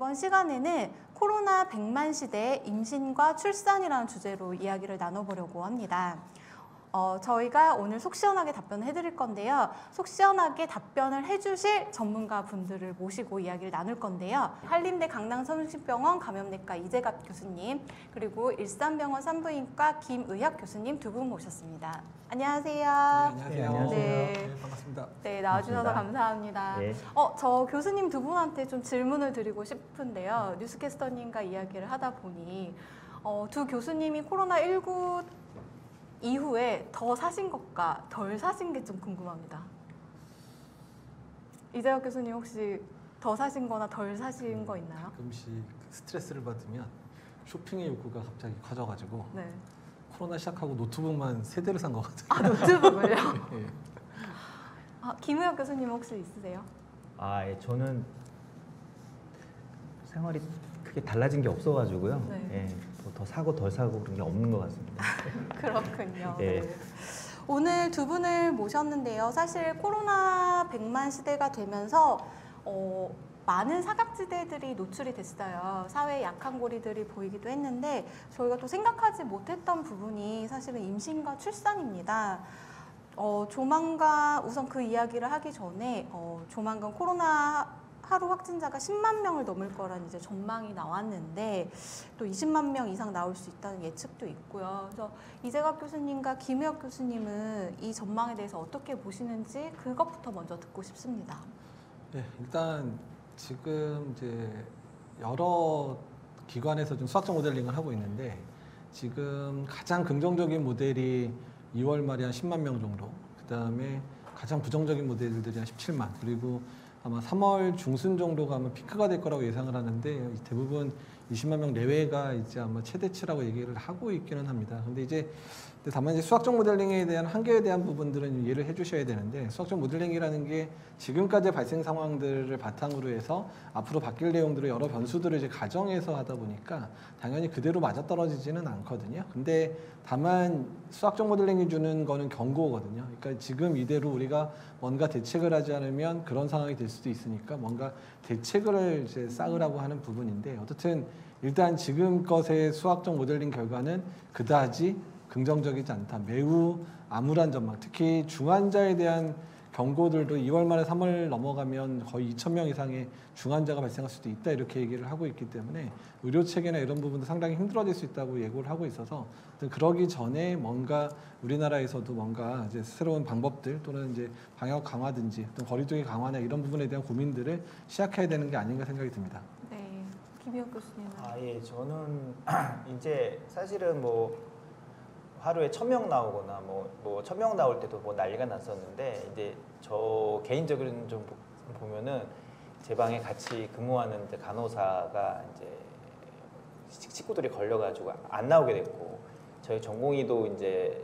이번 시간에는 코로나 100만 시대의 임신과 출산이라는 주제로 이야기를 나눠보려고 합니다. 저희가 오늘 속 시원하게 답변을 해드릴 건데요. 속 시원하게 답변을 해주실 전문가 분들을 모시고 이야기를 나눌 건데요. 한림대 강남성심병원 감염내과 이재갑 교수님, 그리고 일산병원 산부인과 김의학 교수님 두 분 모셨습니다. 안녕하세요. 네, 안녕하세요. 네, 반갑습니다. 네, 나와주셔서 감사합니다. 네. 저 교수님 두 분한테 좀 질문을 드리고 싶은데요. 뉴스캐스터님과 이야기를 하다 보니 두 교수님이 코로나19 이후에 더 사신 것과 덜 사신 게 좀 궁금합니다. 이재혁 교수님 혹시 더 사신 거나 덜 사신 거 있나요? 가끔씩 스트레스를 받으면 쇼핑의 욕구가 갑자기 커져가지고 네. 코로나 시작하고 노트북만 3대를 산 것 같아요. 아, 노트북을요? 네. 김의혁 교수님 혹시 있으세요? 예, 저는 생활이 크게 달라진 게 없어가지고요. 네. 예, 더 사고 덜 사고 그런 게 없는 것 같습니다. 그렇군요. 예. 네. 오늘 두 분을 모셨는데요. 사실 코로나 100만 시대가 되면서 많은 사각지대들이 노출이 됐어요. 사회의 약한 고리들이 보이기도 했는데 저희가 또 생각하지 못했던 부분이 사실은 임신과 출산입니다. 조만간 우선 그 이야기를 하기 전에 조만간 코로나 하루 확진자가 10만 명을 넘을 거란 이제 전망이 나왔는데 또 20만 명 이상 나올 수 있다는 예측도 있고요. 그래서 이재갑 교수님과 김의혁 교수님은 이 전망에 대해서 어떻게 보시는지 그것부터 먼저 듣고 싶습니다. 네, 일단 지금 이제 여러 기관에서 좀 수학적 모델링을 하고 있는데 지금 가장 긍정적인 모델이 2월 말에 한 10만 명 정도, 그 다음에 가장 부정적인 모델들이 한 17만, 그리고 아마 3월 중순 정도가 아마 피크가 될 거라고 예상을 하는데 대부분 20만 명 내외가 이제 아마 최대치라고 얘기를 하고 있기는 합니다. 근데 다만 이제 수학적 모델링에 대한 한계에 대한 부분들은 이해를 해주셔야 되는데 수학적 모델링이라는 게 지금까지 발생 상황들을 바탕으로 해서 앞으로 바뀔 내용들을 여러 변수들을 이제 가정해서 하다 보니까 당연히 그대로 맞아떨어지지는 않거든요. 근데 다만 수학적 모델링이 주는 거는 경고거든요. 그러니까 지금 이대로 우리가 뭔가 대책을 하지 않으면 그런 상황이 될 수도 있으니까 뭔가 대책을 이제 쌓으라고 하는 부분인데 어쨌든 일단 지금 것의 수학적 모델링 결과는 그다지 긍정적이지 않다. 매우 암울한 전망. 특히 중환자에 대한 경고들도 2월 말에 3월 넘어가면 거의 2,000명 이상의 중환자가 발생할 수도 있다 이렇게 얘기를 하고 있기 때문에 의료 체계나 이런 부분도 상당히 힘들어질 수 있다고 예고를 하고 있어서 그러기 전에 뭔가 우리나라에서도 뭔가 이제 새로운 방법들 또는 이제 방역 강화든지 또 거리두기 강화나 이런 부분에 대한 고민들을 시작해야 되는 게 아닌가 생각이 듭니다. 네, 김의혁 교수님은. 예, 저는 이제 사실은 하루에 1,000명 나오거나 1,000명 나올 때도 난리가 났었는데 이제 저 개인적으로는 좀 보면은 제 방에 같이 근무하는 이제 간호사가 이제 식구들이 걸려가지고 안 나오게 됐고 저희 전공의도 이제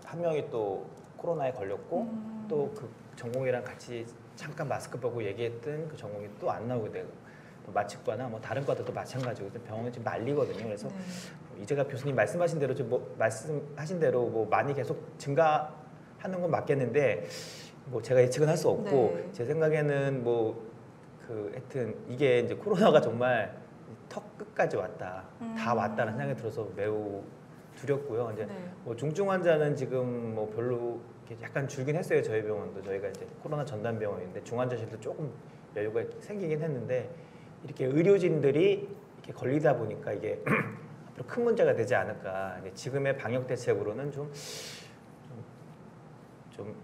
한 명이 또 코로나에 걸렸고 또 그 전공의랑 같이 잠깐 마스크 벗고 얘기했던 그 전공의 또 안 나오게 되고 마취과나 다른 과도 마찬가지고 병원이 지금 난리거든요. 그래서 이재갑 교수님 말씀하신 대로 말씀하신 대로 많이 계속 증가하는 건 맞겠는데 제가 예측은 할 수 없고 제 생각에는 하여튼 이게 이제 코로나가 정말 턱 끝까지 왔다, 다 왔다는 생각이 들어서 매우 두렵고요. 이제 중증 환자는 지금 별로 약간 줄긴 했어요. 저희 병원도 저희가 이제 코로나 전담 병원인데 중환자실도 조금 여유가 생기긴 했는데 이렇게 의료진들이 이렇게 걸리다 보니까 이게 앞으로 큰 문제가 되지 않을까. 지금의 방역 대책으로는 좀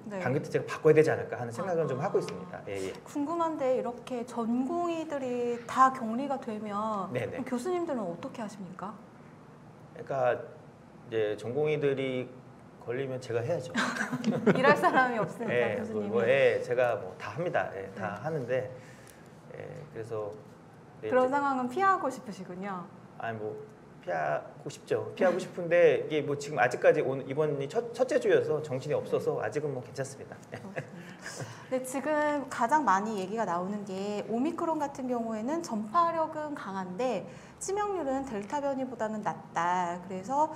방역 대책을 바꿔야 되지 않을까 하는 생각은 좀 하고 있습니다. 예. 궁금한데 이렇게 전공의들이 다 격리가 되면 그럼 교수님들은 어떻게 하십니까? 그러니까 이제 전공의들이 걸리면 제가 해야죠. 일할 사람이 없으니까 교수님이. 제가 다 합니다. 다 하는데 그래서 그런 상황은 피하고 싶으시군요. 피하고 싶죠. 피하고 싶은데 이게 지금 아직까지 이번이 첫째 주여서 정신이 없어서 아직은 괜찮습니다. 네, 지금 가장 많이 얘기가 나오는 게 오미크론 같은 경우에는 전파력은 강한데 치명률은 델타 변이보다는 낮다. 그래서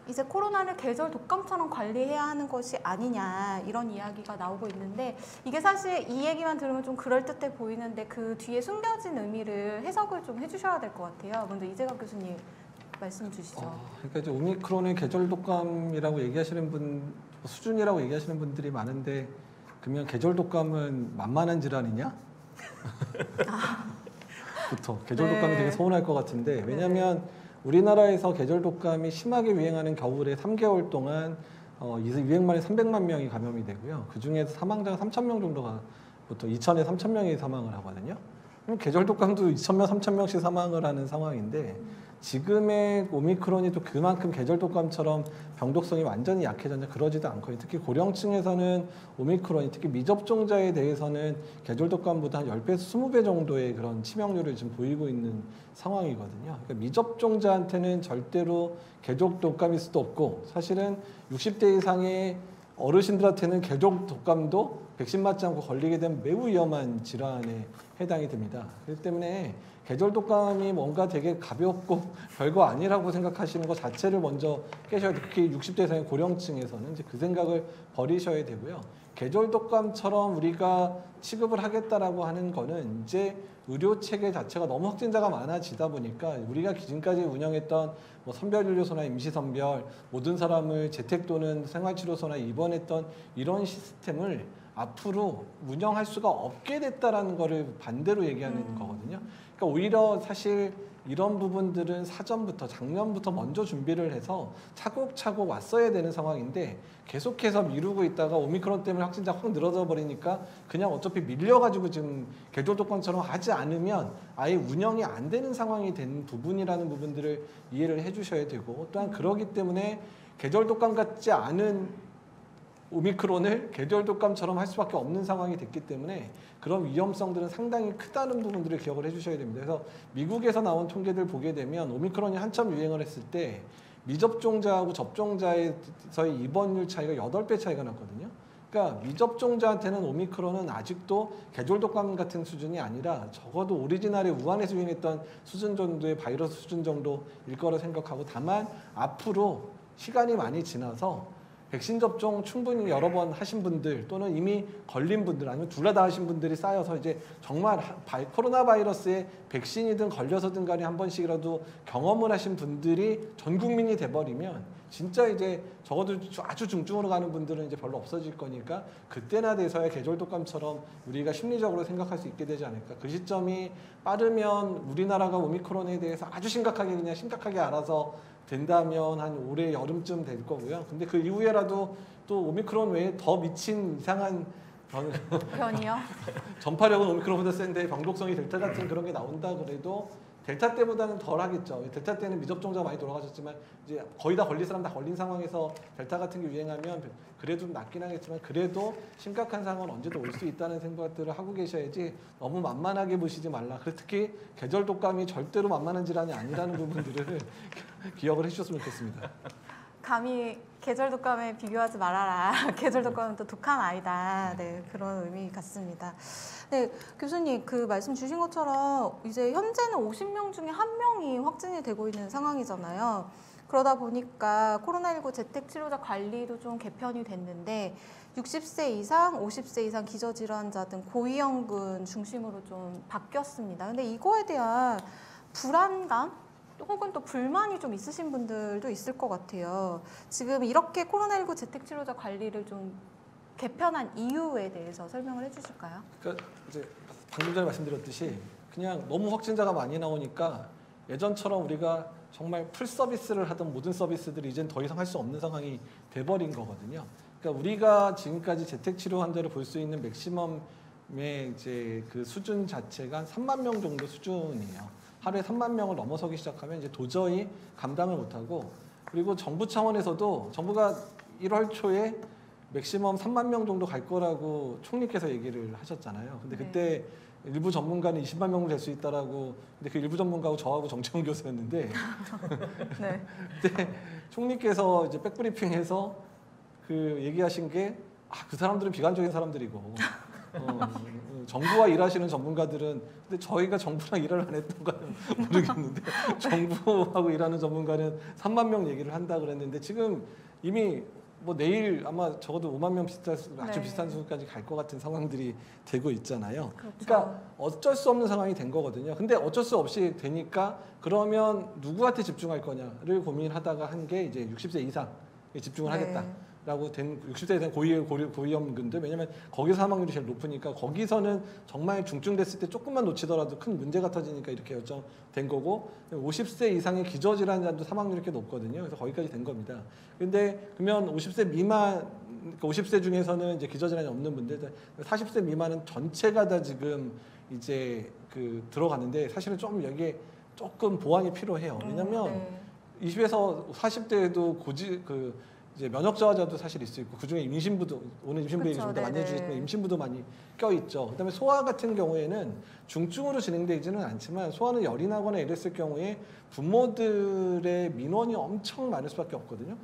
이제 코로나를 계절 독감처럼 관리해야 하는 것이 아니냐 이런 이야기가 나오고 있는데 이게 사실 이 얘기만 들으면 좀 그럴듯해 보이는데 그 뒤에 숨겨진 의미를 해석을 좀 해주셔야 될 것 같아요. 먼저 이재갑 교수님 말씀 주시죠. 그러니까 이제 오미크론의 계절 독감이라고 얘기하시는 분 수준이라고 얘기하시는 분들이 많은데 그러면 계절 독감은 만만한 질환이냐? 부터 계절 독감이 네. 되게 서운할 것 같은데 왜냐하면 우리나라에서 계절 독감이 심하게 유행하는 겨울에 3개월 동안 유행만에 300만 명이 감염이 되고요. 그 중에서 사망자가 3,000명 정도가 보통 2,000에 3,000명이 사망을 하거든요. 그럼 계절 독감도 2,000명, 3,000명씩 사망을 하는 상황인데 지금의 오미크론이 또 그만큼 계절 독감처럼 병독성이 완전히 약해졌냐 그러지도 않고 특히 고령층에서는 오미크론이 특히 미접종자에 대해서는 계절 독감보다 한 10배에서 20배 정도의 그런 치명률을 지금 보이고 있는 상황이거든요. 그러니까 미접종자한테는 절대로 계절 독감일 수도 없고 사실은 60대 이상의 어르신들한테는 계절 독감도 백신 맞지 않고 걸리게 되면 매우 위험한 질환에 해당이 됩니다. 그렇기 때문에 계절 독감이 뭔가 되게 가볍고 별거 아니라고 생각하시는 것 자체를 먼저 깨셔야 돼요. 특히 60대 이상의 고령층에서는 이제 그 생각을 버리셔야 되고요. 계절 독감처럼 우리가 취급을 하겠다라고 하는 거는 이제 의료 체계 자체가 너무 확진자가 많아지다 보니까 우리가 지금까지 운영했던 뭐 선별진료소나 임시선별 모든 사람을 재택 또는 생활치료소나 입원했던 이런 시스템을 앞으로 운영할 수가 없게 됐다라는 거를 반대로 얘기하는 거거든요. 그러니까 오히려 사실 이런 부분들은 사전부터 작년부터 먼저 준비를 해서 차곡차곡 왔어야 되는 상황인데 계속해서 미루고 있다가 오미크론 때문에 확진자가 확 늘어져 버리니까 그냥 어차피 밀려가지고 지금 계절 독감처럼 하지 않으면 아예 운영이 안 되는 상황이 된 부분이라는 부분들을 이해를 해주셔야 되고 또한 그러기 때문에 계절 독감 같지 않은 오미크론을 계절 독감처럼 할 수밖에 없는 상황이 됐기 때문에 그런 위험성들은 상당히 크다는 부분들을 기억을 해주셔야 됩니다. 그래서 미국에서 나온 통계들 보게 되면 오미크론이 한참 유행을 했을 때 미접종자하고 접종자에서의 입원율 차이가 8배 차이가 났거든요. 그러니까 미접종자한테는 오미크론은 아직도 계절 독감 같은 수준이 아니라 적어도 오리지널의 우한에서 유행했던 수준 정도의 바이러스 수준 정도일 거라 생각하고 다만 앞으로 시간이 많이 지나서 백신 접종 충분히 여러 번 하신 분들 또는 이미 걸린 분들 아니면 둘 다 하신 분들이 쌓여서 이제 정말 코로나 바이러스에 백신이든 걸려서든 간에 한 번씩이라도 경험을 하신 분들이 전 국민이 돼버리면 진짜 이제 적어도 아주 중증으로 가는 분들은 이제 별로 없어질 거니까 그때나 돼서야 계절 독감처럼 우리가 심리적으로 생각할 수 있게 되지 않을까. 그 시점이 빠르면 우리나라가 오미크론에 대해서 아주 심각하게 그냥 심각하게 알아서 된다면 한 올해 여름쯤 될 거고요. 근데 그 이후에라도 또 오미크론 외에 더 미친 이상한 변이요? 전파력은 오미크론보다 센데 병독성이 델타 같은 그런 게 나온다 그래도 델타 때보다는 덜 하겠죠. 델타 때는 미접종자가 많이 돌아가셨지만 이제 거의 다 걸린 사람 다 걸린 상황에서 델타 같은 게 유행하면 그래도 좀 낫긴 하겠지만 그래도 심각한 상황은 언제도 올 수 있다는 생각들을 하고 계셔야지 너무 만만하게 보시지 말라. 특히 계절 독감이 절대로 만만한 질환이 아니라는 부분들을 기억을 해주셨으면 좋겠습니다. 감히 계절 독감에 비교하지 말아라. 계절 독감은 또 독한 아이다. 네, 그런 의미 같습니다. 네, 교수님 그 말씀 주신 것처럼 이제 현재는 50명 중에 1명이 확진이 되고 있는 상황이잖아요. 그러다 보니까 코로나19 재택치료자 관리도 좀 개편이 됐는데 60세 이상, 50세 이상 기저질환자 등 고위험군 중심으로 좀 바뀌었습니다. 근데 이거에 대한 불안감 혹은 또 불만이 좀 있으신 분들도 있을 것 같아요. 지금 이렇게 코로나19 재택치료자 관리를 좀 개편한 이유에 대해서 설명을 해주실까요? 그러니까 이제 방금 전에 말씀드렸듯이 그냥 너무 확진자가 많이 나오니까 예전처럼 우리가 정말 풀 서비스를 하던 모든 서비스들이 이젠 더 이상 할 수 없는 상황이 돼버린 거거든요. 그러니까 우리가 지금까지 재택치료 환자를 볼 수 있는 맥시멈의 이제 그 수준 자체가 한 3만 명 정도 수준이에요. 하루에 3만 명을 넘어서기 시작하면 이제 도저히 감당을 못하고 그리고 정부 차원에서도 정부가 1월 초에 맥시멈 3만 명 정도 갈 거라고 총리께서 얘기를 하셨잖아요. 근데 그때 일부 전문가는 20만 명으로 될 수 있다라고 근데 그 일부 전문가하고 저하고 정채원 교수였는데 네. 그때 총리께서 이제 백브리핑에서 그 얘기하신 게 그 사람들은 비관적인 사람들이고 정부와 일하시는 전문가들은 근데 저희가 정부랑 일을 안 했던가는 모르겠는데 정부하고 일하는 전문가는 3만 명 얘기를 한다 그랬는데 지금 이미 뭐 내일 아마 적어도 5만 명 비슷한 아주 네. 비슷한 수준까지 갈 것 같은 상황들이 되고 있잖아요. 그렇죠. 그러니까 어쩔 수 없는 상황이 된 거거든요. 근데 어쩔 수 없이 되니까 그러면 누구한테 집중할 거냐를 고민하다가 한 게 이제 60세 이상에 집중을 네. 하겠다라고 된 60세에 대한 고위험군들 왜냐면 거기서 사망률이 제일 높으니까 거기서는 정말 중증됐을 때 조금만 놓치더라도 큰 문제가 터지니까 이렇게 결정된 거고 50세 이상의 기저질환자도 사망률이 이렇게 높거든요. 그래서 거기까지 된 겁니다. 근데 그러면 50세 미만 50세 중에서는 이제 기저질환이 없는 분들 40세 미만은 전체가 다 지금 이제 그 들어가는데 사실은 좀 여기에 조금 보완이 필요해요. 왜냐면 네. 20에서 40대에도 이제 면역 저하자도 사실 있을 있고 그중에 임신부도 오늘 임신부 얘기 좀 더 많이 네네. 해주시지만 임신부도 많이 껴 있죠. 그다음에 소아 같은 경우에는 중증으로 진행되지는 않지만 소아는 열이 나거나 이랬을 경우에 부모들의 민원이 엄청 많을 수밖에 없거든요.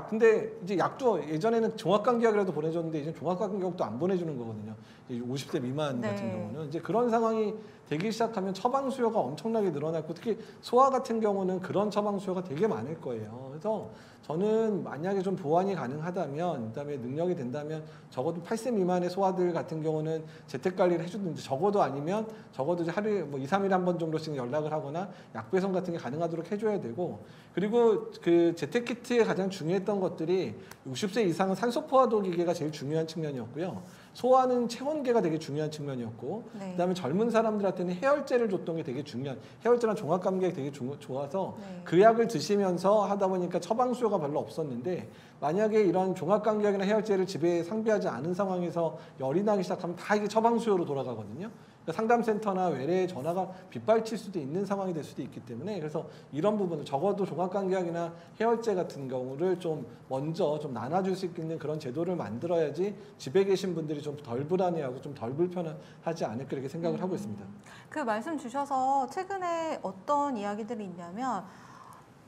근데 이제 약도 예전에는 종합감기약이라도 보내줬는데 이제 종합감기약도 안 보내주는 거거든요. 50세 미만 같은 네. 경우는 이제 그런 상황이 되기 시작하면 처방 수요가 엄청나게 늘어났고 특히 소아 같은 경우는 그런 처방 수요가 되게 많을 거예요. 그래서 저는 만약에 좀 보완이 가능하다면 그다음에 능력이 된다면 적어도 8세 미만의 소아들 같은 경우는 재택 관리를 해주든지 적어도 아니면 적어도 이제 하루에 뭐 2, 3일에 한 번 정도씩 연락을 하거나 약 배송 같은 게 가능하도록 해줘야 되고 그리고 그 재택 키트에 가장 중요했던 것들이 60세 이상은 산소 포화도 기계가 제일 중요한 측면이었고요. 소아는 체온계가 되게 중요한 측면이었고 네. 그다음에 젊은 사람들한테는 해열제를 줬던 게 되게 중요한 해열제랑 종합감기약이 되게 좋아서 네. 그 약을 드시면서 하다 보니까 처방 수요가 별로 없었는데 만약에 이런 종합감기약이나 해열제를 집에 상비하지 않은 상황에서 열이 나기 시작하면 다 이게 처방 수요로 돌아가거든요. 그러니까 상담센터나 외래에 전화가 빗발칠 수도 있는 상황이 될 수도 있기 때문에 그래서 이런 부분을 적어도 종합감기약이나 해열제 같은 경우를 좀 먼저 좀 나눠줄 수 있는 그런 제도를 만들어야지 집에 계신 분들이 좀 덜 불안해하고 좀 덜 불편하지 않을까 이렇게 생각을 하고 있습니다. 그 말씀 주셔서 최근에 어떤 이야기들이 있냐면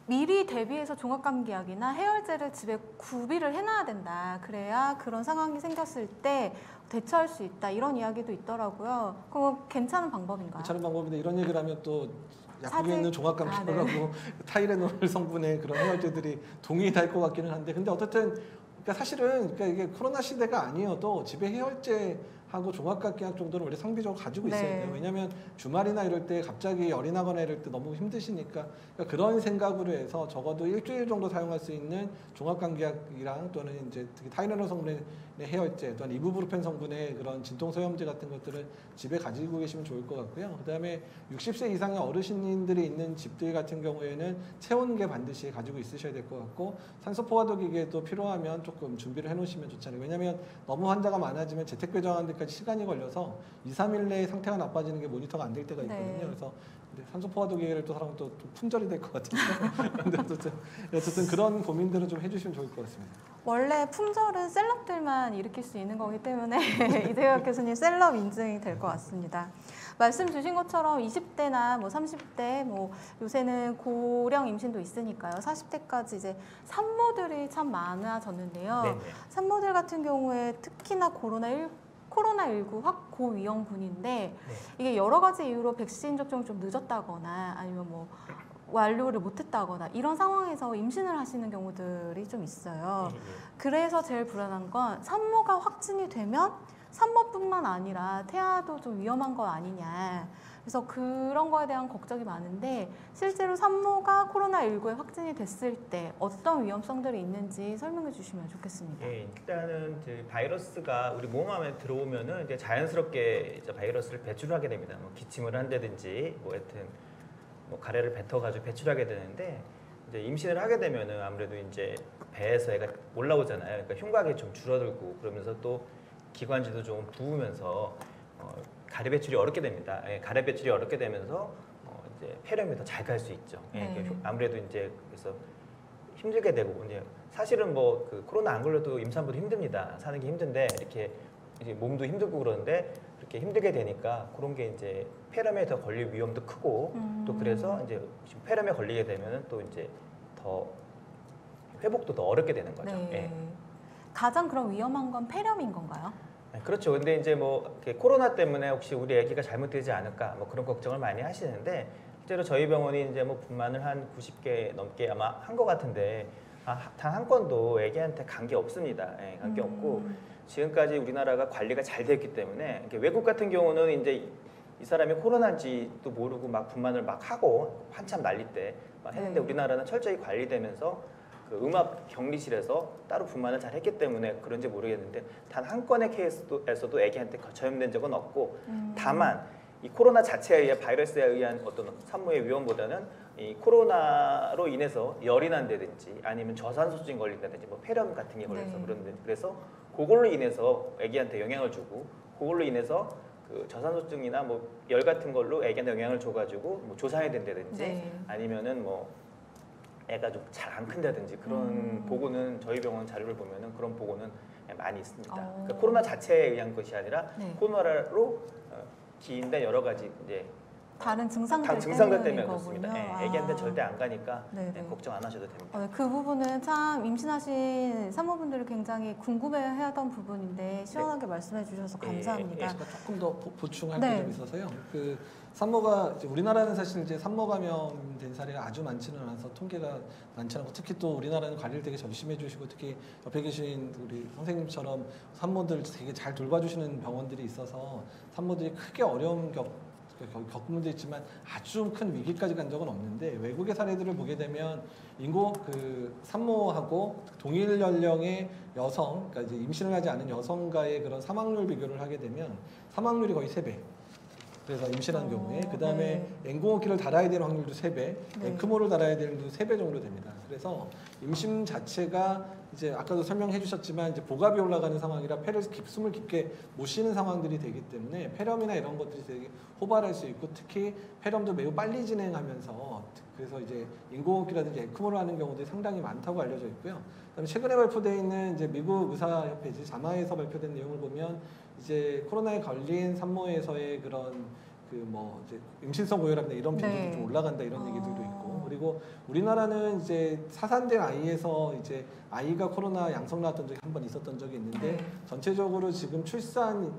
미리 대비해서 종합감기약이나 해열제를 집에 구비를 해놔야 된다. 그래야 그런 상황이 생겼을 때 대처할 수 있다. 이런 이야기도 있더라고요. 그거 괜찮은 방법인가요? 괜찮은 방법인데 이런 얘기를 하면 또 약국에 사직? 있는 종합감기약하고 아, 네. 타이레놀 성분의 그런 해열제들이 동의될 것 같기는 한데 근데 어쨌든 그러니까 사실은 그러니까 이게 코로나 시대가 아니어도 집에 해열제하고 종합감기약 정도는 원래 상비적으로 가지고 있어야 네. 돼요. 왜냐하면 주말이나 이럴 때 갑자기 열이 나거나 이럴 때 너무 힘드시니까 그러니까 그런 생각으로 해서 적어도 일주일 정도 사용할 수 있는 종합감기약이랑 또는 이제 특히 타이레놀 성분의 해열제 또는 이부브루펜 성분의 그런 진통소염제 같은 것들을 집에 가지고 계시면 좋을 것 같고요. 그다음에 60세 이상의 어르신들이 있는 집들 같은 경우에는 체온계 반드시 가지고 있으셔야 될 것 같고 산소 포화도 기계도 필요하면 조금 준비를 해놓으시면 좋잖아요. 왜냐하면 너무 환자가 많아지면 재택 배정하는 데까지 시간이 걸려서 2, 3일 내에 상태가 나빠지는 게 모니터가 안 될 때가 있거든요. 네. 그래서 근데 산소 포화도 기계를 또 사람은 또 품절이 될 것 같은데 근데 어쨌든 그런 고민들은 좀 해주시면 좋을 것 같습니다. 원래 품절은 셀럽들만 일으킬 수 있는 거기 때문에 이대혁 교수님 셀럽 인증이 될 것 같습니다. 말씀 주신 것처럼 20대나 뭐 30대 뭐 요새는 고령 임신도 있으니까요. 40대까지 이제 산모들이 참 많아졌는데요. 네네. 산모들 같은 경우에 특히나 코로나19 확 고위험군인데 네. 이게 여러 가지 이유로 백신 접종이 좀 늦었다거나 아니면 뭐 완료를 못했다거나 이런 상황에서 임신을 하시는 경우들이 좀 있어요. 예, 예. 그래서 제일 불안한 건 산모가 확진이 되면 산모뿐만 아니라 태아도 좀 위험한 거 아니냐. 그래서 그런 거에 대한 걱정이 많은데 실제로 산모가 코로나19에 확진이 됐을 때 어떤 위험성들이 있는지 설명해 주시면 좋겠습니다. 예, 일단은 이제 바이러스가 우리 몸 안에 들어오면은 이제 자연스럽게 이제 바이러스를 배출하게 됩니다. 뭐 기침을 한다든지 뭐 하여튼 뭐 가래를 뱉어가지고 배출하게 되는데 이제 임신을 하게 되면은 아무래도 이제 배에서 애가 올라오잖아요. 그러니까 흉곽이 좀 줄어들고 그러면서 또 기관지도 좀 부으면서 가래 배출이 어렵게 됩니다. 예, 가래 배출이 어렵게 되면서 이제 폐렴이 더 잘 갈 수 있죠. 예, 네. 그러니까 아무래도 이제 그래서 힘들게 되고 이제 사실은 뭐 그 코로나 안 걸려도 임산부도 힘듭니다. 사는 게 힘든데 이렇게 이제 몸도 힘들고 그러는데 이렇게 힘들게 되니까 그런 게 이제 폐렴에 더 걸릴 위험도 크고 또 그래서 이제 폐렴에 걸리게 되면은 또 이제 더 회복도 더 어렵게 되는 거죠. 네. 예. 가장 그럼 위험한 건 폐렴인 건가요? 네, 그렇죠. 근데 이제 뭐 이렇게 코로나 때문에 혹시 우리 아기가 잘못되지 않을까 뭐 그런 걱정을 많이 하시는데 실제로 저희 병원이 이제 뭐 분만을 한 90개 넘게 아마 한 것 같은데 단 한 건도 아기한테 간 게 없습니다. 예, 간 게 없고 지금까지 우리나라가 관리가 잘 됐기 때문에 이렇게 외국 같은 경우는 이제 이 사람이 코로나인지도 모르고 막 분만을 막 하고 한참 날릴 때 막 했는데 네. 우리나라는 철저히 관리되면서 그 음압 격리실에서 따로 분만을 잘 했기 때문에 그런지 모르겠는데 단 한 건의 케이스에서도 아기한테 전염된 적은 없고 다만 이 코로나 자체에 의한 바이러스에 의한 어떤 산모의 위험보다는 이 코로나로 인해서 열이 난다든지 아니면 저산소증 걸린다든지 뭐 폐렴 같은 게 걸려서 네. 그런데 그래서 그걸로 인해서 아기한테 영향을 주고 그걸로 인해서 그 저산소증이나 뭐 열 같은 걸로 애기한테 영향을 줘가지고 뭐 조산이 된다든지 네. 아니면은 뭐 애가 좀 잘 안 큰다든지 그런 보고는 저희 병원 자료를 보면은 그런 보고는 많이 있습니다. 그러니까 코로나 자체에 의한 것이 아니라 네. 코로나로 기인된 여러 가지 이제 다른 증상들 때문에 때문인 그렇습니다. 거군요. 예, 애기한테 절대 안 가니까 네네. 걱정 안 하셔도 됩니다. 네, 그 부분은 참 임신하신 산모분들이 굉장히 궁금해하던 부분인데 시원하게 말씀해 주셔서 감사합니다. 제가 조금 더 보충할 네. 게 좀 있어서요. 그 산모가 이제 우리나라는 사실 이제 산모 감염된 사례가 아주 많지는 않아서 통계가 많지 않고 특히 또 우리나라는 관리를 되게 열심히 해주시고 특히 옆에 계신 우리 선생님처럼 산모들 되게 잘 돌봐주시는 병원들이 있어서 산모들이 크게 어려움 겪은 분도 있지만 아주 큰 위기까지 간 적은 없는데 외국의 사례들을 보게 되면 인구 그 산모하고 동일 연령의 여성, 그러니까 이제 임신을 하지 않은 여성과의 그런 사망률 비교를 하게 되면 사망률이 거의 3배. 그래서 임신한 경우에 그 다음에 인공호흡기를 달아야 되는 확률도 3배, 네. 에크모를 달아야 되는 도 3배 정도 됩니다. 그래서 임신 자체가 이제 아까도 설명해 주셨지만 이제 복압이 올라가는 상황이라 숨을 깊게 못 쉬는 상황들이 되기 때문에 폐렴이나 이런 것들이 되게 호발할 수 있고 특히 폐렴도 매우 빨리 진행하면서 그래서 이제 인공호흡기라든지 에크모를 하는 경우들이 상당히 많다고 알려져 있고요. 그다음에 최근에 발표되어 있는 이제 미국 의사협회 자마에서 발표된 내용을 보면 이제 코로나에 걸린 산모에서의 그런 그 뭐 이제 임신성 고혈압이나 이런 빈도도 네. 좀 올라간다 이런 얘기들도 있고 그리고 우리나라는 이제 사산된 아이에서 이제 아이가 코로나 양성 나왔던 적이 한 번 있었던 적이 있는데 네. 전체적으로 지금 출산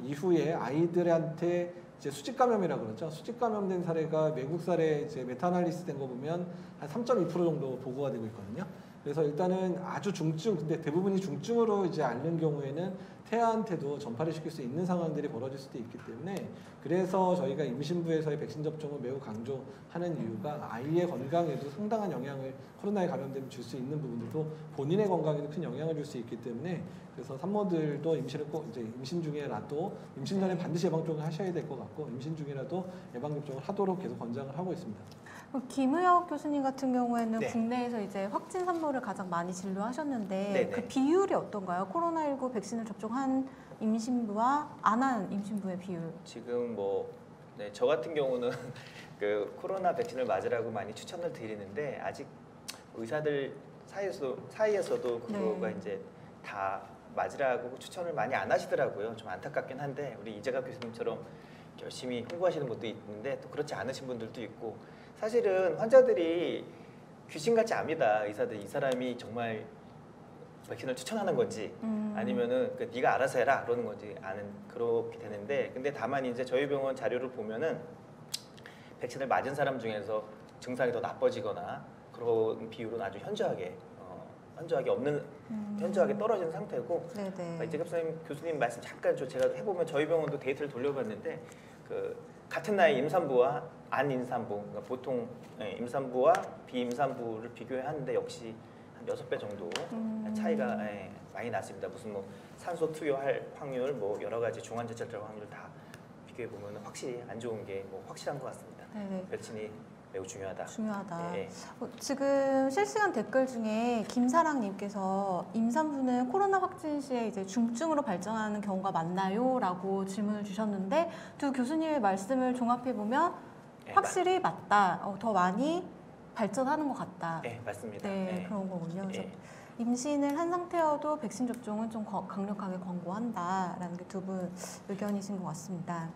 이후에 아이들한테 이제 수직 감염이라고 그러죠. 수직 감염된 사례가 외국 사례 이제 메타아날리시스 된 거 보면 한 3.2% 정도 보고가 되고 있거든요. 그래서 일단은 아주 중증, 근데 대부분이 중증으로 이제 앓는 경우에는 태아한테도 전파를 시킬 수 있는 상황들이 벌어질 수도 있기 때문에 그래서 저희가 임신부에서의 백신 접종을 매우 강조하는 이유가 아이의 건강에도 상당한 영향을 코로나에 감염되면 줄 수 있는 부분들도 본인의 건강에도 큰 영향을 줄 수 있기 때문에 그래서 산모들도 임신을 꼭 이제 임신 중에라도 임신 전에 반드시 예방 접종을 하셔야 될 것 같고 임신 중이라도 예방 접종을 하도록 계속 권장을 하고 있습니다. 김의혁 교수님 같은 경우에는 네. 국내에서 이제 확진 산모를 가장 많이 진료하셨는데 네네. 그 비율이 어떤가요? 코로나19 백신을 접종한 임신부와 안 한 임신부의 비율. 지금 뭐 저 같은 경우는 그 코로나 백신을 맞으라고 많이 추천을 드리는데 아직 의사들 사이에서도 그거가 네. 이제 다 맞으라고 추천을 많이 안 하시더라고요. 좀 안타깝긴 한데 우리 이재갑 교수님처럼 열심히 홍보하시는 분도 있는데 또 그렇지 않으신 분들도 있고 사실은 환자들이 귀신같이 압니다. 의사들이 이 사람이 정말 백신을 추천하는 건지 아니면은 그 네가 알아서 해라 그러는 건지 그렇게 되는데 근데 다만 이제 저희 병원 자료를 보면은 백신을 맞은 사람 중에서 증상이 더 나빠지거나 그런 비율은 아주 현저하게 떨어진 상태고 네네. 이재갑 교수님 말씀 잠깐 제가 해보면 저희 병원도 데이터를 돌려봤는데 그 같은 나이 임산부와 안 임산부 그러니까 보통 임산부와 비임산부를 비교하는데 역시 한 6배 정도 차이가 많이 났습니다. 무슨 뭐 산소 투여할 확률, 뭐 여러 가지 중환자철절 확률 다 비교해 보면 확실히 안 좋은 게 뭐 확실한 것 같습니다. 네네. 백신이 매우 중요하다. 중요하다. 예. 지금 실시간 댓글 중에 김사랑님께서 임산부는 코로나 확진 시에 이제 중증으로 발전하는 경우가 많나요? 라고 질문을 주셨는데 두 교수님의 말씀을 종합해 보면 예, 확실히 맞다. 더 많이 발전하는 것 같다. 네, 맞습니다. 네, 예. 그런 거군요. 그래서 예. 임신을 한 상태여도 백신 접종은 좀 강력하게 권고한다라는 게 두 분 의견이신 것 같습니다.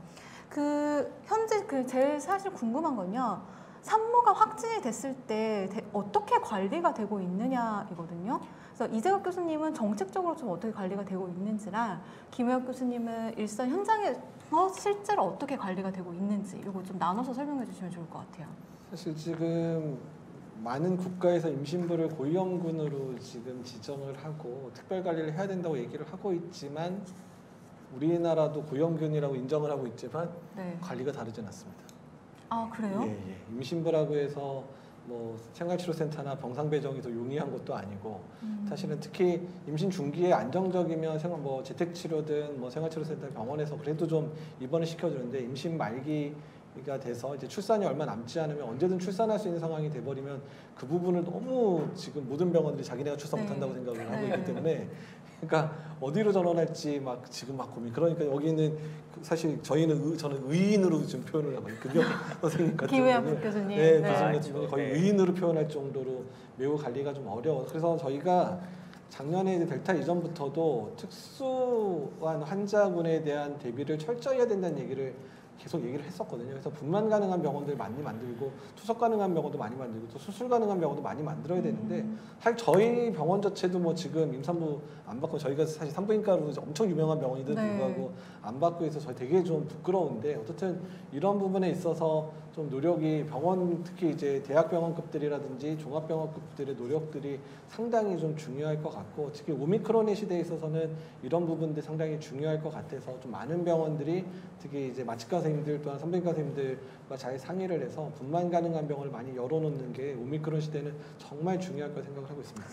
현재 제일 사실 궁금한 건요. 산모가 확진이 됐을 때 어떻게 관리가 되고 있느냐이거든요. 그래서 이재혁 교수님은 정책적으로 좀 어떻게 관리가 되고 있는지랑 김혜혁 교수님은 일선 현장에서 실제로 어떻게 관리가 되고 있는지 이거 좀 나눠서 설명해 주시면 좋을 것 같아요. 사실 지금 많은 국가에서 임신부를 고위험군으로 지금 지정을 하고 특별 관리를 해야 된다고 얘기를 하고 있지만 우리나라도 고위험군이라고 인정을 하고 있지만 네. 관리가 다르진 않습니다. 아 그래요? 예, 예. 임신부라고 해서 뭐 생활치료센터나 병상배정이 더 용이한 것도 아니고 사실은 특히 임신 중기에 안정적이면 뭐 재택치료든 뭐 생활치료센터 병원에서 그래도 좀 입원을 시켜주는데 임신 말기가 돼서 이제 출산이 얼마 남지 않으면 언제든 출산할 수 있는 상황이 돼버리면 그 부분을 너무 지금 모든 병원들이 자기네가 출산 네. 못한다고 생각을 하고 네. 있기 때문에 그러니까 어디로 전원할지 막 지금 막 고민. 그러니까 여기는 사실 저는 의인으로 지금 표현을 하고 급여 선생님 같은 김혜혁 분은 교수님. 네, 네. 교수님 같은 분이 거의 네. 의인으로 표현할 정도로 매우 관리가 좀 어려워. 그래서 저희가 작년에 이제 델타 이전부터도 특수한 환자군에 대한 대비를 철저히 해야 된다는 얘기를 계속 얘기를 했었거든요. 그래서 분만 가능한 병원들 많이 만들고 투석 가능한 병원도 많이 만들고 또 수술 가능한 병원도 많이 만들어야 되는데 사실 저희 병원 자체도 뭐 지금 임산부 안 받고 저희가 사실 산부인과로 엄청 유명한 병원인데도 네. 불구하고 안 받고 해서 저희 되게 좀 부끄러운데 어쨌든 이런 부분에 있어서 좀 노력이 병원 특히 이제 대학병원급들이라든지 종합병원급들의 노력들이 상당히 좀 중요할 것 같고 특히 오미크론의 시대에 있어서는 이런 부분들 상당히 중요할 것 같아서 좀 많은 병원들이 특히 이제 마취과 선생님들 또한 산부인과 선생님들과 잘 상의를 해서 분만 가능한 병원을 많이 열어놓는 게 오미크론 시대는 정말 중요할 거라 생각을 하고 있습니다.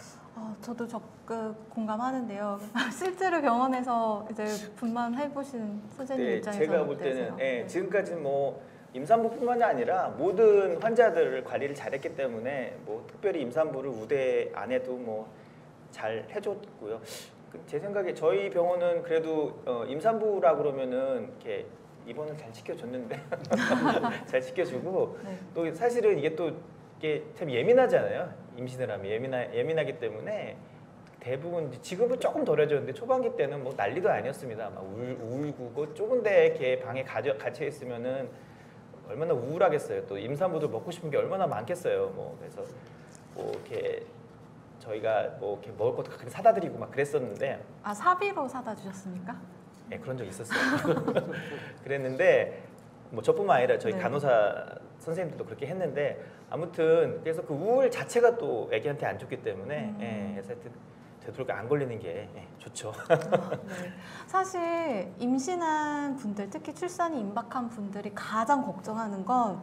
저도 적극 공감하는데요. 실제로 병원에서 이제 분만 해보신 선생님 네, 입장에서 제가 볼 어떠세요? 때는 지금까지는 뭐 임산부뿐만이 아니라 모든 환자들을 관리를 잘했기 때문에 뭐 특별히 임산부를 우대 안 해도 뭐 잘 해줬고요. 제 생각에 저희 병원은 그래도 임산부라 그러면은 이렇게 입원을 잘 시켜줬는데 잘 시켜주고 네. 또 사실은 이게 또 이게 참 예민하잖아요. 임신을 하면 예민하기 때문에 대부분 지금은 조금 덜해졌는데 초반기 때는 뭐 난리도 아니었습니다. 막 울고 그 좁은 데 이렇게 방에 갇혀 있으면은 얼마나 우울하겠어요. 또 임산부들 먹고 싶은 게 얼마나 많겠어요. 뭐 그래서 뭐 이렇게 저희가 뭐 이렇게 먹을 것도 가끔 사다 드리고 막 그랬었는데 사비로 사다 주셨습니까? 네, 그런 적 있었어요. 그랬는데 뭐 저뿐만 아니라 저희 네. 간호사 선생님들도 그렇게 했는데 아무튼 그래서 그 우울 자체가 또 애기한테 안 좋기 때문에 그래서 하여튼 되도록 안 걸리는 게 좋죠. 네. 사실 임신한 분들, 특히 출산이 임박한 분들이 가장 걱정하는 건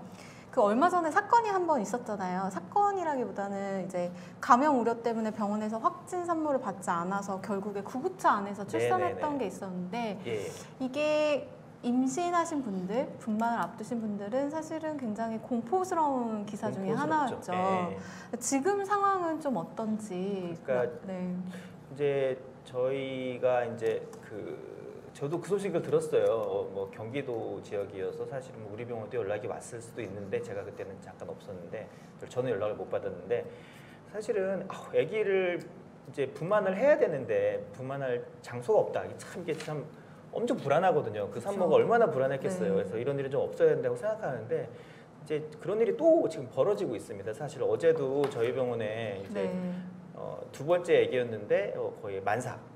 그 얼마 전에 사건이 한 번 있었잖아요. 사건이라기보다는 이제 감염 우려 때문에 병원에서 확진 산모를 받지 않아서 결국에 구급차 안에서 출산했던 네네네. 게 있었는데 예. 이게 임신하신 분들, 분만을 앞두신 분들은 사실은 굉장히 공포스러운 기사 중에 공포스럽죠. 하나였죠. 예. 지금 상황은 좀 어떤지. 그러니까 네. 이제 저희가 이제 저도 그 소식을 들었어요. 뭐 경기도 지역이어서 사실은 뭐 우리 병원도 연락이 왔을 수도 있는데 제가 그때는 잠깐 없었는데 저는 연락을 못 받았는데 사실은 아기를 이제 분만을 해야 되는데 분만할 장소가 없다. 이게 참 엄청 불안하거든요. 그 산모가 얼마나 불안했겠어요. 네. 그래서 이런 일이 좀 없어야 된다고 생각하는데 이제 그런 일이 또 지금 벌어지고 있습니다. 사실 어제도 저희 병원에 이제 네. 두 번째 아기였는데 거의 만삭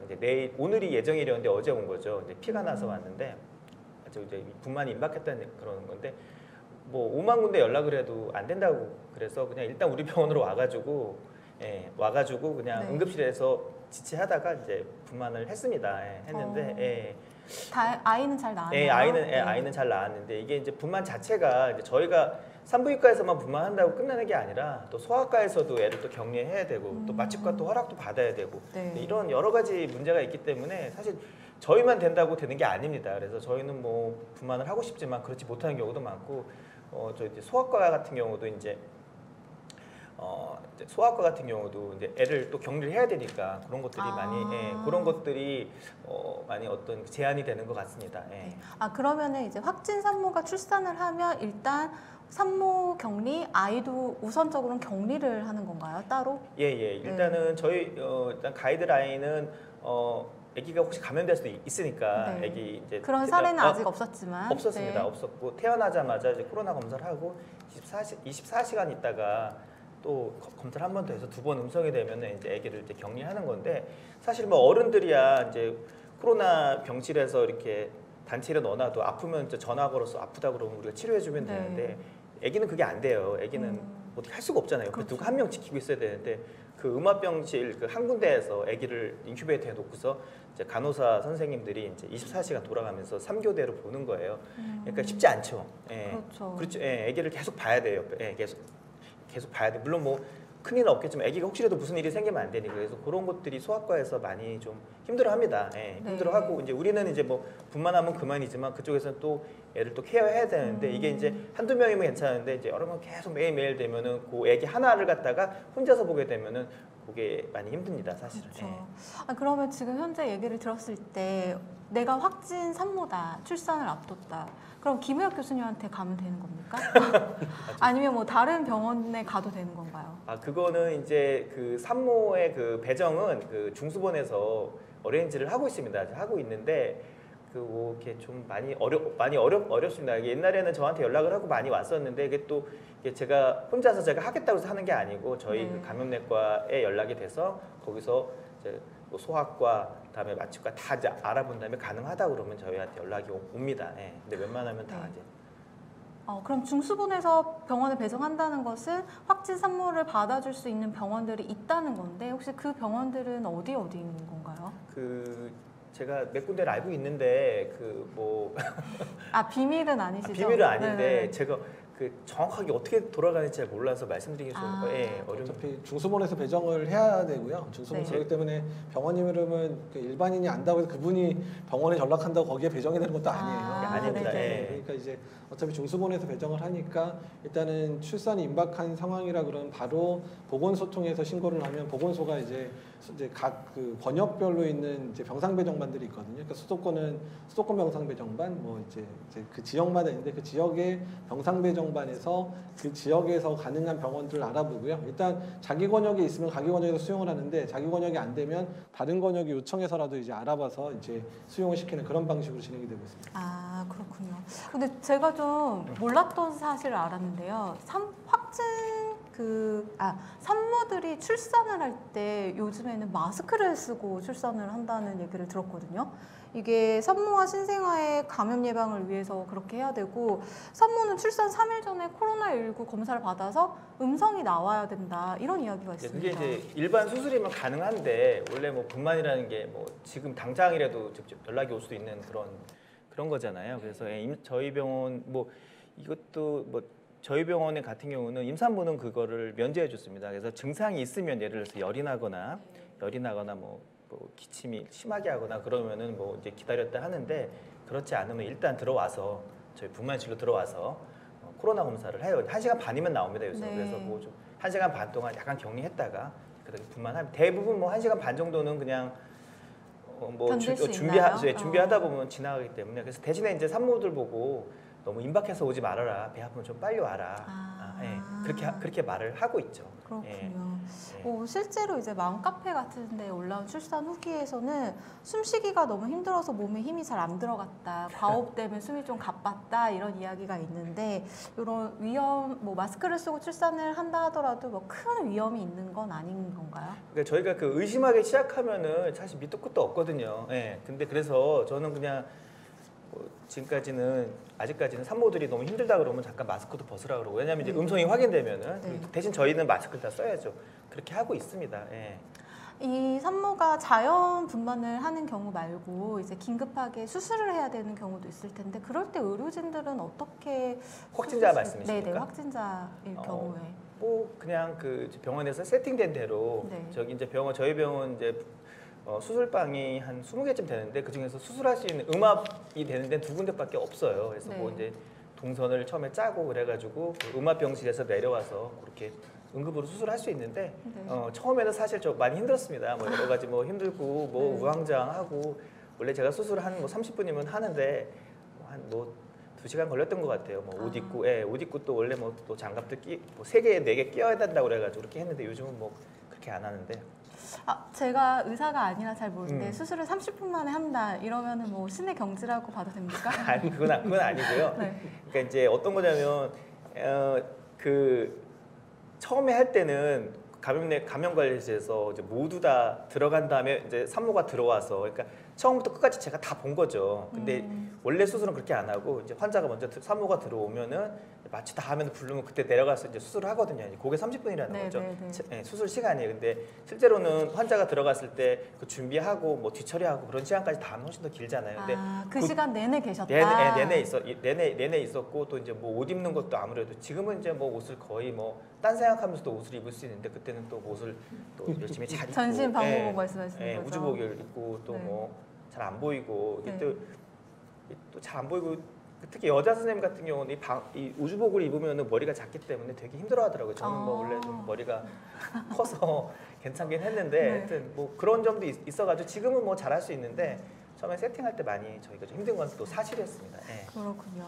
이제 오늘이 예정일이었는데 어제 온 거죠. 이제 피가 나서 왔는데 이제 분만이 임박했다는 그러는 건데 뭐 5만 군데 연락을 해도 안 된다고 그래서 그냥 일단 우리 병원으로 와가지고 그냥 네. 응급실에서 지치하다가 이제 분만을 했습니다. 했는데 아이는 잘 나왔나요? 아이는 잘 나왔는데 이게 이제 분만 자체가 이제 저희가 산부인과에서만 분만한다고 끝나는 게 아니라 또 소아과에서도 애를 또 격리해야 되고 또 마취과 또 허락도 받아야 되고 네. 이런 여러 가지 문제가 있기 때문에 사실 저희만 된다고 되는 게 아닙니다. 그래서 저희는 뭐 분만을 하고 싶지만 그렇지 못하는 경우도 많고 저 이제 소아과 같은 경우도 이제 소아과 같은 경우도 이제 애를 또 격리를 해야 되니까 그런 것들이 그런 것들이 많이 어떤 제한이 되는 것 같습니다. 네. 그러면은 이제 확진 산모가 출산을 하면 일단 산모 격리, 아이도 우선적으로는 격리를 하는 건가요? 따로? 일단은 저희 일단 가이드라인은 아기가 혹시 감염될 수도 있으니까 네. 아기 이제 그런 사례는 아직 없었지만 없었습니다. 네. 없었고 태어나자마자 이제 코로나 검사를 하고 24시간 있다가 또 검사를 한 번 더 해서 2번 음성이 되면 이제 아기를 이제 격리하는 건데 사실 뭐 어른들이야 이제 코로나 병실에서 이렇게 단체로 넣어놔도 아프면 이제 전화 걸어서 아프다 그러면 우리가 치료해주면 네. 되는데 아기는 그게 안 돼요. 아기는 어떻게 할 수가 없잖아요. 옆에 그렇죠. 누가 한 명 지키고 있어야 되는데 그 음압병실 그 한 군데에서 아기를 인큐베이터에 놓고서 이제 간호사 선생님들이 이제 24시간 돌아가면서 3교대로 보는 거예요. 그러니까 쉽지 않죠. 예. 그렇죠. 그렇죠. 예, 아기를 계속 봐야 돼요. 옆에. 예, 계속 봐야 돼. 물론 뭐 큰일은 없겠지만 아기가 혹시라도 무슨 일이 생기면 안 되니까 그래서 그런 것들이 소아과에서 많이 좀 힘들어합니다. 예, 네. 힘들어하고 이제 우리는 이제 뭐 분만하면 그만이지만 그쪽에서는 또 애를 또 케어해야 되는데 이게 이제 한두 명이면 괜찮은데 이제 여러 명 계속 매일매일 되면은 그 애기 하나를 갖다가 혼자서 보게 되면은 그게 많이 힘듭니다, 사실은. 그렇죠. 예. 아, 그러면 지금 현재 얘기를 들었을 때 내가 확진 산모다, 출산을 앞뒀다. 그럼 김우혁 교수님한테 가면 되는 겁니까? 아니면 뭐 다른 병원에 가도 되는 건가요? 아 그거는 이제 그 산모의 그 배정은 그 중수본에서 어레인지를 하고 있습니다. 하고 있는데 그 뭐 이렇게 좀 많이 어렵습니다. 이게 옛날에는 저한테 연락을 하고 많이 왔었는데 이게 또 이게 제가 혼자서 제가 하겠다고 해서 하는 게 아니고 저희 네. 그 감염내과에 연락이 돼서 거기서 이제 뭐 소아과 그다음에 마취과 다 이제 알아본 다음에 가능하다 그러면 저희한테 연락이 옵니다. 예. 근데 웬만하면 다 네. 이제 그럼 중수본에서 병원에 배정한다는 것은 확진 산모를 받아줄 수 있는 병원들이 있다는 건데 혹시 그 병원들은 어디 있는 건가요? 그 제가 몇 군데를 알고 있는데 그 뭐 아, 비밀은 아니시죠? 비밀은 아닌데 네네. 제가 그 정확하게 어떻게 돌아가는지 잘 몰라서 말씀드리기 좀 아. 어려운. 어차피 중수본에서 배정을 해야 되고요. 중수본 네. 그렇기 때문에 병원 이름은 그 일반인이 안다고 해서 그분이 병원에 연락한다고 거기에 배정이 되는 것도 아니에요. 아닙니다. 네네. 예. 그러니까 이제 어차피 중수본에서 배정을 하니까 일단은 출산이 임박한 상황이라 그러면 바로 보건소통해서 신고를 하면 보건소가 이제 각 그 권역별로 있는 이제 병상 배정반들이 있거든요. 그러니까 수도권 병상 배정반 뭐 이제 그 지역마다 있는데 그 지역의 병상 배정반에서 그 지역에서 가능한 병원들을 알아보고요. 일단 자기 권역에 있으면 자기 권역에서 수용을 하는데 자기 권역이 안 되면 다른 권역이 요청해서라도 이제 알아봐서 이제 수용을 시키는 그런 방식으로 진행이 되고 있습니다. 아, 그렇군요. 근데 제가 좀 몰랐던 사실을 알았는데요. 산모들이 출산을 할 때 요즘에는 마스크를 쓰고 출산을 한다는 얘기를 들었거든요. 이게 산모와 신생아의 감염 예방을 위해서 그렇게 해야 되고 산모는 출산 3일 전에 코로나19 검사를 받아서 음성이 나와야 된다 이런 이야기가 그게 있습니다. 이제 일반 수술이면 가능한데 원래 뭐 분만이라는 게 뭐 지금 당장이라도 직접 연락이 올 수도 있는 그런 거잖아요. 그래서 저희 병원 뭐 이것도 뭐 저희 병원의 같은 경우는 임산부는 그거를 면제해 줬습니다. 그래서 증상이 있으면 예를 들어서 열이 나거나 뭐 기침이 심하게 하거나 그러면은 뭐 이제 기다렸다 하는데 그렇지 않으면 일단 들어와서 저희 분만실로 들어와서 코로나 검사를 해요. 1시간 반이면 나옵니다 요새. 네. 그래서 뭐 좀 1시간 반 동안 약간 격리했다가 그다음에 분만하면 대부분 뭐 1시간 반 정도는 그냥 뭐 견딜 수 있나요? 준비하다 보면 지나가기 때문에 그래서 대신에 이제 산모들 보고 너무 임박해서 오지 말아라. 배 아프면 좀 빨리 와라. 예. 그렇게 말을 하고 있죠. 그렇군요. 예. 실제로 이제 맘카페 같은 데 올라온 출산 후기에서는 숨쉬기가 너무 힘들어서 몸에 힘이 잘 안 들어갔다. 과호흡 때문에 숨이 좀 가빴다. 이런 이야기가 있는데 이런 위험, 뭐 마스크를 쓰고 출산을 한다 하더라도 뭐 큰 위험이 있는 건 아닌 건가요? 그러니까 저희가 그 의심하기 시작하면은 사실 밑도 끝도 없거든요. 예. 근데 그래서 저는 그냥 아직까지는 산모들이 너무 힘들다 그러면 잠깐 마스크도 벗으라 그러고 왜냐하면 이제 음성이 확인되면은 네. 대신 저희는 마스크를 다 써야죠. 그렇게 하고 있습니다. 예. 이 산모가 자연 분만을 하는 경우 말고 이제 긴급하게 수술을 해야 되는 경우도 있을 텐데 그럴 때 의료진들은 어떻게 확진자 말씀이십니까? 네네, 확진자일 경우에 뭐 그냥 그 병원에서 세팅된 대로 네. 저희 병원 이제 수술방이 한 20개쯤 되는데 그 중에서 수술할 수 있는 음압이 되는 데는 2군데밖에 없어요. 그래서 네. 뭐 이제 동선을 처음에 짜고 그래가지고 그 음압병실에서 내려와서 그렇게 응급으로 수술할 수 있는데 네. 처음에는 사실 좀 많이 힘들었습니다. 뭐 여러 가지 뭐 힘들고 뭐 네. 우왕좌왕하고 원래 제가 수술 한 뭐 30분이면 하는데 한 2시간 걸렸던 것 같아요. 뭐 옷 입고, 옷 입고 또 원래 뭐 또 장갑도 뭐 3개, 4개 끼워야 된다고 그래가지고 그렇게 했는데 요즘은 뭐 그렇게 안 하는데. 제가 의사가 아니라 잘 모르는데 수술을 30분 만에 한다 이러면은 뭐 신의 경지라고 봐도 됩니까? 아니 그건 아니고요. 네. 그러니까 이제 어떤 거냐면 처음에 할 때는 감염관리실에서 이제 모두 다 들어간 다음에 이제 산모가 들어와서 그러니까 처음부터 끝까지 제가 다 본 거죠. 근데 원래 수술은 그렇게 안 하고 이제 환자가 먼저 산모가 들어오면은 마취 다 하면 부르면 그때 내려가서 이제 수술을 하거든요. 이제 그게 30분이라는 네, 거죠. 네, 네. 수술 시간이에요. 근데 실제로는 환자가 들어갔을 때 그 준비하고 뭐 뒤처리하고 그런 시간까지 다 하면 훨씬 더 길잖아요. 근데 그 시간 내내 계셨다. 내내 있었고 또 이제 뭐 옷 입는 것도 아무래도 지금은 이제 뭐 옷을 거의 뭐 딴 생각하면서도 옷을 입을 수 있는데 그때는 또 옷을 또 열심히 잘 입고 전신 방호복 말씀하시는 예, 거죠. 우주복을 입고 또 네. 뭐 잘 안 보이고 네. 또 잘 안 보이고 특히 여자 선생님 같은 경우는 이 우주복을 입으면 머리가 작기 때문에 되게 힘들어하더라고요. 저는 뭐 원래 좀 머리가 커서 괜찮긴 했는데 네. 하여튼 뭐 그런 점도 있어가지고 지금은 뭐 잘할 수 있는데 처음에 세팅할 때 많이 저희가 좀 힘든 건 또 사실이었습니다. 예. 그렇군요.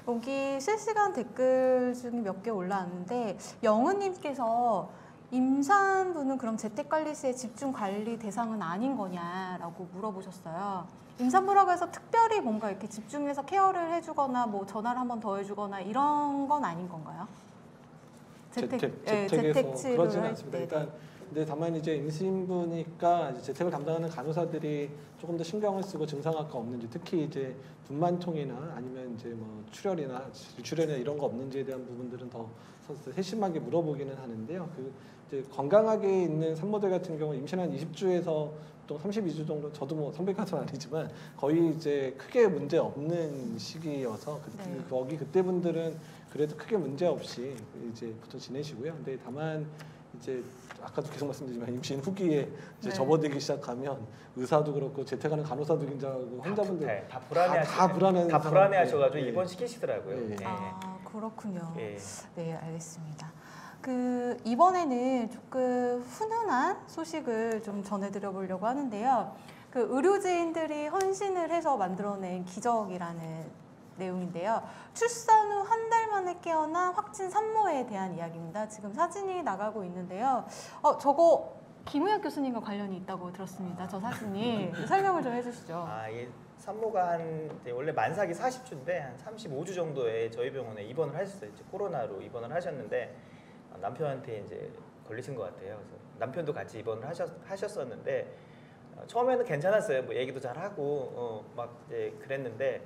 여기 실시간 댓글 중에 몇 개 올라왔는데 영은님께서 임산부는 그럼 재택관리시의 집중관리 대상은 아닌 거냐라고 물어보셨어요. 임산부라고 해서 특별히 뭔가 이렇게 집중해서 케어를 해주거나 뭐 전화를 한 번 더 해주거나 이런 건 아닌 건가요? 재택에서 치료를 그러지는 할 않습니다. 때. 일단 근데 다만 이제 임신부니까 이제 재택을 담당하는 간호사들이 조금 더 신경을 쓰고 증상학과 없는지, 특히 이제 분만통이나 아니면 이제 뭐 출혈이나 이런 거 없는지에 대한 부분들은 더 세심하게 물어보기는 하는데요. 그 이제 건강하게 있는 산모들 같은 경우 임신 한 20주에서 또 32주 정도, 저도 뭐 성백가서는 아니지만 거의 이제 크게 문제 없는 시기여서 네. 거기 그때 분들은 그래도 크게 문제 없이 이제 보통 지내시고요. 근데 다만 이제 아까도 계속 말씀드리지만 임신 후기에 이제 네. 접어들기 시작하면 의사도 그렇고 재택하는 간호사도 긴장하고 환자분들 다 네. 불안해하셔가지고 입원시키시더라고요. 네. 예. 그렇군요. 예. 네, 알겠습니다. 이번에는 조금 훈훈한 소식을 좀 전해드려 보려고 하는데요. 의료진들이 헌신을 해서 만들어낸 기적이라는 내용인데요. 출산 후 한 달 만에 깨어난 확진 산모에 대한 이야기입니다. 지금 사진이 나가고 있는데요. 저거 김우혁 교수님과 관련이 있다고 들었습니다. 저 사진이 설명을 좀 해주시죠. 이 산모가 원래 만삭이 40주인데 한 35주 정도에 저희 병원에 입원을 하셨어요. 이제 코로나로 입원을 하셨는데 남편한테 이제 걸리신 것 같아요. 그래서 남편도 같이 입원을 하셨었는데 처음에는 괜찮았어요. 뭐 얘기도 잘 하고 막 이제 그랬는데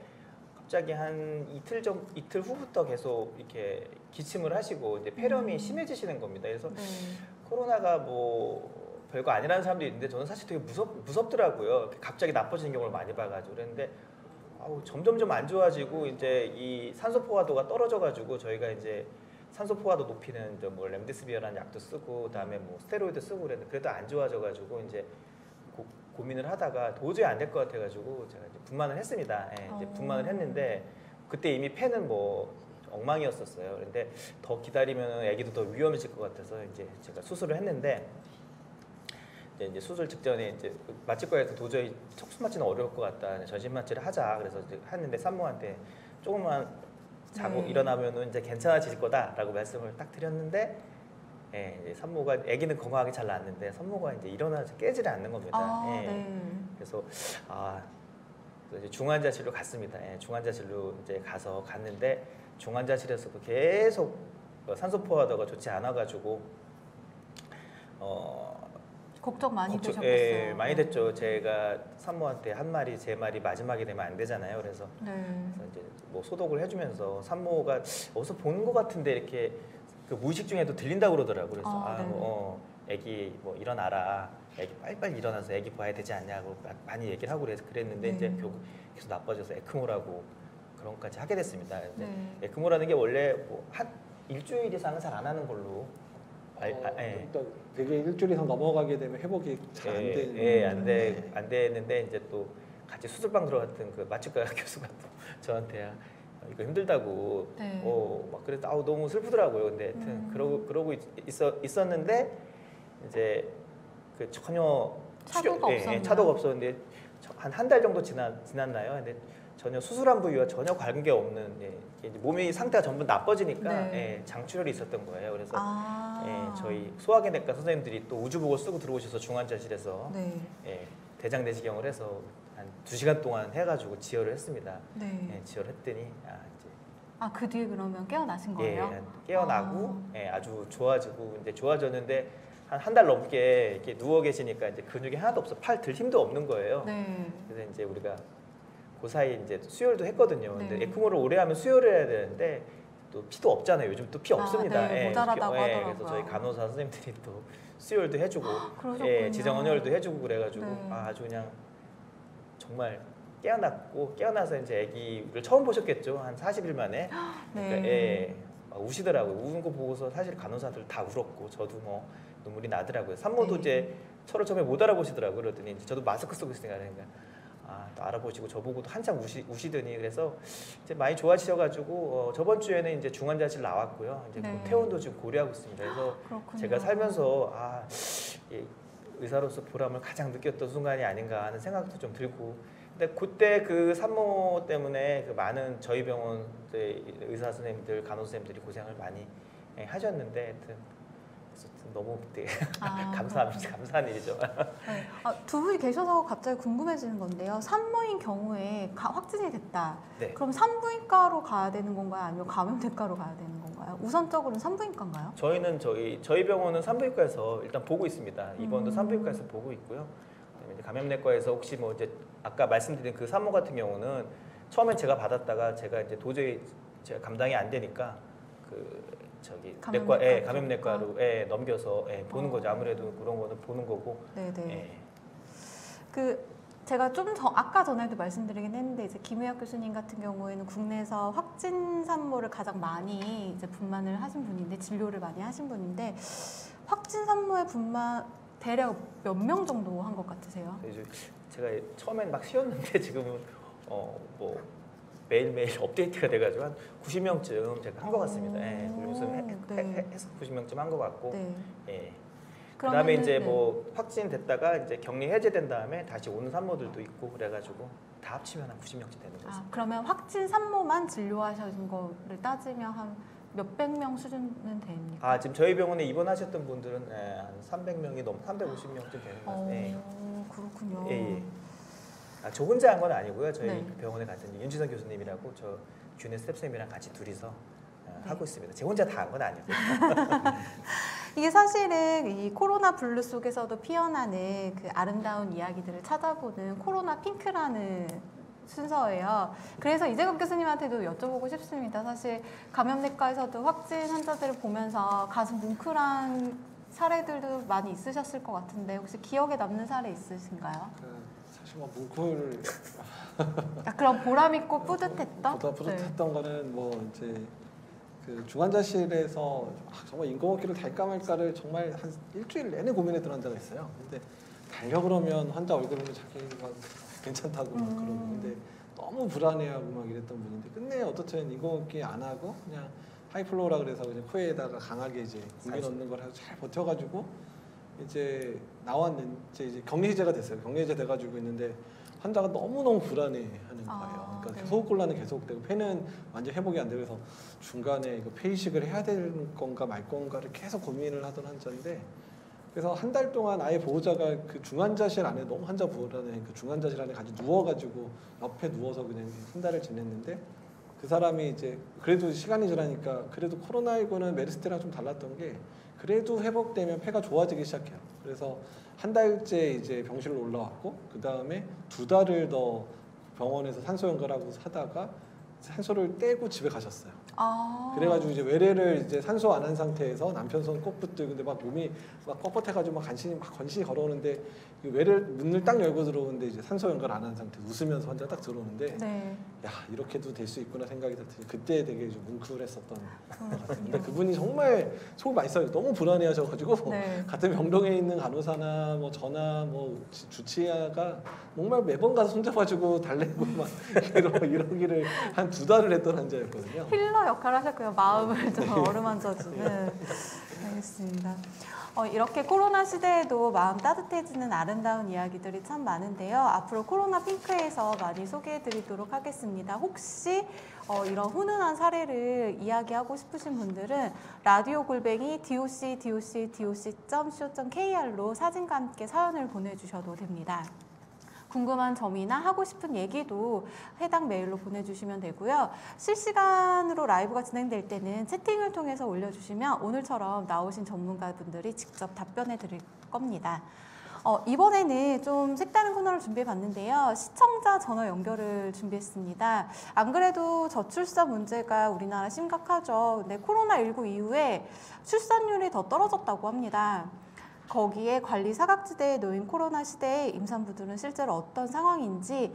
갑자기 한 이틀 후부터 계속 이렇게 기침을 하시고 이제 폐렴이 심해지시는 겁니다. 그래서 네. 코로나가 뭐 별거 아니라는 사람도 있는데 저는 사실 되게 무섭더라고요. 갑자기 나빠지는 경우를 많이 봐가지고 그랬는데 점점 안 좋아지고 이제 이 산소 포화도가 떨어져가지고 저희가 이제 산소 포화도 높이는 이제 뭐 렘데시비어라는 약도 쓰고 그다음에 뭐 스테로이드 쓰고 그랬는데 그래도 안 좋아져가지고 이제 고민을 하다가 도저히 안 될 것 같아가지고 제가 이제 분만을 했습니다. 예, 이제 분만을 했는데 그때 이미 폐는 뭐 엉망이었었어요. 그런데 더 기다리면 아기도 더 위험해질 것 같아서 이제 제가 수술을 했는데 이제 수술 직전에 이제 마취과에서 도저히 척수 마취는 어려울 것 같다. 전신 마취를 하자. 그래서 이제 했는데 산모한테 조금만 자고 일어나면은 이제 괜찮아질 거다라고 말씀을 딱 드렸는데. 예, 이제 산모가 아기는 건강하게 잘 낳았는데 산모가 이제 일어나서 깨지를 않는 겁니다. 예. 네. 그래서 이제 중환자실로 갔습니다. 예, 중환자실로 이제 갔는데 중환자실에서도 계속 산소 포화도가 좋지 않아가지고 걱정 많이 되셨겠어요. 예, 많이 됐죠. 제가 산모한테 한 마리, 제 말이 마지막이 되면 안 되잖아요. 그래서 이제 뭐 소독을 해주면서 산모가 어디서 보는 것 같은데 이렇게 무의식 중에도 들린다고 그러더라고요. 그래서 애기 뭐 일어나라. 애기 빨리빨리 일어나서 애기 봐야 되지 않냐고 많이 얘기를 하고 그랬는데 이제 결국 계속 나빠져서 에크모라고 그런 것까지 하게 됐습니다. 근데 에크모라는 게 원래 뭐 한 일주일 이상은 잘 안 하는 걸로 되게 일주일 이상 넘어가게 되면 회복이 잘 안 되는. 안 되는데 이제 또 같이 수술방 들어갔던 그 마취과 교수가 또 저한테 이거 힘들다고 막 그래서 너무 슬프더라고요. 근데 하여튼 그러고 있었는데 이제 그 전혀 차도가 없었는데 한 달 정도 지났나요? 근데 전혀 수술한 부위와 전혀 관계 없는 몸이 상태가 전부 나빠지니까 장출혈이 있었던 거예요. 그래서 저희 소화기내과 선생님들이 또 우주복을 쓰고 들어오셔서 중환자실에서 대장 내시경을 해서 한 2시간 동안 해가지고 지혈을 했습니다. 지혈을 했더니 이제 아, 그 뒤에 그러면 깨어나신 거예요? 예, 깨어나고 예, 아주 좋아지고 이제 좋아졌는데 한 달 넘게 이렇게 누워 계시니까 이제 근육이 하나도 없어, 팔 들 힘도 없는 거예요. 네. 그래서 이제 우리가 그 사이 이제 수혈도 했거든요. 근데 네. 에크모를 오래 하면 수혈을 해야 되는데 또 피도 없잖아요. 요즘 또 피 아, 없습니다. 네, 예, 모자라다고 예, 하더라고요. 그래서 저희 간호사 선생님들이 또 수혈도 해주고, 그러셨군요. 예, 지정 헌혈도 해주고 그래가지고 네. 아주 그냥 정말 깨어났고, 깨어나서 이제 아기를 처음 보셨겠죠. 한 40일 만에. 그러니까, 네. 예, 막 우시더라고요. 우는 거 보고서 사실 간호사들 다 울었고 저도 뭐 눈물이 나더라고요. 산모도 네. 이제 저를 처음에 못 알아보시더라고요. 그러더니 이제 저도 마스크 쓰고 있으니까 그러니까 또 알아보시고 저보고도 한참 우시더니, 그래서 이제 많이 좋아지셔가지고 저번 주에는 이제 중환자실 나왔고요. 이제 네. 뭐 퇴원도 지금 고려하고 있습니다. 그래서 그렇군요. 제가 살면서 예, 의사로서 보람을 가장 느꼈던 순간이 아닌가 하는 생각도 좀 들고, 근데 그때 그 산모 때문에 그 많은 저희 병원 의사 선생님들, 간호사 선생님들이 고생을 많이 하셨는데 하여튼 너무 되게 감사합니다. 감사한 일이죠. 네. 두 분이 계셔서 갑자기 궁금해지는 건데요. 산모인 경우에 확진이 됐다. 네. 그럼 산부인과로 가야 되는 건가요? 아니면 감염내과로 가야 되는 건가요? 우선적으로는 산부인과인가요? 저희는 저희 병원은 산부인과에서 일단 보고 있습니다. 입원도 산부인과에서 보고 있고요. 그다음에 이제 감염내과에서 혹시 뭐 이제 아까 말씀드린 그 산모 같은 경우는 처음엔 제가 받았다가 제가 이제 도저히 제가 감당이 안 되니까 감염내과로 넘겨서 보는 거죠. 아무래도 그런 거는 보는 거고. 네네. 제가 좀 아까 전에도 말씀드리긴 했는데 이제 김우혁 교수님 같은 경우에는 국내에서 확진 산모를 가장 많이 이제 분만을 하신 분인데, 진료를 많이 하신 분인데, 확진 산모의 분만 대략 몇 명 정도 한 것 같으세요? 이제 제가 처음엔 막 쉬었는데 지금은 뭐 매일매일 업데이트가 돼가지고 한 90명쯤 제가 한 것 같습니다. 예, 요즘 해서 90명쯤 한 것 같고. 네. 예. 그다음에 이제 네. 뭐 확진됐다가 이제 격리 해제된 다음에 다시 오는 산모들도 있고 그래가지고 다 합치면 한 90명쯤 되는 거죠. 그러면 확진 산모만 진료하신 거를 따지면 한 몇백 명 수준은 됩니까? 지금 저희 병원에 입원하셨던 분들은 한 300명이 350명쯤 되는 것 같아요. 그렇군요. 예. 저 혼자 한 건 아니고요. 저희 네. 병원에 같은 윤지선 교수님이라고 저 균의 스텝쌤이랑 같이 둘이서 하고 있습니다. 제가 혼자 다 한 건 아니고요. 이게 사실은 이 코로나 블루 속에서도 피어나는 그 아름다운 이야기들을 찾아보는 코로나 핑크라는 순서예요. 그래서 이재갑 교수님한테도 여쭤보고 싶습니다. 사실 감염내과에서도 확진 환자들을 보면서 가슴 뭉클한 사례들도 많이 있으셨을 것 같은데, 혹시 기억에 남는 사례 있으신가요? 사실 뭐 뭉클 그럼 보람 있고 뿌듯했던? 보다 뿌듯했던 거는 뭐 이제 그 중환자실에서 정말 인공호흡기를 달까 말까를 정말 한 일주일 내내 고민했던 환자가 있어요. 근데 달려 그러면 환자 얼굴 보면 자기가 괜찮다고 막 그러는데 너무 불안해하고 막 이랬던 분인데 끝내 어떻든 인공호흡기 안 하고 그냥 하이플로우라 그래서 그냥 코에다가 강하게 이제 공기 넣는 걸 하고 잘 버텨가지고 이제 나왔는데 이제 격리 해제가 됐어요. 격리 해제 돼가지고 있는데 환자가 너무너무 불안해하는 거예요. 그러니까 네. 호흡곤란은 계속되고 폐는 완전 회복이 안 되고, 그래서 중간에 이거 폐이식을 해야 되는 건가 말 건가를 계속 고민을 하던 환자인데, 그래서 한 달 동안 아예 보호자가 그 중환자실 안에 너무 환자 불안해, 그 중환자실 안에 같이 누워가지고 옆에 누워서 그냥 한 달을 지냈는데, 그 사람이 이제 그래도 시간이 지나니까 그래도 코로나19는 메르스 때랑 좀 달랐던 게 그래도 회복되면 폐가 좋아지기 시작해요. 그래서 한 달째 이제 병실로 올라왔고, 그 다음에 2달을 더 병원에서 산소 연결하고 하다가 산소를 떼고 집에 가셨어요. 그래가지고 이제 외래를 이제 산소 안 한 상태에서 남편 손 꼭 붙들고, 근데 막 몸이 막 뻣뻣해가지고 막 건신히 걸어오는데, 외래 문을 딱 열고 들어오는데 이제 산소 연결 안 한 상태, 웃으면서 환자 딱 들어오는데, 네. 야, 이렇게도 될 수 있구나 생각이 들더니 그때 되게 좀 뭉클했었던 것 같아요. 근데 그분이 정말 속을 많이 써요. 너무 불안해하셔가지고 네. 같은 병동에 있는 간호사나 뭐 저나 뭐 주치의가 정말 매번 가서 손잡아주고 달래고 막 이러기를 한 2달을 했던 환자였거든요. 힐러 역할을 하셨고요. 마음을 좀 어루만져주는. 알겠습니다. 이렇게 코로나 시대에도 마음 따뜻해지는 아름다운 이야기들이 참 많은데요. 앞으로 코로나 핑크에서 많이 소개해드리도록 하겠습니다. 혹시 이런 훈훈한 사례를 이야기하고 싶으신 분들은 라디오 골뱅이 doc.co.kr로 사진과 함께 사연을 보내주셔도 됩니다. 궁금한 점이나 하고 싶은 얘기도 해당 메일로 보내주시면 되고요. 실시간으로 라이브가 진행될 때는 채팅을 통해서 올려주시면 오늘처럼 나오신 전문가분들이 직접 답변해 드릴 겁니다. 이번에는 좀 색다른 코너를 준비해 봤는데요. 시청자 전화 연결을 준비했습니다. 안 그래도 저출산 문제가 우리나라 심각하죠. 근데 코로나19 이후에 출산율이 더 떨어졌다고 합니다. 거기에 관리 사각지대에 놓인 코로나 시대에 임산부들은 실제로 어떤 상황인지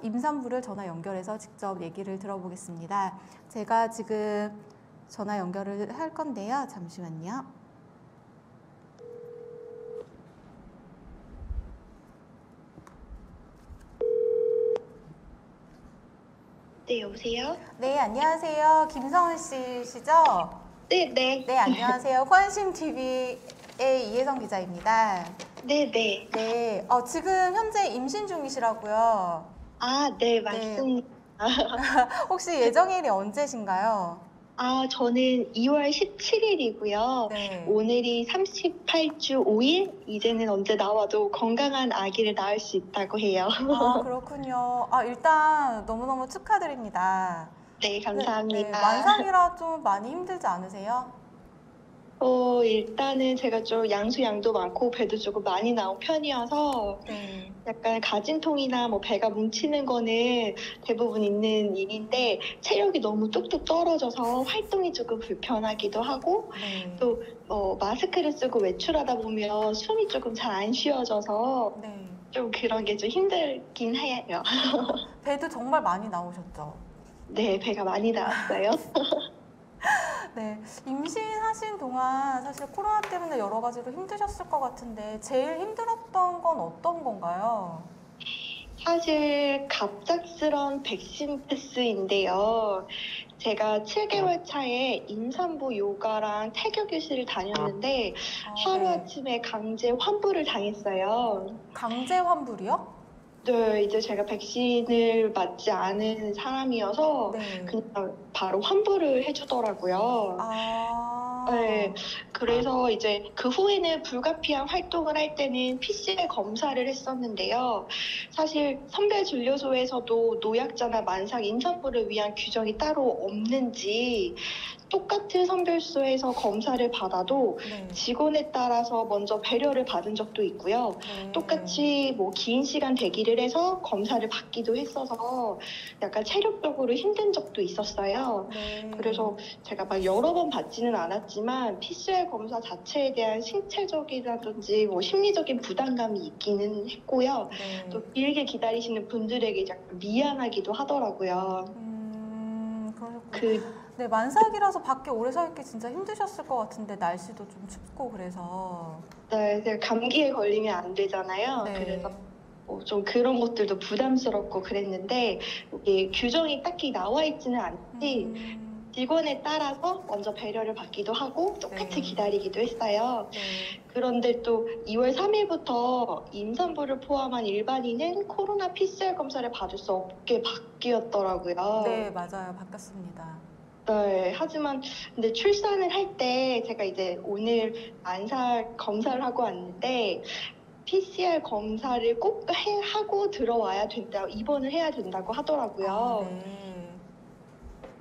임산부를 전화 연결해서 직접 얘기를 들어보겠습니다. 제가 지금 전화 연결을 할 건데요. 잠시만요. 네, 여보세요? 네, 안녕하세요. 김성은 씨시죠? 네, 네. 네, 안녕하세요. 관심 TV의 이혜성 기자입니다. 네, 네. 네, 지금 현재 임신 중이시라고요. 아, 네, 맞습니다. 혹시 예정일이 언제신가요? 저는 2월 17일이고요. 네. 오늘이 38주 5일? 이제는 언제 나와도 건강한 아기를 낳을 수 있다고 해요. 그렇군요. 일단 너무너무 축하드립니다. 네, 감사합니다. 네, 만삭이라 좀 많이 힘들지 않으세요? 일단은 제가 좀 양도 많고 배도 조금 많이 나온 편이어서 네. 약간 가진통이나 뭐 배가 뭉치는 거는 대부분 있는 일인데 체력이 너무 뚝뚝 떨어져서 활동이 조금 불편하기도 하고 네. 또 마스크를 쓰고 외출하다 보면 숨이 조금 잘 안 쉬어져서 네. 좀 그런 게 좀 힘들긴 해요. 배도 정말 많이 나오셨죠? 네, 배가 많이 나왔어요. 네, 임신하신 동안 사실 코로나 때문에 여러 가지로 힘드셨을 것 같은데 제일 힘들었던 건 어떤 건가요? 사실 갑작스런 백신 패스인데요. 제가 7개월 차에 임산부 요가랑 태교 교실을 다녔는데 네. 하루아침에 강제 환불을 당했어요. 강제 환불이요? 네, 이제 제가 백신을 맞지 않은 사람이어서 네. 그냥 바로 환불을 해주더라고요. 네, 그래서 이제 그 후에는 불가피한 활동을 할 때는 PCR 검사를 했었는데요. 사실 선별진료소에서도 노약자나 만삭 임산부를 위한 규정이 따로 없는지 똑같은 선별소에서 검사를 받아도 네. 직원에 따라서 먼저 배려를 받은 적도 있고요. 네. 똑같이 뭐 긴 시간 대기를 해서 검사를 받기도 했어서 약간 체력적으로 힘든 적도 있었어요. 네. 그래서 제가 막 여러 번 받지는 않았지만 PCR 검사 자체에 대한 신체적이라든지 뭐 심리적인 부담감이 있기는 했고요. 네. 또 길게 기다리시는 분들에게 약간 미안하기도 하더라고요. 그러셨군요. 네, 만삭이라서 밖에 오래 서 있기 진짜 힘드셨을 것 같은데 날씨도 좀 춥고 그래서. 네, 제가 감기에 걸리면 안 되잖아요. 네. 그래서 좀 그런 것들도 부담스럽고 그랬는데 이게 규정이 딱히 나와 있지는 않지 직원에 따라서 먼저 배려를 받기도 하고 똑같이 네. 기다리기도 했어요. 네. 그런데 또 2월 3일부터 임산부를 포함한 일반인은 코로나 PCR 검사를 받을 수 없게 바뀌었더라고요. 네, 맞아요. 바뀌었습니다. 네, 하지만 근데 출산을 할 때 제가 이제 오늘 만삭 검사를 하고 왔는데 PCR 검사를 꼭 하고 들어와야 된다, 입원을 해야 된다고 하더라고요. 네.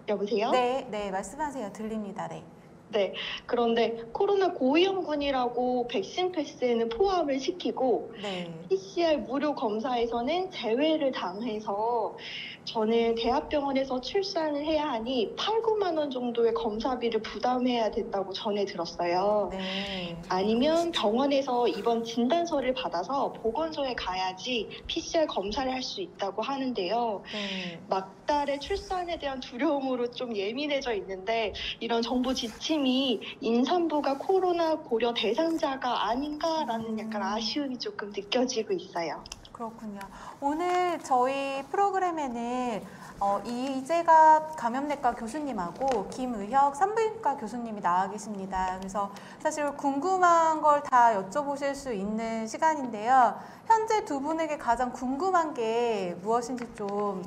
여보세요? 네, 네, 말씀하세요. 들립니다. 네. 네, 그런데 코로나 고위험군이라고 백신 패스에는 포함을 시키고 네. PCR 무료 검사에서는 제외를 당해서 저는 대학병원에서 출산을 해야 하니 8, 9만 원 정도의 검사비를 부담해야 된다고 전해 들었어요. 네. 아니면 병원에서 입원 진단서를 받아서 보건소에 가야지 PCR 검사를 할 수 있다고 하는데요. 네. 막달의 출산에 대한 두려움으로 좀 예민해져 있는데 이런 정부 지침이 임산부가 코로나 고려 대상자가 아닌가라는 약간 아쉬움이 조금 느껴지고 있어요. 그렇군요. 오늘 저희 프로그램에는 이재갑 감염내과 교수님하고 김의혁 산부인과 교수님이 나와 계십니다. 그래서 사실 궁금한 걸 다 여쭤보실 수 있는 시간인데요. 현재 두 분에게 가장 궁금한 게 무엇인지 좀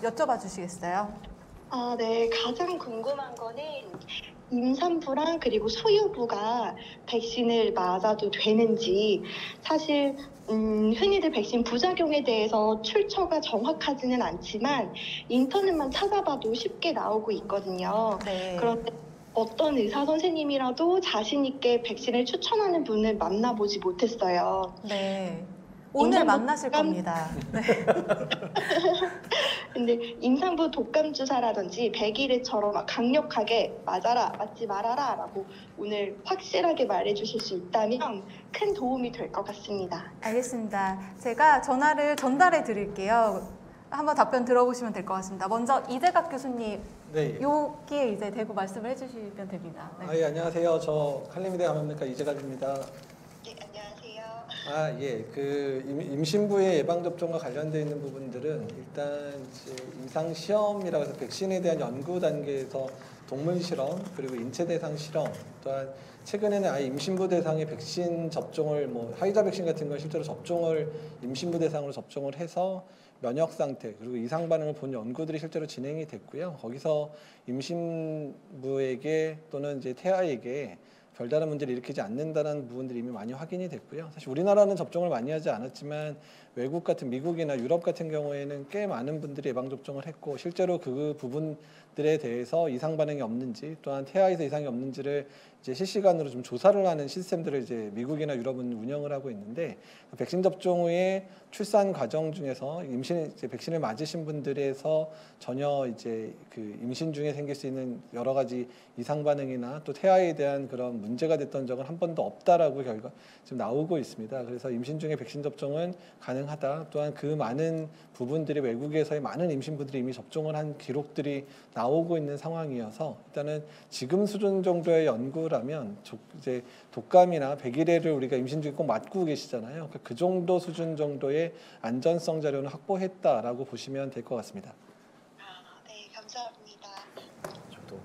여쭤봐 주시겠어요? 네, 가장 궁금한 거는 임산부랑 그리고 소유부가 백신을 맞아도 되는지 사실 흔히들 백신 부작용에 대해서 출처가 정확하지는 않지만 인터넷만 찾아봐도 쉽게 나오고 있거든요. 네. 그런데 어떤 의사 선생님이라도 자신 있게 백신을 추천하는 분을 만나보지 못했어요. 네. 오늘 만나실 겁니다. 네. 근데 임산부 독감 주사라든지 백일해처럼 막 강력하게 맞아라, 맞지 말아라 라고 오늘 확실하게 말해주실 수 있다면 큰 도움이 될 것 같습니다. 알겠습니다. 제가 전화를 전달해 드릴게요. 한번 답변 들어보시면 될 것 같습니다. 먼저 이재갑 교수님, 네. 여기에 이제 대고 말씀을 해주시면 됩니다. 네. 예, 안녕하세요. 저 칼림의대 감염내과 이재갑입니다. 네, 안녕하세요. 예. 그 임신부의 예방 접종과 관련되어 있는 부분들은 일단 이제 임상 시험이라고 해서 백신에 대한 연구 단계에서 동물 실험 그리고 인체 대상 실험 또한 최근에는 아예 임신부 대상의 백신 접종을 화이자 백신 같은 건 실제로 접종을 임신부 대상으로 접종을 해서 면역 상태 그리고 이상 반응을 본 연구들이 실제로 진행이 됐고요. 거기서 임신부에게 또는 이제 태아에게 별다른 문제를 일으키지 않는다는 부분들이 이미 많이 확인이 됐고요. 사실 우리나라는 접종을 많이 하지 않았지만 외국 같은 미국이나 유럽 같은 경우에는 꽤 많은 분들이 예방 접종을 했고 실제로 그 부분들에 대해서 이상 반응이 없는지 또한 태아에서 이상이 없는지를 이제 실시간으로 좀 조사를 하는 시스템들을 이제 미국이나 유럽은 운영을 하고 있는데 백신 접종 후에 출산 과정 중에서 이제 백신을 맞으신 분들에서 전혀 이제 그 임신 중에 생길 수 있는 여러 가지 이상 반응이나 또 태아에 대한 그런 문제가 됐던 적은 한 번도 없다라고 결과 지금 나오고 있습니다. 그래서 임신 중에 백신 접종은 가능하다. 또한 그 많은 부분들이 외국에서의 많은 임신부들이 이미 접종을 한 기록들이 나오고 있는 상황이어서 일단은 지금 수준 정도의 연구라면 이제 독감이나 백일해를 우리가 임신 중에 꼭 맞고 계시잖아요. 그 정도 수준 정도의 안전성 자료는 확보했다라고 보시면 될 것 같습니다. 네, 감사합니다. 저도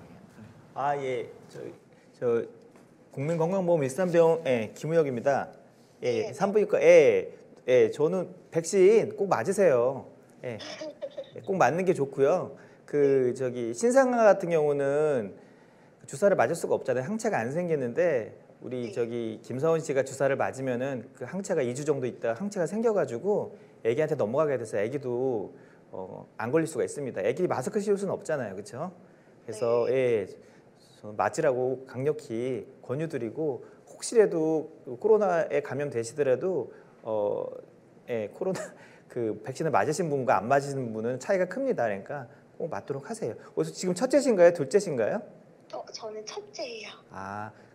예, 저 국민건강보험 일산병원 김우혁입니다. 예, 네. 산부인과 저는 백신 꼭 맞으세요. 예, 꼭 맞는 게 좋고요. 그 신생아 같은 경우는 주사를 맞을 수가 없잖아요. 항체가 안 생기는데 우리 김서원 씨가 주사를 맞으면은 그 항체가 2주 정도 있다가 항체가 생겨가지고 아기한테 넘어가게 돼서 아기도 안 걸릴 수가 있습니다. 아기 마스크 씌울 수는 없잖아요, 그렇죠? 그래서 저는 맞으라고 강력히 권유드리고 혹시라도 코로나에 감염되시더라도 코로나 그 백신을 맞으신 분과 안 맞으신 분은 차이가 큽니다. 그러니까 꼭 맞도록 하세요. 그래서 지금 첫째신가요, 둘째신가요? 저는 첫째예요.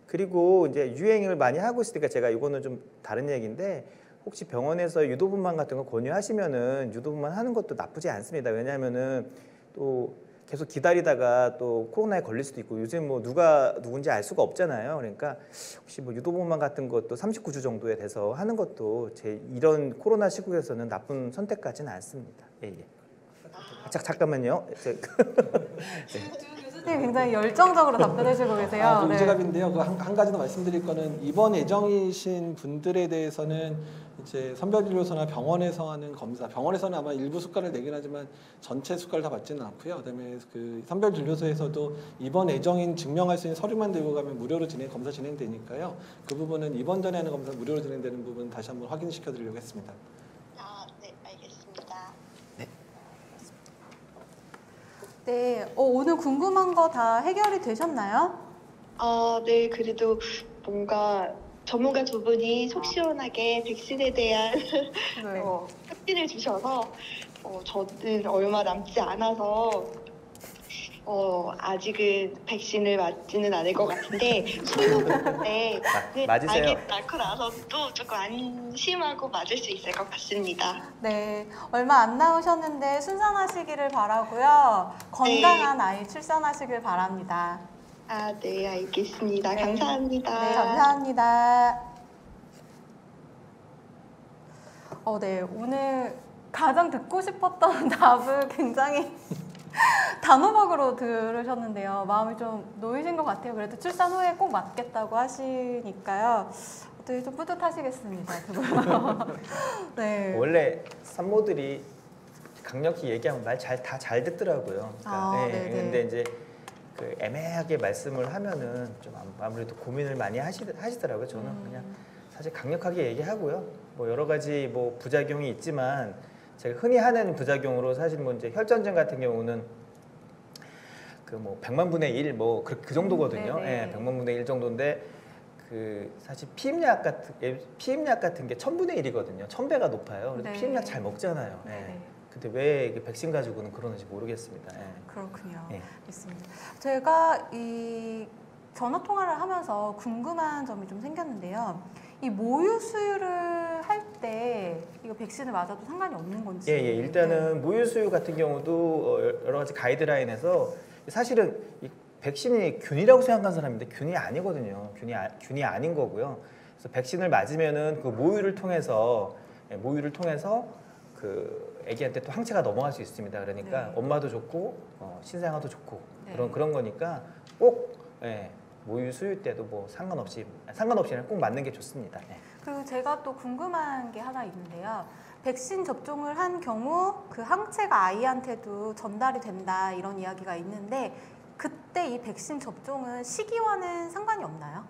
그리고 이제 유행을 많이 하고 있으니까 제가 이거는 좀 다른 얘기인데 혹시 병원에서 유도분만 같은 거 권유하시면은 유도분만 하는 것도 나쁘지 않습니다. 왜냐하면은 또 계속 기다리다가 또 코로나에 걸릴 수도 있고 요즘 누가 누군지 알 수가 없잖아요. 그러니까 혹시 유도분만 같은 것도 39주 정도에 돼서 하는 것도 이런 코로나 시국에서는 나쁜 선택 같지는 않습니다. 예. 잠깐만요. 교수님 굉장히 열정적으로 답변해주고 계세요. 그 네. 이재갑인데요. 한 가지 더 말씀드릴 거는 이번 예정이신 분들에 대해서는 이제 선별진료소나 병원에서 하는 검사, 병원에서는 아마 일부 수가를 내긴 하지만 전체 수가를 다 받지는 않고요. 그다음에 그 선별진료소에서도 이번 예정인 증명할 수 있는 서류만 들고 가면 무료로 검사 진행되니까요. 그 부분은 이번 전에 하는 검사 무료로 진행되는 부분 다시 한번 확인시켜 드리려고 했습니다. 네, 알겠습니다. 네, 오늘 궁금한 거 다 해결이 되셨나요? 네, 그래도 뭔가 전문가 두 분이 속 시원하게 백신에 대한 네. 확신을 주셔서 저는 얼마 남지 않아서 아직은 백신을 맞지는 않을 것 같은데 소유분인데 맞으세요. 아기 낳고 나서 또 조금 안심하고 맞을 수 있을 것 같습니다. 네, 얼마 안 남으셨는데 순산하시기를 바라고요. 건강한 아이 출산하시길 바랍니다. 네, 알겠습니다. 네. 감사합니다. 네, 감사합니다. 네, 오늘 가장 듣고 싶었던 답을 굉장히 단호박으로 들으셨는데요. 마음이 좀 놓이신 것 같아요. 그래도 출산 후에 꼭 맞겠다고 하시니까요. 어떻게 좀 뿌듯하시겠습니다, 두 분. 네. 원래 산모들이 강력히 얘기하면 말 다 잘 듣더라고요. 그러니까, 네네. 근데 이제 그 애매하게 말씀을 하면은 좀 아무래도 고민을 많이 하시더라고요. 저는 그냥 사실 강력하게 얘기하고요. 뭐 여러 가지 뭐 부작용이 있지만 제가 흔히 하는 부작용으로 사실 뭐 이제 혈전증 같은 경우는 그 뭐 100만 분의 1 뭐 그 정도거든요. 네네. 예, 100만 분의 1 정도인데 그 사실 피임약 같은 게 1000분의 1이거든요. 1000배가 높아요. 그래서 네. 피임약 잘 먹잖아요. 예. 네. 근데 왜 이게 백신 가지고는 그러는지 모르겠습니다. 예. 그렇군요. 예. 알겠습니다. 제가 이 전화 통화를 하면서 궁금한 점이 좀 생겼는데요. 이 모유 수유를 할 때 이거 백신을 맞아도 상관이 없는 건지. 예, 예. 일단은 모유 수유 같은 경우도 여러 가지 가이드라인에서 사실은 이 백신이 균이라고 생각하는 사람인데 균이 아니거든요. 균이 아닌 거고요. 그래서 백신을 맞으면은 그 모유를 통해서 그 아기한테 또 항체가 넘어갈 수 있습니다. 그러니까 네. 엄마도 좋고 신생아도 좋고 네. 그런 거니까 꼭 모유 수유 때도 뭐 상관없이는 꼭 맞는 게 좋습니다. 예. 그리고 제가 또 궁금한 게 하나 있는데요. 백신 접종을 한 경우 그 항체가 아이한테도 전달이 된다 이런 이야기가 있는데 그때 이 백신 접종은 시기와는 상관이 없나요?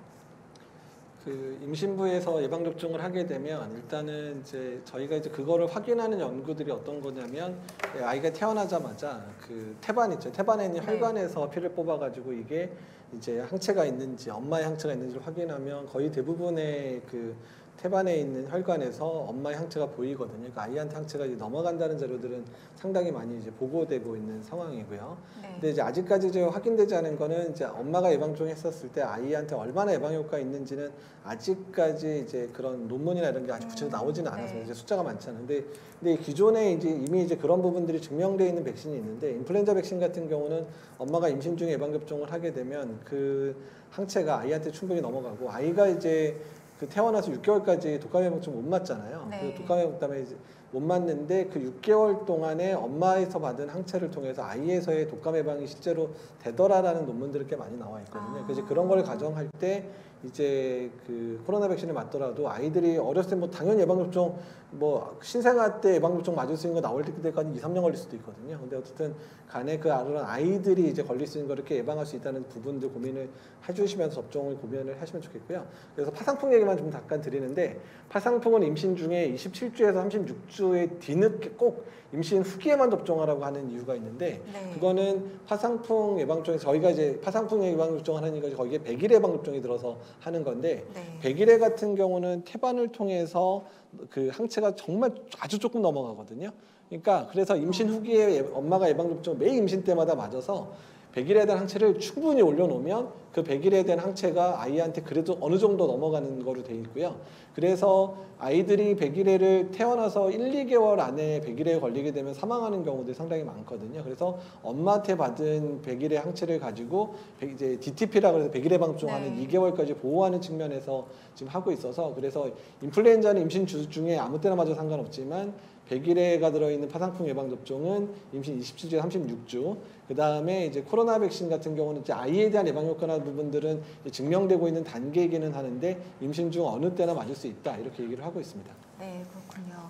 그 임신부에서 예방 접종을 하게 되면 일단은 이제 저희가 이제 그거를 확인하는 연구들이 어떤 거냐면 아이가 태어나자마자 그 태반 있죠. 태반에 있는 네. 혈관에서 피를 뽑아가지고 이게 이제 항체가 있는지 엄마의 항체가 있는지를 확인하면 거의 대부분의 그 태반에 있는 혈관에서 엄마의 항체가 보이거든요. 그러니까 아이한테 항체가 이제 넘어간다는 자료들은 상당히 많이 이제 보고되고 있는 상황이고요. 네. 근데 이제 아직까지 이제 확인되지 않은 거는 이제 엄마가 예방접종했었을 때 아이한테 얼마나 예방 효과가 있는지는 아직까지 이제 그런 논문이나 이런 게 아직 구체적으로 나오지는 않아서 네. 이제 숫자가 많지 않은데, 근데 기존에 이제 이미 이제 그런 부분들이 증명되어 있는 백신이 있는데, 인플루엔자 백신 같은 경우는 엄마가 임신 중에 예방 접종을 하게 되면 그 항체가 아이한테 충분히 넘어가고 아이가 이제 그 태어나서 6개월까지 독감 예방접종 못 맞잖아요. 네. 그 독감 예방접종에 못 맞는데 그 6개월 동안에 엄마에서 받은 항체를 통해서 아이에서의 독감 예방이 실제로 되더라라는 논문들이 꽤 많이 나와 있거든요. 그래서 그런 걸 가정할 때 이제 그 코로나 백신을 맞더라도 아이들이 어렸을 때 뭐 당연히 예방접종 뭐 신생아 때 예방접종 맞을 수 있는 거 나올 때까지 2, 3년 걸릴 수도 있거든요. 근데 어쨌든 간에 그 아이들이 이제 걸릴 수 있는 거 이렇게 예방할 수 있다는 부분들 고민을 해주시면서 접종을 고민을 하시면 좋겠고요. 그래서 파상풍 얘기만 좀 잠깐 드리는데, 파상풍은 임신 중에 27주에서 36주의 뒤늦게 꼭 임신 후기에만 접종하라고 하는 이유가 있는데, 네. 그거는 파상풍 예방접종에 저희가 이제 파상풍 예방접종을 하니까 거기에 100일 예방접종이 들어서 하는 건데, 네. 100일에 같은 경우는 태반을 통해서 그 항체가 정말 아주 조금 넘어가거든요. 그러니까 그래서 임신 후기에 엄마가 예방접종 매 임신 때마다 맞아서 100일에 대한 항체를 충분히 올려놓으면 그 100일에 대한 항체가 아이한테 그래도 어느 정도 넘어가는 거로 돼 있고요. 그래서 아이들이 100일에를 태어나서 1, 2개월 안에 100일에 걸리게 되면 사망하는 경우들이 상당히 많거든요. 그래서 엄마한테 받은 100일의 항체를 가지고 이제 DTP라고 해서 100일 예방접종하는 네. 2개월까지 보호하는 측면에서 지금 하고 있어서, 그래서 인플루엔자는 임신 중에 아무 때나 맞아도 상관없지만 100일에가 들어있는 파상풍 예방접종은 임신 27주에서 36주, 그 다음에 이제 코로나 백신 같은 경우는 이제 아이에 대한 예방 효과나 부분들은 증명되고 있는 단계이기는 하는데 임신 중 어느 때나 맞을 수 있다, 이렇게 얘기를 하고 있습니다. 네, 그렇군요.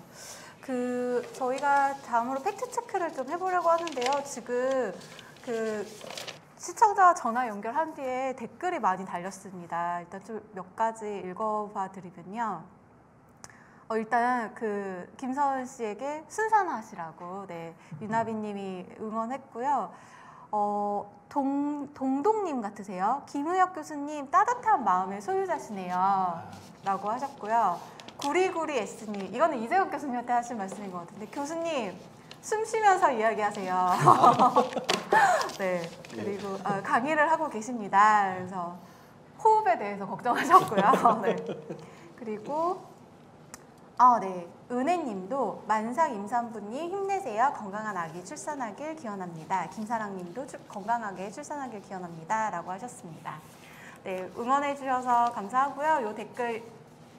저희가 다음으로 팩트 체크를 좀 해보려고 하는데요. 지금 그 시청자와 전화 연결한 뒤에 댓글이 많이 달렸습니다. 일단 좀 몇 가지 읽어봐 드리면요. 일단 그 김서은 씨에게 순산하시라고 유나비님이 응원했고요. 동동님 같으세요. 김의혁 교수님 따뜻한 마음의 소유자시네요. 라고 하셨고요. 구리구리S님, 이거는 이재욱 교수님한테 하신 말씀인 것 같은데, 교수님 숨 쉬면서 이야기하세요. 네, 그리고 강의를 하고 계십니다. 그래서 호흡에 대해서 걱정하셨고요. 네. 그리고 네, 은혜님도 만삭 임산부님 힘내세요. 건강한 아기 출산하길 기원합니다. 김사랑님도 건강하게 출산하길 기원합니다. 라고 하셨습니다. 네, 응원해 주셔서 감사하고요. 이 댓글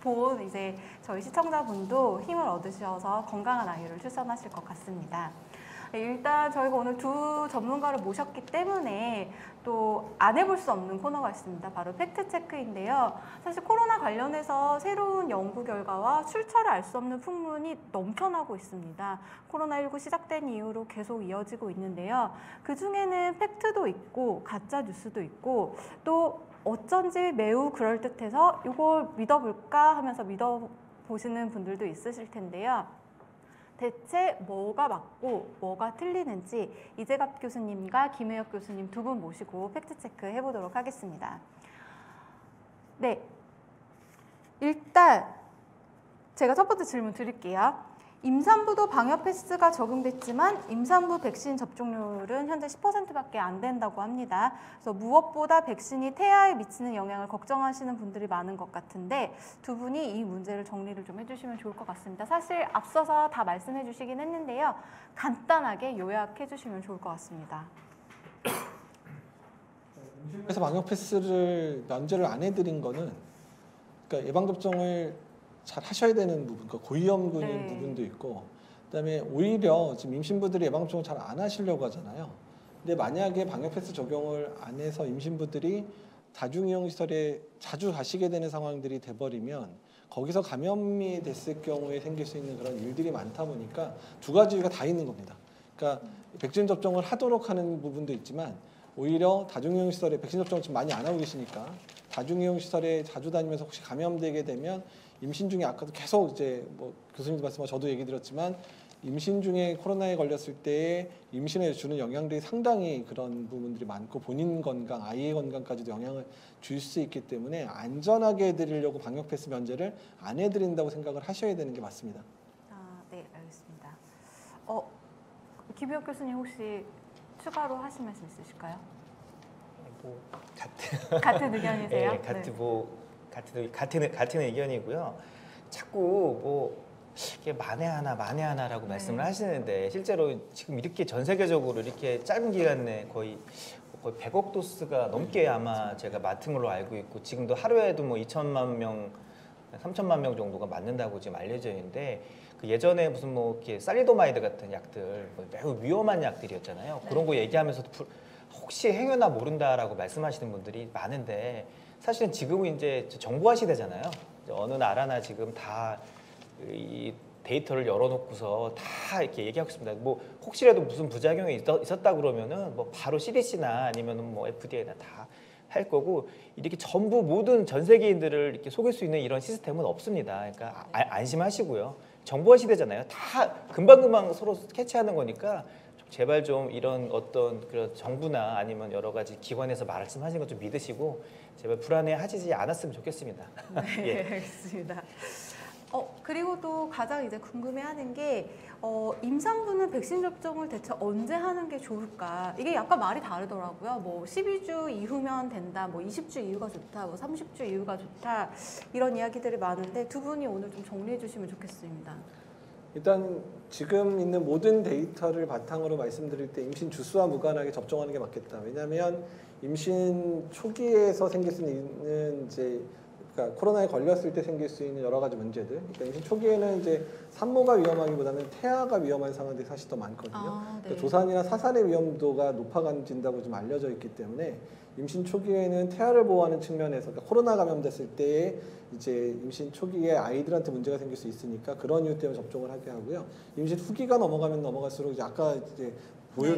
본 이제 저희 시청자분도 힘을 얻으셔서 건강한 아이를 출산하실 것 같습니다. 네, 일단 저희가 오늘 두 전문가를 모셨기 때문에 또 안 해볼 수 없는 코너가 있습니다. 바로 팩트체크인데요. 사실 코로나 관련해서 새로운 연구 결과와 출처를 알 수 없는 풍문이 넘쳐나고 있습니다. 코로나19 시작된 이후로 계속 이어지고 있는데요. 그중에는 팩트도 있고 가짜 뉴스도 있고 또 어쩐지 매우 그럴듯해서 이걸 믿어볼까 하면서 믿어보시는 분들도 있으실 텐데요. 대체 뭐가 맞고 뭐가 틀리는지 이재갑 교수님과 김혜혁 교수님 두 분 모시고 팩트체크 해보도록 하겠습니다. 네, 일단 제가 첫 번째 질문 드릴게요. 임산부도 방역 패스가 적용됐지만 임산부 백신 접종률은 현재 10%밖에 안 된다고 합니다. 그래서 무엇보다 백신이 태아에 미치는 영향을 걱정하시는 분들이 많은 것 같은데 두 분이 이 문제를 정리를 좀 해주시면 좋을 것 같습니다. 사실 앞서서 다 말씀해 주시긴 했는데요. 간단하게 요약해 주시면 좋을 것 같습니다. 그래서 방역 패스를 면제를 안 해드린 거는 그러니까 예방 접종을 잘 하셔야 되는 부분, 그러니까 고위험군인 네. 부분도 있고, 그다음에 오히려 지금 임신부들이 예방 접종을 잘 안 하시려고 하잖아요. 근데 만약에 방역 패스 적용을 안 해서 임신부들이 다중이용 시설에 자주 가시게 되는 상황들이 돼버리면 거기서 감염이 됐을 경우에 생길 수 있는 그런 일들이 많다 보니까 두 가지 이유가 다 있는 겁니다. 그러니까 백신 접종을 하도록 하는 부분도 있지만 오히려 다중이용 시설에 백신 접종을 지금 많이 안 하고 계시니까 다중이용 시설에 자주 다니면서 혹시 감염되게 되면 임신 중에 아까도 계속 이제 뭐 교수님도 말씀하고 저도 얘기 드렸지만 임신 중에 코로나에 걸렸을 때 임신에 주는 영향들이 상당히 그런 부분들이 많고 본인 건강, 아이의 건강까지도 영향을 줄 수 있기 때문에 안전하게 해드리려고 방역 패스 면제를 안 해드린다고 생각을 하셔야 되는 게 맞습니다. 네, 알겠습니다. 김혜혁 교수님 혹시 추가로 하실 말씀 있으실까요? 뭐 같은 의견이세요? 네, 같은 의견이고요. 자꾸 뭐 이게 만에 하나라고 말씀을 하시는데 실제로 지금 이렇게 전 세계적으로 이렇게 짧은 기간 내에 거의 100억 도스가 넘게 아마 제가 맞은 걸로 알고 있고 지금도 하루에도 뭐 2천만 명, 3천만 명 정도가 맞는다고 지금 알려져 있는데 그 예전에 무슨 뭐 이렇게 살리도마이드 같은 약들 매우 위험한 약들이었잖아요. 그런 거 얘기하면서도 혹시 행여나 모른다라고 말씀하시는 분들이 많은데 사실은 지금은 이제 정보화 시대잖아요. 이제 어느 나라나 지금 다 이 데이터를 열어놓고서 다 이렇게 얘기하고 있습니다. 뭐 혹시라도 무슨 부작용이 있었다 그러면은 뭐 바로 CDC나 아니면은 뭐 FDA나 다 할 거고 이렇게 전부 모든 전 세계인들을 이렇게 속일 수 있는 이런 시스템은 없습니다. 그러니까 안심하시고요. 정보화 시대잖아요. 다 금방금방 서로 캐치하는 거니까 제발 좀 이런 어떤 그런 정부나 아니면 여러 가지 기관에서 말씀하시는 것 좀 믿으시고 제발 불안해하시지 않았으면 좋겠습니다. 네, 예. 알겠습니다. 그리고 또 가장 이제 궁금해하는 게 임산부는 백신 접종을 대체 언제 하는 게 좋을까? 이게 약간 말이 다르더라고요. 뭐 12주 이후면 된다, 뭐 20주 이후가 좋다, 뭐 30주 이후가 좋다 이런 이야기들이 많은데 두 분이 오늘 좀 정리해 주시면 좋겠습니다. 일단 지금 있는 모든 데이터를 바탕으로 말씀드릴 때 임신 주수와 무관하게 접종하는 게 맞겠다. 왜냐하면 임신 초기에서 생길 수 있는 이제 그러니까 코로나에 걸렸을 때 생길 수 있는 여러 가지 문제들. 그러니까 임신 초기에는 이제 산모가 위험하기보다는 태아가 위험한 상황들이 사실 더 많거든요. 네. 그러니까 조산이나 사산의 위험도가 높아진다고 좀 알려져 있기 때문에 임신 초기에는 태아를 보호하는 측면에서 그러니까 코로나 감염됐을 때 이제 임신 초기에 아이들한테 문제가 생길 수 있으니까 그런 이유 때문에 접종을 하게 하고요. 임신 후기가 넘어가면 넘어갈수록 이제 아까 이제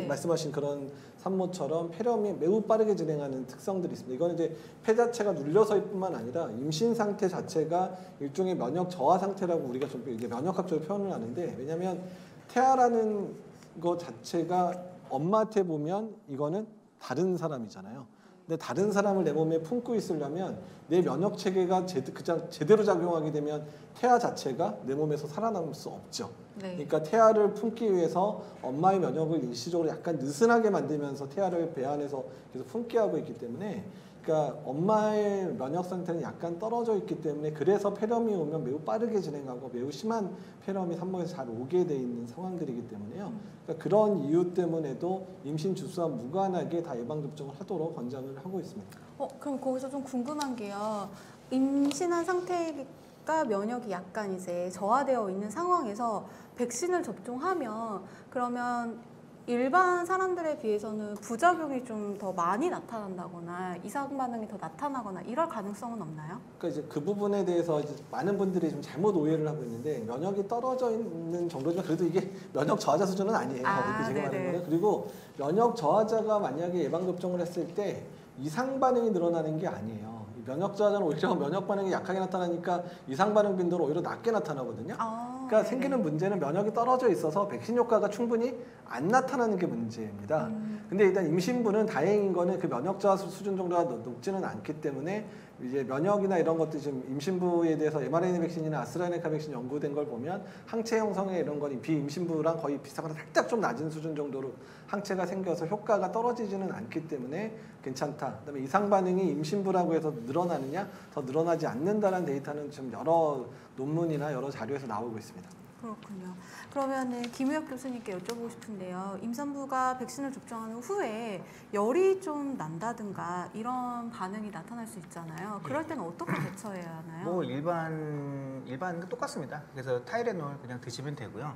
말씀하신 그런 산모처럼 폐렴이 매우 빠르게 진행하는 특성들이 있습니다. 이거는 이제 폐 자체가 눌려서일 뿐만 아니라 임신 상태 자체가 일종의 면역 저하 상태라고 우리가 좀 이게 면역학적으로 표현을 하는데 왜냐하면 태아라는 것 자체가 엄마한테 보면 이거는 다른 사람이잖아요. 근데 다른 사람을 내 몸에 품고 있으려면 내 면역 체계가 제대로 작용하게 되면 태아 자체가 내 몸에서 살아남을 수 없죠. 네. 그러니까 태아를 품기 위해서 엄마의 면역을 일시적으로 약간 느슨하게 만들면서 태아를 배 안에서 계속 품게 하고 있기 때문에 그러니까 엄마의 면역 상태는 약간 떨어져 있기 때문에 그래서 폐렴이 오면 매우 빠르게 진행하고 매우 심한 폐렴이 산모에서 잘 오게 돼 있는 상황들이기 때문에요. 그러니까 그런 이유 때문에도 임신 주수와 무관하게 다 예방 접종을 하도록 권장을 하고 있습니다. 그럼 거기서 좀 궁금한 게요. 임신한 상태가 면역이 약간 이제 저하되어 있는 상황에서 백신을 접종하면 그러면 일반 사람들에 비해서는 부작용이 좀 더 많이 나타난다거나 이상 반응이 더 나타나거나 이럴 가능성은 없나요? 그러니까 이제 그 부분에 대해서 이제 많은 분들이 좀 잘못 오해를 하고 있는데 면역이 떨어져 있는 정도지만 그래도 이게 면역 저하자 수준은 아니에요. 이렇게 제가 말하는 거는. 그리고 면역 저하자가 만약에 예방 접종을 했을 때 이상 반응이 늘어나는 게 아니에요. 이 면역 저하자는 오히려 면역 반응이 약하게 나타나니까 이상 반응 빈도는 오히려 낮게 나타나거든요. 그러니까 네네. 생기는 문제는 면역이 떨어져 있어서 백신 효과가 충분히 안 나타나는 게 문제입니다. 근데 일단 임신부는 다행인 거는 그 면역 저하 수준 정도가 높지는 않기 때문에 이제 면역이나 이런 것도 지금 임신부에 대해서 mRNA 백신이나 아스트라제네카 백신 연구된 걸 보면 항체 형성에 이런 건 비임신부랑 거의 비슷하거나 살짝 좀 낮은 수준 정도로 항체가 생겨서 효과가 떨어지지는 않기 때문에 괜찮다. 그다음에 이상 반응이 임신부라고 해서 늘어나느냐 더 늘어나지 않는다는 데이터는 지금 여러 논문이나 여러 자료에서 나오고 있습니다. 그렇군요. 그러면은 김우혁 교수님께 여쭤보고 싶은데요. 임산부가 백신을 접종한 후에 열이 좀 난다든가 이런 반응이 나타날 수 있잖아요. 그럴 때는 어떻게 대처해야 하나요? 뭐 일반 똑같습니다. 그래서 타이레놀 그냥 드시면 되고요.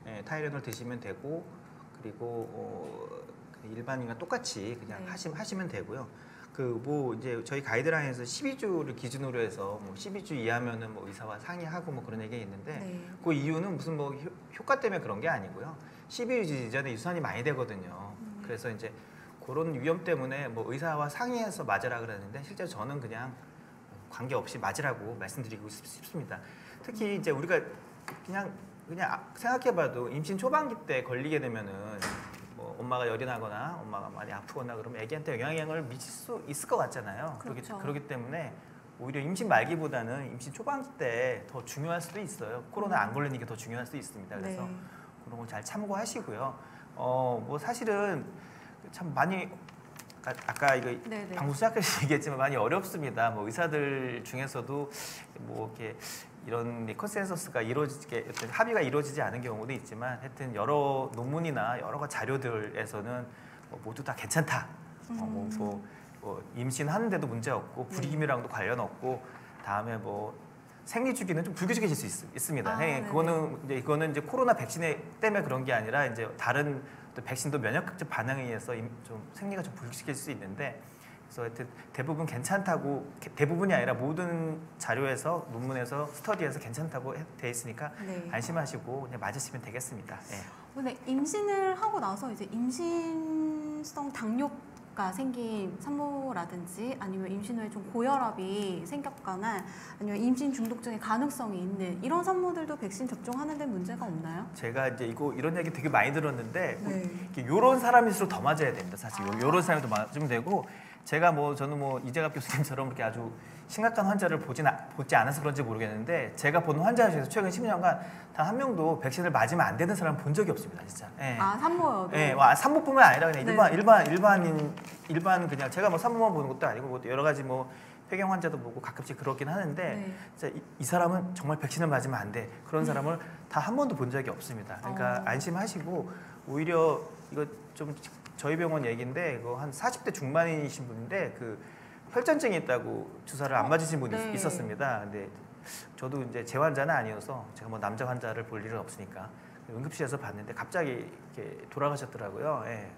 네. 타이레놀 드시면 되고 그리고 일반인과 똑같이 그냥 네. 하시면 되고요. 그 뭐 이제 저희 가이드라인에서 12주를 기준으로 해서 뭐 12주 이하면은 뭐 의사와 상의하고 뭐 그런 얘기가 있는데 네. 그 이유는 무슨 뭐 효과 때문에 그런 게 아니고요. 12주 이전에 유산이 많이 되거든요. 그래서 이제 그런 위험 때문에 뭐 의사와 상의해서 맞으라 그러는데 실제로 저는 그냥 관계없이 맞으라고 말씀드리고 싶습니다. 특히 이제 우리가 그냥 생각해봐도 임신 초반기 때 걸리게 되면은 뭐 엄마가 열이 나거나 엄마가 많이 아프거나 그러면 아기한테 영향을 미칠 수 있을 것 같잖아요. 그렇죠. 그렇기 때문에 오히려 임신 말기보다는 임신 초반기 때 더 중요할 수도 있어요. 코로나 안 걸리는 게 더 중요할 수도 있습니다. 그래서 네. 그런 거 잘 참고하시고요. 뭐 사실은 참 많이 아까 이거 네네. 방송 시작해서 얘기했지만 많이 어렵습니다. 뭐 의사들 중에서도 뭐 이렇게 이런 컨센서스가 이루어지게 어떤 합의가 이루어지지 않은 경우도 있지만 하여튼 여러 논문이나 여러 자료들에서는 뭐 모두 다 괜찮다. 뭐 임신하는데도 문제 없고 불임이랑도 관련 없고 다음에 뭐 생리 주기는 좀 불규칙해질 수 있습니다. 네네. 이거는 이제 코로나 백신 때문에 그런 게 아니라 이제 다른 또 백신도 면역적 반응에 의해서 좀 생리가 좀 불규칙해질 수 있는데 그래서 하여튼 대부분 괜찮다고 대부분이 아니라 모든 자료에서 논문에서 스터디에서 괜찮다고 돼 있으니까 네. 안심하시고 그냥 맞으시면 되겠습니다. 예. 근데 임신을 하고 나서 이제 임신성 당뇨가 생긴 산모라든지 아니면 임신 후에 좀 고혈압이 생겼거나 아니면 임신 중독증의 가능성이 있는 이런 산모들도 백신 접종하는 데 문제가 없나요? 제가 이제 이런 얘기 되게 많이 들었는데 네. 이런 사람일수록 더 맞아야 됩니다. 사실 이런 사람이 더 맞으면 되고 저는 뭐 이재갑 교수님처럼 그렇게 아주 심각한 환자를 보지 않아서 그런지 모르겠는데 제가 본 환자 중에서 최근 10년간 단 한 명도 백신을 맞으면 안 되는 사람은 본 적이 없습니다, 진짜. 예. 산모여도. 예, 산모뿐만 아니라 그냥 네. 일반 그냥 제가 뭐 산모만 보는 것도 아니고 뭐 여러 가지 뭐 폐경 환자도 보고 가끔씩 그렇긴 하는데 네. 진짜 이 사람은 정말 백신을 맞으면 안 돼. 그런 사람을 다 한 번도 본 적이 없습니다. 그러니까 안심하시고 오히려 이거 좀 저희 병원 얘기인데 이거 한 40대 중반이신 분인데 그 혈전증이 있다고 주사를 안 맞으신 분이 네. 있었습니다. 근데 저도 이제 제 환자는 아니어서 제가 뭐 남자 환자를 볼 일은 없으니까 응급실에서 봤는데 갑자기 이렇게 돌아가셨더라고요. 예.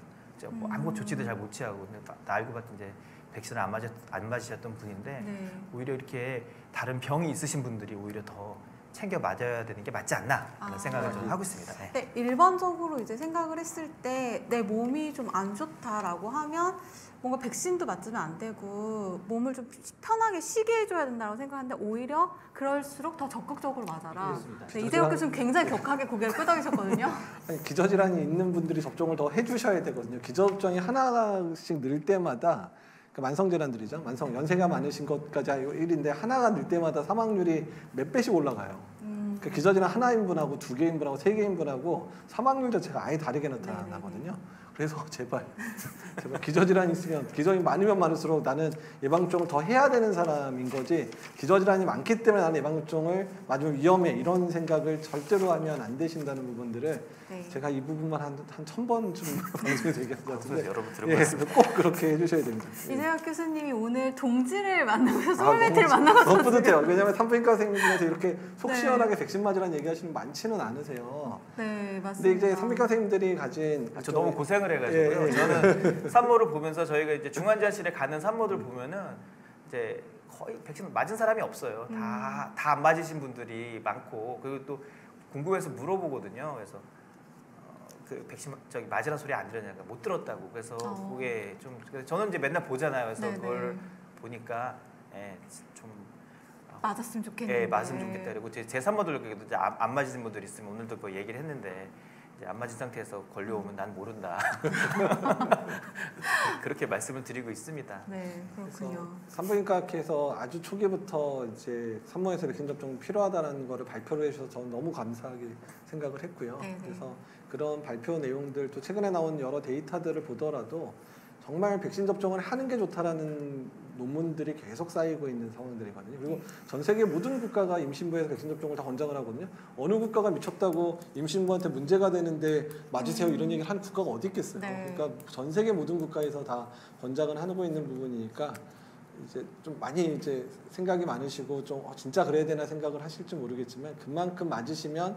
뭐 아무 조치도 잘 못 취하고 근데 알고 봤더니 이제 백신을 안 맞으셨던 분인데 네. 오히려 이렇게 다른 병이 있으신 분들이 오히려 더 챙겨 맞아야 되는 게 맞지 않나 그런 생각을 좀 하고 있습니다. 네. 네, 일반적으로 이제 생각을 했을 때 내 몸이 좀 안 좋다라고 하면 뭔가 백신도 맞으면 안 되고 몸을 좀 편하게 쉬게 해줘야 된다고 생각하는데 오히려 그럴수록 더 적극적으로 맞아라. 그렇습니다. 네, 이재혁 교수님 굉장히 격하게 고개를 끄덕이셨거든요. 아니, 기저질환이 있는 분들이 접종을 더 해주셔야 되거든요. 기저접종이 하나씩 늘 때마다 그 만성질환들이죠. 연세가 많으신 것까지 1인데 하나가 늘 때마다 사망률이 몇 배씩 올라가요. 그 기저질환 하나인 분하고 2개인 분하고 3개인 분하고 사망률 자체가 아예 다르게 나타나거든요. 그래서 제발 제발 기저질환이 있으면 기저질환이 많으면 많을수록 나는 예방접종을 더 해야 되는 사람인 거지 기저질환이 많기 때문에 나는 예방접종을 맞으면 위험해 이런 생각을 절대로 하면 안 되신다는 부분들을 네. 제가 이 부분만 한 1000번쯤 방송에서 얘기한 것 그래서 같은데 여러분 예, 들어봤습니다. 그래서 꼭 그렇게 해주셔야 됩니다. 예. 이재학 교수님이 오늘 동지를 만나면서 아, 소울메이트를 너무 만나고 뿌듯해요. 왜냐하면 산부인과 선생님 중에서 이렇게 속 네. 시원하게 백신 맞으라는 얘기하시는 분 많지는 않으세요. 네, 맞습니다. 근데 이제 산부인과 선생님들이 가진 저 너무 고생을 해가지고요. 예, 예. 저는 산모를 보면서 저희가 이제 중환자실에 가는 산모들 보면은 이제 거의 백신 맞은 사람이 없어요. 다 안 맞으신 분들이 많고 그리고 또 궁금해서 물어보거든요. 그래서 그 백신 저기 맞으라는 소리 안 들었냐고 못 들었다고. 그래서 그게 좀 그래서 저는 이제 맨날 보잖아요. 그래서 네네. 그걸 보니까 예, 좀 맞았으면 좋겠는데. 예, 맞으면 좋겠다. 그리고 제 산모들 이제 안 맞으신 분들 있으면 오늘도 그 얘기를 했는데 이제 안 맞은 상태에서 걸려오면 난 모른다. 그렇게 말씀을 드리고 있습니다. 네, 그렇군요. 산부인과학회에서 아주 초기부터 이제 산모에서 백신 접종 필요하다는 거를 발표를 해주셔서 저는 너무 감사하게 생각을 했고요. 네네. 그래서 그런 발표 내용들 또 최근에 나온 여러 데이터들을 보더라도 정말 백신 접종을 하는 게 좋다라는 논문들이 계속 쌓이고 있는 상황들이거든요. 그리고 전 세계 모든 국가가 임신부에서 백신 접종을 다 권장을 하거든요. 어느 국가가 미쳤다고 임신부한테 문제가 되는데 맞으세요 이런 얘기를 하는 국가가 어디 있겠어요. 네. 그러니까 전 세계 모든 국가에서 다 권장을 하고 있는 부분이니까 이제 좀 많이 이제 생각이 많으시고 좀 진짜 그래야 되나 생각을 하실지 모르겠지만 그만큼 맞으시면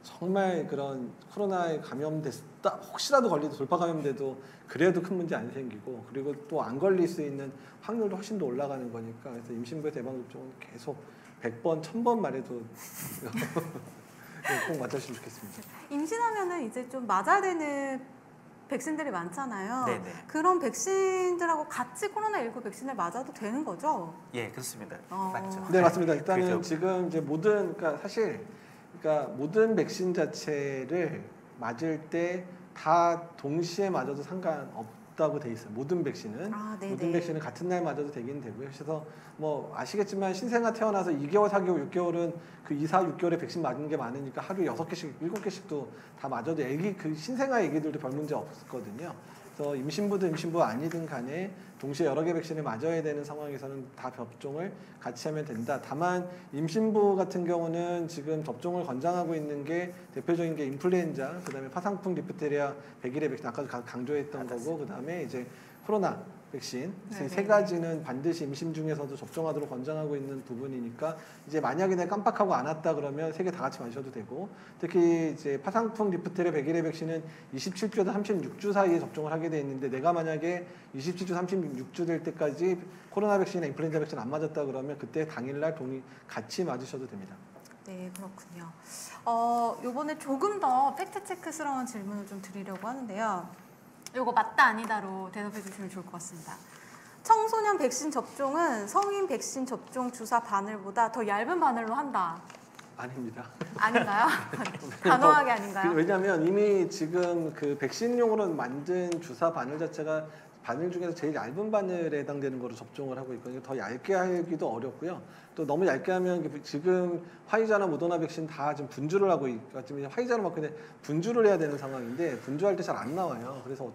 정말 그런 코로나에 감염됐다 혹시라도 걸리도 돌파 감염돼도 그래도 큰 문제 안 생기고 그리고 또 안 걸릴 수 있는 확률도 훨씬 더 올라가는 거니까 그래서 임신부에서 예방접종은 계속 100번, 1000번 말해도 꼭 맞으시면 좋겠습니다. 임신하면은 이제 좀 맞아야 되는 백신들이 많잖아요. 네네. 그런 백신들하고 같이 코로나19 백신을 맞아도 되는 거죠? 예, 그렇습니다. 어. 맞죠. 네 맞습니다. 일단은 그죠. 지금 이제 모든 그러니까 사실 그러니까 모든 백신 자체를 맞을 때 다 동시에 맞아도 상관없다고 돼 있어요. 모든 백신은 아, 네네. 모든 백신은 같은 날 맞아도 되긴 되고요. 그래서 뭐 아시겠지만 신생아 태어나서 2개월, 4개월, 6개월은 그 2, 4, 6개월에 백신 맞는 게 많으니까 하루에 6개씩, 7개씩도 다 맞아도 애기 그 신생아 애기들도 별 문제 없거든요. 그래서 임신부든 임신부 아니든 간에 동시에 여러 개 백신을 맞아야 되는 상황에서는 다 접종을 같이 하면 된다. 다만 임신부 같은 경우는 지금 접종을 권장하고 있는 게 대표적인 게 인플루엔자, 그다음에 파상풍, 디프테리아, 백일의 백신 아까도 강조했던 거고, 그다음에 이제 코로나 백신 네네. 세 가지는 반드시 임신 중에서도 접종하도록 권장하고 있는 부분이니까 이제 만약에 내가 깜빡하고 안 왔다 그러면 세 개 다 같이 마셔도 되고 특히 이제 파상풍, 디프테리아, 백일의 백신은 27주에서 36주 사이에 접종을 하게 돼 있는데 내가 만약에 27주, 36주 될 때까지 코로나 백신이나 인플루엔자 백신 안 맞았다 그러면 그때 당일날 같이 맞으셔도 됩니다. 네, 그렇군요. 요번에 조금 더 팩트체크스러운 질문을 좀 드리려고 하는데요. 요거 맞다 아니다로 대답해 주시면 좋을 것 같습니다. 청소년 백신 접종은 성인 백신 접종 주사 바늘보다 더 얇은 바늘로 한다. 아닙니다. 아닌가요? 단호하게 아닌가요? 왜냐하면 이미 지금 그 백신용으로 만든 주사 바늘 자체가 바늘 중에서 제일 얇은 바늘에 해당되는 거로 접종을 하고 있거든요. 더 얇게 하기도 어렵고요. 또 너무 얇게 하면 지금 화이자나 모더나 백신 다 지금 분주를 하고 있고 지금 화이자는 막 그냥 분주를 해야 되는 상황인데 분주할 때 잘 안 나와요. 그래서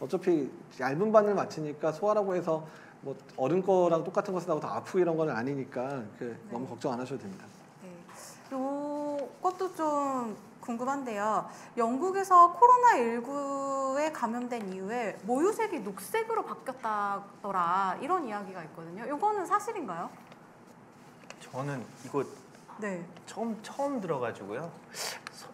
어차피 얇은 바늘 맞추니까 소화라고 해서 뭐 어른 거랑 똑같은 거 쓰다고 더 아프고 이런 건 아니니까 너무 걱정 안 하셔도 됩니다. 네. 요것도 좀 궁금한데요. 영국에서 코로나19에 감염된 이후에 모유색이 녹색으로 바뀌었다더라 이런 이야기가 있거든요. 이거는 사실인가요? 저는 이거 네. 처음 들어가지고요.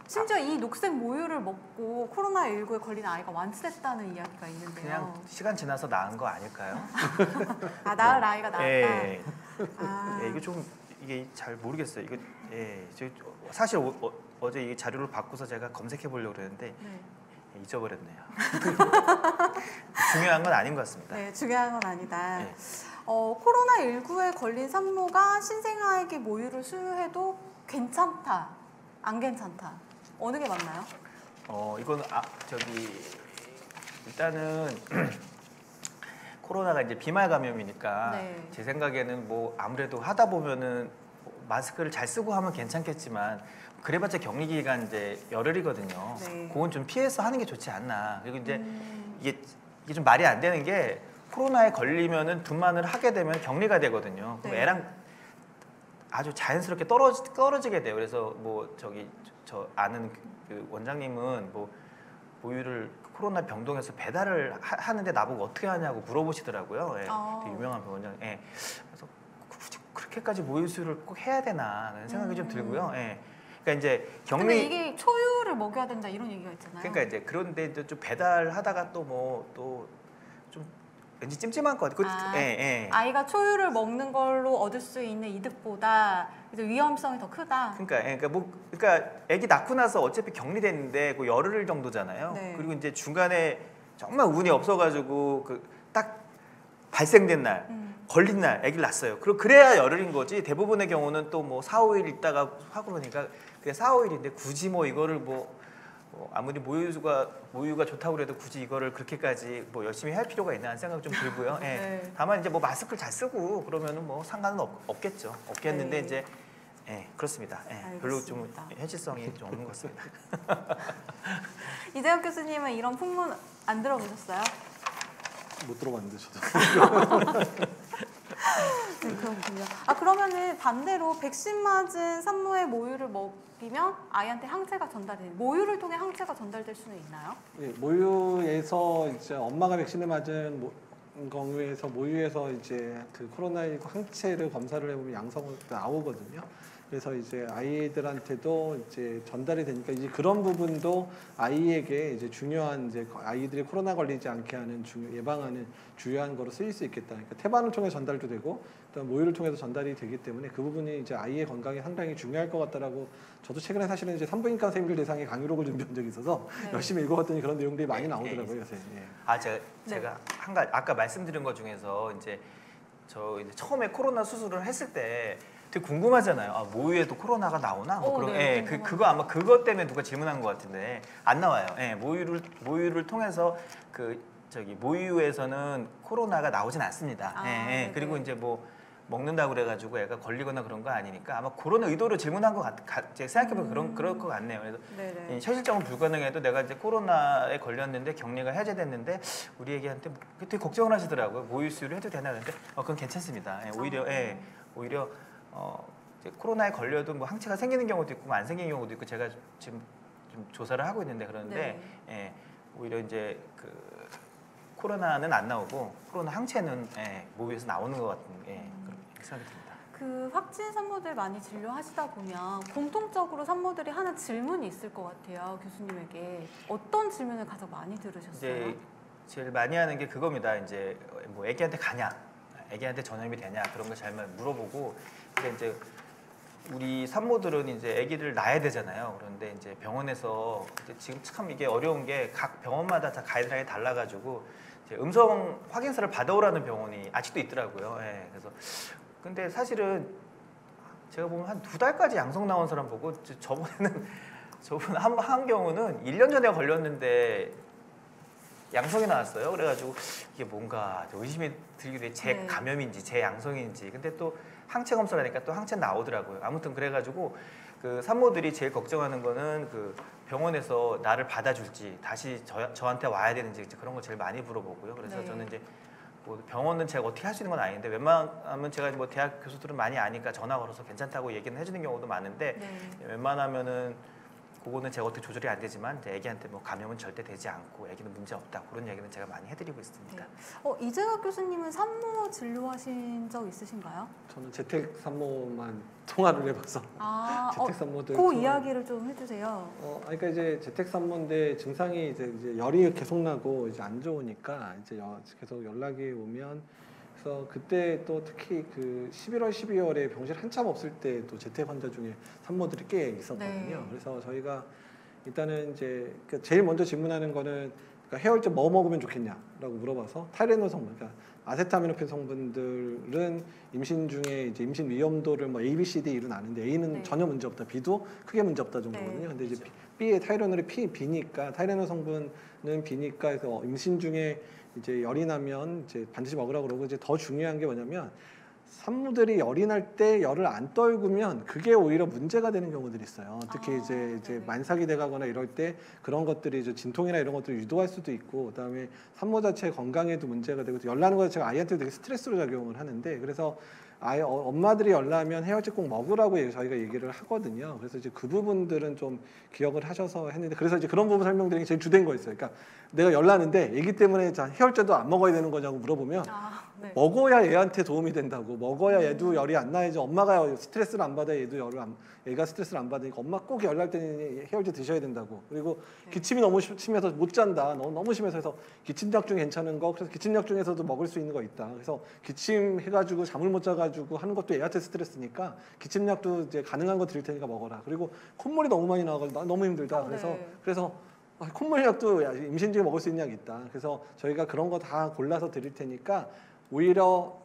심지어 이 녹색 모유를 먹고 코로나19에 걸린 아이가 완치됐다는 이야기가 있는데요. 그냥 시간 지나서 나은 거 아닐까요? 아, 나을 아이가 나았다. 예, 아, 예, 이거 좀 이게 잘 모르겠어요. 이거 사실 어제 이 자료를 받고서 제가 검색해 보려고 그랬는데 네. 잊어버렸네요. 중요한 건 아닌 것 같습니다. 네, 중요한 건 아니다. 네. 코로나19에 걸린 산모가 신생아에게 모유를 수유해도 괜찮다, 안 괜찮다. 어느 게 맞나요? 이건 일단은 코로나가 이제 비말 감염이니까 네. 제 생각에는 뭐 아무래도 하다 보면은 마스크를 잘 쓰고 하면 괜찮겠지만 그래봤자 격리 기간 이제 열흘이거든요. 네. 그건 좀 피해서 하는 게 좋지 않나. 그리고 이제 이게 이게 좀 말이 안 되는 게 코로나에 걸리면은 분만을 하게 되면 격리가 되거든요. 그럼 네. 애랑 아주 자연스럽게 떨어지게 돼요. 그래서 뭐 저 아는 그 원장님은 뭐 모유를 코로나 병동에서 배달을 하는데 나보고 어떻게 하냐고 물어보시더라고요. 예, 되게 유명한 원장. 예. 그래서 굳이 그렇게까지 모유 수유를 꼭 해야 되나 그런 생각이 좀 들고요. 예. 그러니까 이제 근데 격리 이게 초유를 먹여야 된다 이런 얘기가 있잖아요. 그러니까 이제 그런데 이제 좀 배달하다가 또 뭐 또 좀 왠지 찜찜한 것 같아요. 아, 예, 예. 아이가 초유를 먹는 걸로 얻을 수 있는 이득보다 이제 위험성이 더 크다. 그러니까 아기 낳고 나서 어차피 격리됐는데 그 열흘 정도잖아요. 네. 그리고 이제 중간에 정말 운이 없어가지고 그 딱 발생된 날 걸린 날 아기를 낳았어요. 그래야 열흘인 거지. 대부분의 경우는 또 뭐 4, 5일 있다가 하고 그러니까 그게 4, 5일인데 굳이 뭐 이거를 뭐 아무리 모유가 좋다고 그래도 굳이 이거를 그렇게까지 뭐 열심히 할 필요가 있나 하는 생각 좀 들고요. 예. 네. 다만 이제 뭐 마스크를 잘 쓰고 그러면은 뭐 상관은 없겠죠. 없겠는데 네. 이제 예, 그렇습니다. 예, 별로 좀 알겠습니다. 현실성이 좀 없는 것 같습니다. 이재혁 교수님은 이런 풍문 안 들어보셨어요? 못 들어봤는데 저도. 네, 그렇군요. 그러면은 반대로 백신 맞은 산모의 모유를 먹이면 아이한테 항체가 전달되는 모유를 통해 항체가 전달될 수는 있나요? 예, 모유에서 이제 엄마가 백신을 맞은 경우에서 모유에서 이제 그 코로나19 항체를 검사를 해보면 양성으로 나오거든요. 그래서 이제 아이들한테도 이제 전달이 되니까 이제 그런 부분도 아이에게 이제 중요한 이제 아이들이 코로나 걸리지 않게 하는 예방하는 주요한 거로 쓰일 수 있겠다. 그러니까 태반을 통해 전달도 되고 또 모유를 통해서 전달이 되기 때문에 그 부분이 이제 아이의 건강에 상당히 중요할 것 같다라고 저도 최근에 사실은 이제 산부인과 선생님들 대상의 강의록을 준비한 적이 있어서 네. 열심히 읽어봤더니 그런 내용들이 많이 나오더라고요 요새. 예. 제가 한 가지 아까 말씀드린 것 중에서 이제 저 이제 처음에 코로나 수술을 했을 때 되게 궁금하잖아요. 모유에도 코로나가 나오나? 뭐 그런 네, 예, 그거 아마 그것 때문에 누가 질문한 것 같은데 안 나와요. 예, 모유를 통해서 모유에서는 코로나가 나오진 않습니다. 네, 그리고 네. 이제 뭐 먹는다고 그래가지고 애가 걸리거나 그런 거 아니니까 아마 그런 의도로 질문한 것 제가 생각해보면 그럴 것 같네요. 그래서 네네. 현실적으로 불가능해도 내가 이제 코로나에 걸렸는데 격리가 해제됐는데 우리 애기한테 되게 걱정을 하시더라고요. 모유 수유를 해도 되나 그런데 그건 괜찮습니다. 오히려 이제 코로나에 걸려도 뭐 항체가 생기는 경우도 있고 안 생기는 경우도 있고 제가 지금 좀 조사를 하고 있는데 그런데 오히려 이제 그 코로나는 안 나오고 코로나 항체는 모유에서 나오는 것 같은 그렇게 생각이 듭니다. 그 확진 산모들 많이 진료하시다 보면 공통적으로 산모들이 하는 질문이 있을 것 같아요. 교수님에게 어떤 질문을 가장 많이 들으셨어요? 이제 제일 많이 하는 게 그겁니다. 이제 뭐 애기한테 가냐, 애기한테 전염이 되냐 그런 거 잘 물어보고 근데 이제 우리 산모들은 이제 아기를 낳아야 되잖아요. 그런데 이제 병원에서 이제 지금 참 이게 어려운 게 각 병원마다 다 가이드라인이 달라가지고 이제 음성 확인서를 받아오라는 병원이 아직도 있더라고요. 그래서 근데 사실은 제가 보면 한 2달까지 양성 나온 사람 보고 저번에 한 경우는 1년 전에 걸렸는데 양성이 나왔어요. 그래가지고 이게 뭔가 의심이 들기도 해. 제 감염인지 제 양성인지. 근데 또 항체 검사를 하니까 또 항체 나오더라고요. 아무튼 그래가지고 그 산모들이 제일 걱정하는 거는 그 병원에서 나를 받아줄지 다시 저한테 와야 되는지 그런 거 제일 많이 물어보고요. 그래서 저는 이제 뭐 병원은 제가 어떻게 할 수 있는 건 아닌데 웬만하면 제가 뭐 대학 교수들은 많이 아니까 전화 걸어서 괜찮다고 얘기는 해주는 경우도 많은데 웬만하면은 그거는 제가 어떻게 조절이 안 되지만 이제 애기한테 뭐 감염은 절대 되지 않고 애기는 문제 없다 그런 얘기는 제가 많이 해드리고 있습니다. 이재혁 교수님은 산모 진료하신 적 있으신가요? 저는 재택 산모만 통화를 해봐서 재택 산모들 그 이야기를 좀 해주세요. 그러니까 이제 재택 산모인데 증상이 이제 열이 계속 나고 이제 안 좋으니까 이제 계속 연락이 오면 그래서 그때 또 특히 그 11월, 12월에 병실 한참 없을 때 또 재택 환자 중에 산모들이 꽤 있었거든요. 그래서 저희가 일단은 이제 제일 먼저 질문하는 거는 그러니까 해열제 뭐 먹으면 좋겠냐라고 물어봐서 타이레놀 성분, 그러니까 아세타미노펜 성분들은 임신 중에 이제 임신 위험도를 뭐 A, B, C, D 이로 나는데 A는 전혀 문제 없다, B도 크게 문제 없다 정도거든요. 근데 이제 B의 타이레놀이 B니까 타이레놀 성분은 B니까 그래서 임신 중에 이제 열이 나면 이제 반드시 먹으라고 그러고 이제 더 중요한 게 뭐냐면 산모들이 열이 날 때 열을 안 떨구면 그게 오히려 문제가 되는 경우들이 있어요. 특히 아, 이제 네네. 만삭이 돼가거나 이럴 때 그런 것들이 이제 진통이나 이런 것들을 유도할 수도 있고, 그다음에 산모 자체의 건강에도 문제가 되고, 열 나는 것 자체가 아이한테 되게 스트레스로 작용을 하는데, 그래서 엄마들이 열 나면 해열제 꼭 먹으라고 저희가 얘기를 하거든요. 그래서 이제 그 부분들은 좀 기억을 하셔서 했는데, 그래서 이제 그런 부분 설명드리는 게 제일 주된 거였어요. 그러니까 내가 열 나는데 애기 때문에 자, 해열제도 안 먹어야 되는 거냐고 물어보면 네. 먹어야 애한테 도움이 된다고. 먹어야 얘도 열이 안 나야지. 엄마가 스트레스를 안 받아야 얘도 애가 스트레스를 안 받으니까 엄마 꼭 열 날 때는 해열제 드셔야 된다고. 그리고 네. 기침이 너무 심해서 못 잔다. 너무 심해서 해서 기침약 중 괜찮은 거. 그래서 기침약 중에서도 먹을 수 있는 거 있다. 그래서 기침 해가지고 잠을 못 자가지고 하는 것도 애한테 스트레스니까 기침약도 이제 가능한 거 드릴 테니까 먹어라. 그리고 콧물이 너무 많이 나와가지고 나 너무 힘들다. 네. 그래서 콧물약도 임신 중에 먹을 수 있는 약이 있다. 그래서 저희가 그런 거 다 골라서 드릴 테니까 오히려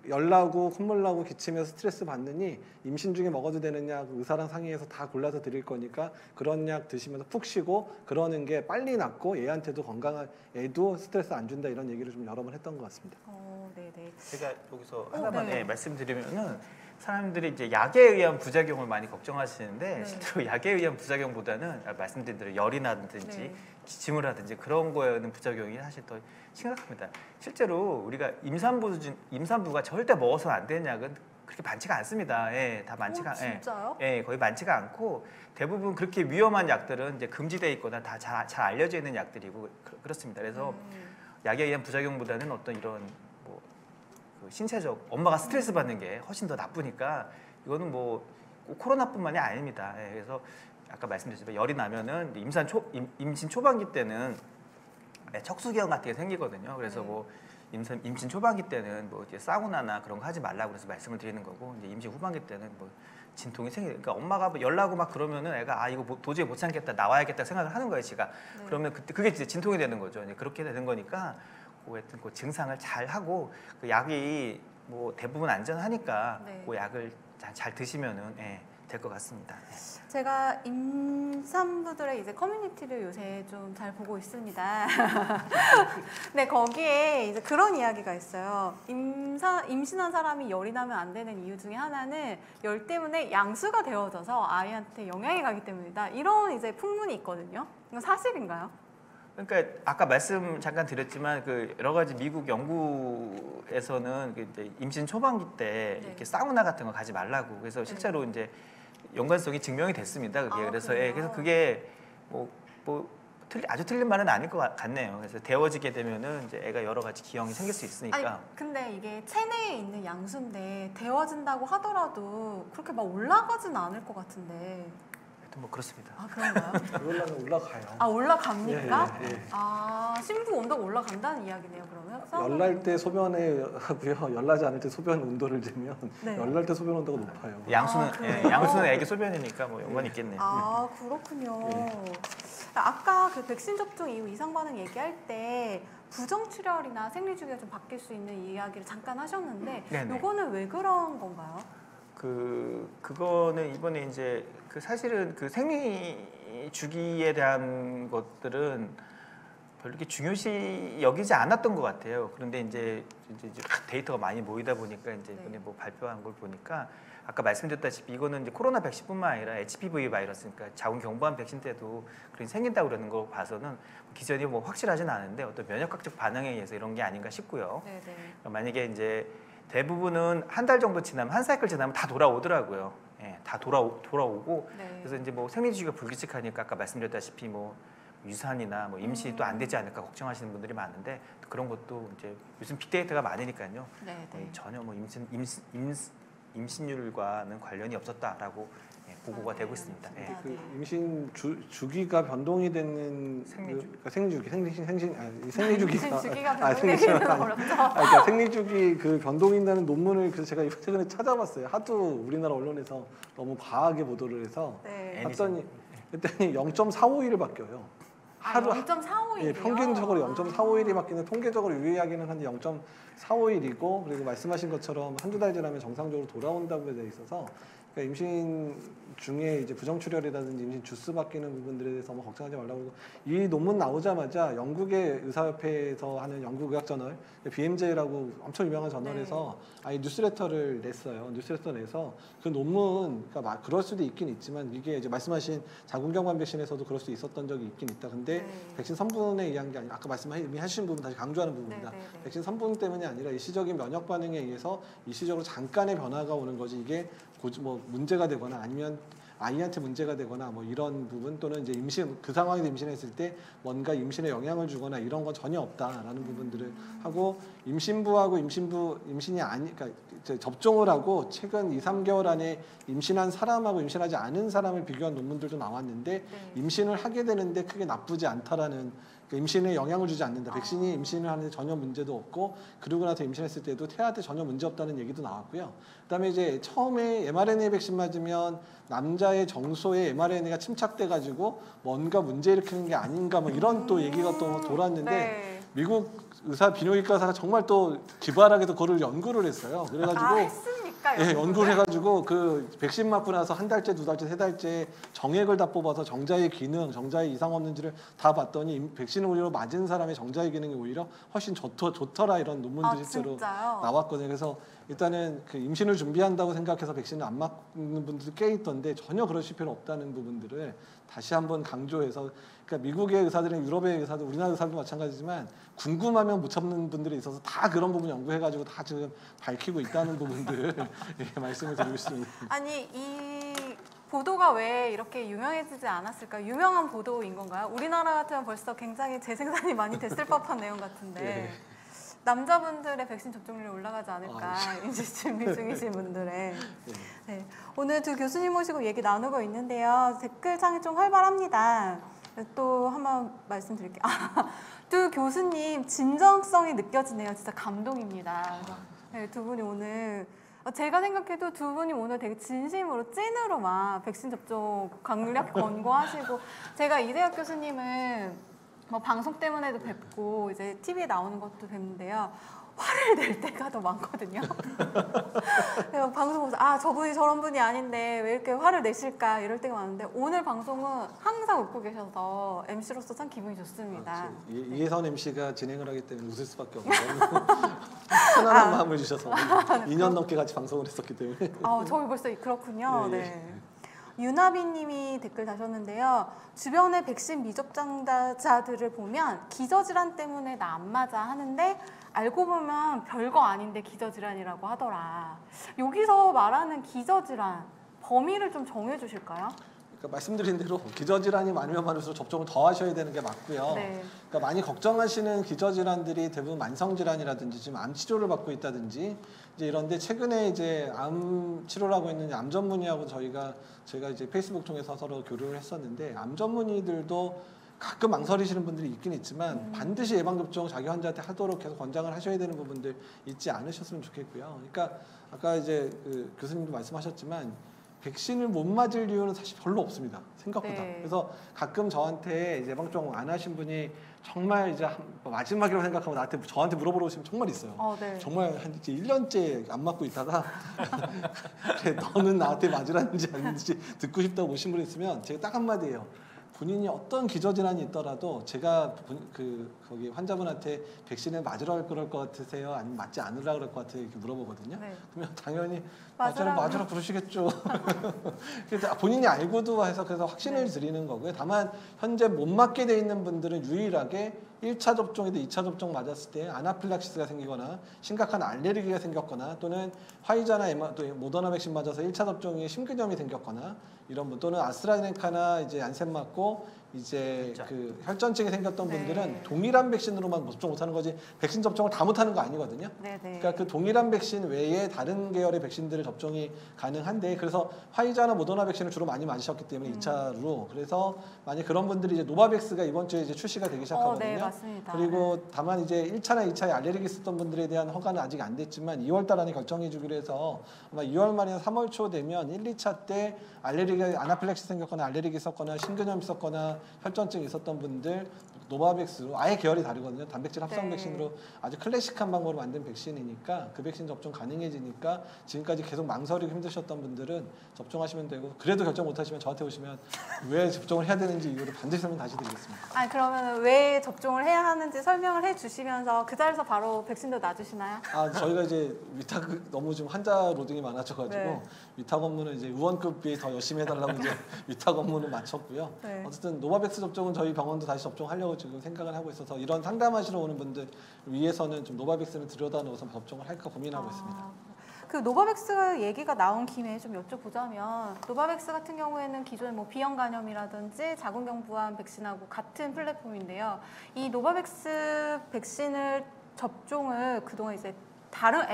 열 나고 콧물 나고 기침해서 스트레스 받느니 임신 중에 먹어도 되는 약 의사랑 상의해서 다 골라서 드릴 거니까 그런 약 드시면서 푹 쉬고 그러는 게 빨리 낫고 애한테도 건강한, 애도 스트레스 안 준다, 이런 얘기를 좀 여러 번 했던 것 같습니다. 네네. 제가 여기서 하나만 네. 말씀드리면은 사람들이 이제 약에 의한 부작용을 많이 걱정하시는데 네. 실제로 약에 의한 부작용보다는 말씀드린 대로 열이 나든지 네. 기침을 하든지 그런 거에는 부작용이 사실 더 심각합니다. 실제로 우리가 임산부가 절대 먹어서는 안 되는 약은 그렇게 많지가 않습니다. 다 많지가 진짜요? 거의 많지가 않고 대부분 그렇게 위험한 약들은 이제 금지돼 있거나 다 잘 알려져 있는 약들이고 그렇습니다. 그래서 약에 의한 부작용보다는 어떤 이런 뭐 그 신체적 엄마가 스트레스 받는 게 훨씬 더 나쁘니까 이거는 뭐 꼭 코로나뿐만이 아닙니다. 그래서 아까 말씀드렸지만 열이 나면은 임신 초반기 때는 척수기형 같은 게 생기거든요. 그래서 네. 뭐 임신 초반기 때는 뭐 이제 사우나나 그런 거 하지 말라고 그래서 말씀을 드리는 거고, 이제 임신 후반기 때는 뭐 진통이 그러니까 엄마가 뭐 열 나고 막 그러면은 애가 이거 도저히 못 참겠다, 나와야겠다 생각을 하는 거예요, 지가. 네. 그러면 그게 이제 진통이 되는 거죠. 이제 그렇게 되는 거니까 하여튼 그 증상을 잘 하고 그 약이 뭐 대부분 안전하니까 네. 그 약을 잘 드시면은 될 것 같습니다. 제가 임산부들의 이제 커뮤니티를 요새 좀 잘 보고 있습니다. 네, 거기에 이제 그런 이야기가 있어요. 임신한 사람이 열이 나면 안 되는 이유 중에 하나는 열 때문에 양수가 되어져서 아이한테 영향이 가기 때문이다. 이런 이제 풍문이 있거든요. 이건 사실인가요? 그러니까 아까 말씀 잠깐 드렸지만 그 여러 가지 미국 연구에서는 그 이제 임신 초반기 때 네. 이렇게 사우나 같은 거 가지 말라고, 그래서 실제로 이제 연관성이 증명이 됐습니다. 그게 그래서 그래요? 그래서 그게 아주 틀린 말은 아닐 것 같네요. 그래서 데워지게 되면은 이제 애가 여러 가지 기형이 생길 수 있으니까. 아니, 근데 이게 체내에 있는 양수인데 데워진다고 하더라도 그렇게 막 올라가진 않을 것 같은데. 하여튼 뭐 그렇습니다. 아, 그런가요? 그러려면 올라가요. 아, 올라갑니까? 예. 아, 신부 온도가 올라간다는 이야기네요, 그러면? 열날 때 소변에 하고요. 열나지 않을 때 소변 온도를 재면 네. 열날 때 소변 온도가 높아요. 양수는 그래요? 양수는 애기 소변이니까 뭐 연관이 있겠네요. 아, 그렇군요. 아까 그 백신 접종 이후 이상 반응 얘기할 때 부정출혈이나 생리주기가 좀 바뀔 수 있는 이야기를 잠깐 하셨는데 네네. 이거는 왜 그런 건가요? 그거는 이번에 이제 그 사실은 그 생리 주기에 대한 것들은 별로 이렇게 중요시 여기지 않았던 것 같아요. 그런데 이제 데이터가 많이 모이다 보니까 이제 이번에 뭐 발표한 걸 보니까 아까 말씀드렸다시피 이거는 이제 코로나 백신뿐만 아니라 HPV 바이러스니까 자궁경부암 백신 때도 그런 생긴다고 그러는 거 봐서는 기전이 뭐 확실하진 않은데 어떤 면역학적 반응에 의해서 이런 게 아닌가 싶고요. 네네. 만약에 이제 대부분은 한 달 정도 지나면 한 사이클 지나면 다 돌아오더라고요. 다 돌아오고 네. 그래서 이제 뭐 생리주기가 불규칙하니까 아까 말씀드렸다시피 뭐 유산이나 뭐 임신이 또 안 되지 않을까 걱정하시는 분들이 많은데 그런 것도 이제 요즘 빅데이터가 많으니까요. 네네. 전혀 뭐 임신율과는 관련이 없었다라고 보고가 되고 있습니다. 네. 그 임신 주기가 변동이 되는 생리주기가 주기가 생리주기 변동되기는 어렵죠. 그러니까 생리주기 그 변동인다는 논문을 그래서 제가 최근에 찾아봤어요. 하도 우리나라 언론에서 너무 과하게 보도를 해서 네. 봤더니 0.451을 바뀌어요. 하루 0.45일이요? 예, 평균적으로 0.451이 바뀌는, 통계적으로 유의하기는 한 0.451이고, 그리고 말씀하신 것처럼 한두 달 지나면 정상적으로 돌아온다고 되어 있어서 그러니까 임신 중에 이제 부정출혈이라든지 임신 주스 바뀌는 부분들에 대해서 너무 걱정하지 말라고 그러고, 이 논문 나오자마자 영국의 의사협회에서 하는 영국 의학 저널 BMJ라고 엄청 유명한 저널에서 아예 뉴스레터를 냈어요. 뉴스레터 내서 그 논문, 그러니까 그럴 수도 있긴 있지만 이게 이제 말씀하신 자궁경부암 백신에서도 그럴 수 있었던 적이 있긴 있다. 근데 백신 성분에 의한 게 아니라 아까 말씀하신 부분 다시 강조하는 부분입니다. 백신 성분 때문이 아니라 일시적인 면역 반응에 의해서 일시적으로 잠깐의 변화가 오는 거지, 이게 뭐 문제가 되거나 아니면 아이한테 문제가 되거나 뭐 이런 부분, 또는 이제 임신, 그 상황에서 임신했을 때 뭔가 임신에 영향을 주거나 이런 건 전혀 없다라는 부분들을 하고, 임신부하고 임신이 아니, 그러니까 이제 접종을 하고 최근 2-3개월 안에 임신한 사람하고 임신하지 않은 사람을 비교한 논문들도 나왔는데 임신을 하게 되는데 크게 나쁘지 않다라는, 그러니까 임신에 영향을 주지 않는다. 백신이 임신을 하는데 전혀 문제도 없고, 그러고 나서 임신했을 때도 태아한테 전혀 문제 없다는 얘기도 나왔고요. 그다음에 이제 처음에 mRNA 백신 맞으면 남자의 정소에 mRNA가 침착돼가지고 뭔가 문제 일으키는 게 아닌가, 뭐 이런 또 얘기가 또 돌았는데 미국 의사 비뇨기과사가 정말 또 기발하게도 그거를 연구를 했어요. 그래가지고 했습니까? 예, 연구를 해가지고 그 백신 맞고 나서 1달째, 2달째, 3달째 정액을 다 뽑아서 정자의 기능, 정자의 이상 없는지를 다 봤더니 백신을 오히려 맞은 사람의 정자의 기능이 오히려 훨씬 좋더라, 이런 논문도 실제로 진짜요? 나왔거든요. 그래서 일단은 그 임신을 준비한다고 생각해서 백신을 안 맞는 분들도 꽤 있던데 전혀 그러실 필요 없다는 부분들을 다시 한번 강조해서, 그러니까 미국의 의사들은 유럽의 의사들, 우리나라 의사들도 마찬가지지만 궁금하면 못 참는 분들이 있어서 다 그런 부분 연구해가지고 다 지금 밝히고 있다는 부분들을 예, 말씀을 드리고 싶습니다. 아니, 이 보도가 왜 이렇게 유명해지지 않았을까? 유명한 보도인 건가요? 우리나라 같으면 벌써 굉장히 재생산이 많이 됐을 법한 내용 같은데 네. 남자분들의 백신 접종률이 올라가지 않을까? 임신 준비 중이신 분들의. 네. 오늘 두 교수님 모시고 얘기 나누고 있는데요. 댓글창이 좀 활발합니다. 또 한번 말씀드릴게요. 두 교수님 진정성이 느껴지네요. 진짜 감동입니다. 네, 두 분이 오늘, 제가 생각해도 두 분이 오늘 되게 진심으로 찐으로 막 백신 접종 강력 권고하시고, 제가 이대혁 교수님은 뭐 방송 때문에도 뵙고 이제 TV에 나오는 것도 뵙는데요. 화를 낼 때가 더 많거든요. 그래서 방송 보면서 저분이 저런 분이 아닌데 왜 이렇게 화를 내실까 이럴 때가 많은데, 오늘 방송은 항상 웃고 계셔서 MC로서 참 기분이 좋습니다. 이혜선 MC가 진행을 하기 때문에 웃을 수밖에 없는 편안한 마음을 주셔서 2년 넘게 같이 방송을 했었기 때문에. 저희 벌써 그렇군요. 네. 네. 유나비님이 댓글 다셨는데요. 주변의 백신 미접종자들을 보면 기저질환 때문에 나 안 맞아 하는데 알고 보면 별거 아닌데 기저질환이라고 하더라. 여기서 말하는 기저질환 범위를 좀 정해 주실까요? 그러니까 말씀드린 대로 기저질환이 많으면 많을수록 접종을 더 하셔야 되는 게 맞고요. 네. 그러니까 많이 걱정하시는 기저질환들이 대부분 만성질환이라든지 지금 암 치료를 받고 있다든지 이제 이런데, 최근에 이제 암 치료를 하고 있는 암 전문의하고 제가 이제 페이스북 통해서 서로 교류를 했었는데, 암 전문의들도 가끔 망설이시는 분들이 있긴 있지만 반드시 예방접종 자기 환자한테 하도록 계속 권장을 하셔야 되는 부분들 잊지 않으셨으면 좋겠고요. 그러니까 아까 이제 그 교수님도 말씀하셨지만 백신을 못 맞을 이유는 사실 별로 없습니다. 생각보다. 네. 그래서 가끔 저한테 이제 예방접종 안 하신 분이 정말 이제 마지막이라고 생각하고 저한테 물어보러 오시면 정말 있어요. 네. 정말 한 이제 1년째 안 맞고 있다가 그래, 너는 나한테 맞으라는지 아닌지 듣고 싶다고 오신 분이 있으면 제가 딱 한마디예요. 본인이 어떤 기저질환이 있더라도 제가 거기 환자분한테 백신을 맞으라 그럴 것 같으세요? 아니면 맞지 않으라 그럴 것 같아요? 이렇게 물어보거든요. 네. 그러면 당연히 맞으라 그러시겠죠. 그래서 본인이 알고도 해서 그래서 확신을 드리는 거고요. 다만 현재 못 맞게 돼 있는 분들은 유일하게 1차 접종에도 2차 접종 맞았을 때 아나필락시스가 생기거나 심각한 알레르기가 생겼거나, 또는 화이자나 모더나 백신 맞아서 1차 접종에 심근염이 생겼거나 이런 분, 또는 아스트라제네카나 이제 얀센 맞고 이제 그 혈전증이 생겼던 분들은 동일한 백신으로만 접종 못하는 거지 백신 접종을 다 못하는 거 아니거든요. 그러니까 그 동일한 백신 외에 다른 계열의 백신들을 접종이 가능한데, 그래서 화이자나 모더나 백신을 주로 많이 맞으셨기 때문에 2차로, 그래서 만약 그런 분들이 이제 노바백스가 이번 주에 이제 출시가 되기 시작하거든요. 네, 맞습니다. 그리고 다만 이제 1차나 2차에 알레르기 있었던 분들에 대한 허가는 아직 안 됐지만 2월 달 안에 결정해 주기로 해서 아마 2월 말이나 3월 초 되면 1, 2차 때 알레르기 아나필락시 생겼거나 알레르기 있었거나 심근염 있었거나 혈전증이 있었던 분들 노바백스로 아예 계열이 다르거든요. 단백질 합성 네. 백신으로 아주 클래식한 방법으로 만든 백신이니까 그 백신 접종 가능해지니까 지금까지 계속 망설이고 힘드셨던 분들은 접종하시면 되고 그래도 결정 못하시면 저한테 오시면 왜 접종을 해야 되는지 이유를 반드시 설명 다시 드리겠습니다. 아니 그러면 왜 접종을 해야 하는지 설명을 해주시면서 그 자리에서 바로 백신도 놔주시나요? 저희가 이제 위탁 너무 좀 환자 로딩이 많아져가지고 네. 위탁 업무는 이제 의원급이 더 열심히 해달라고 이제 위탁 업무는 마쳤고요. 네. 어쨌든 노바백스 접종은 저희 병원도 다시 접종하려고 지금 생각을 하고 있어서 이런 상담하시러 오는 분들 위해서는 좀 노바백스를 들여다 놓아서 접종을 할까 고민하고 있습니다. 그 노바백스 얘기가 나온 김에 좀 여쭤보자면 노바백스 같은 경우에는 기존의 뭐 B형 간염이라든지 자궁경 부암 백신하고 같은 플랫폼인데요. 이 노바백스 백신을 접종을 그동안 이제 다른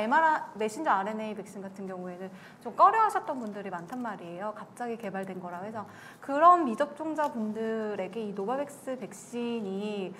메신저 RNA 백신 같은 경우에는 좀 꺼려하셨던 분들이 많단 말이에요. 갑자기 개발된 거라 해서 그런 미접종자분들에게 이 노바백스 백신이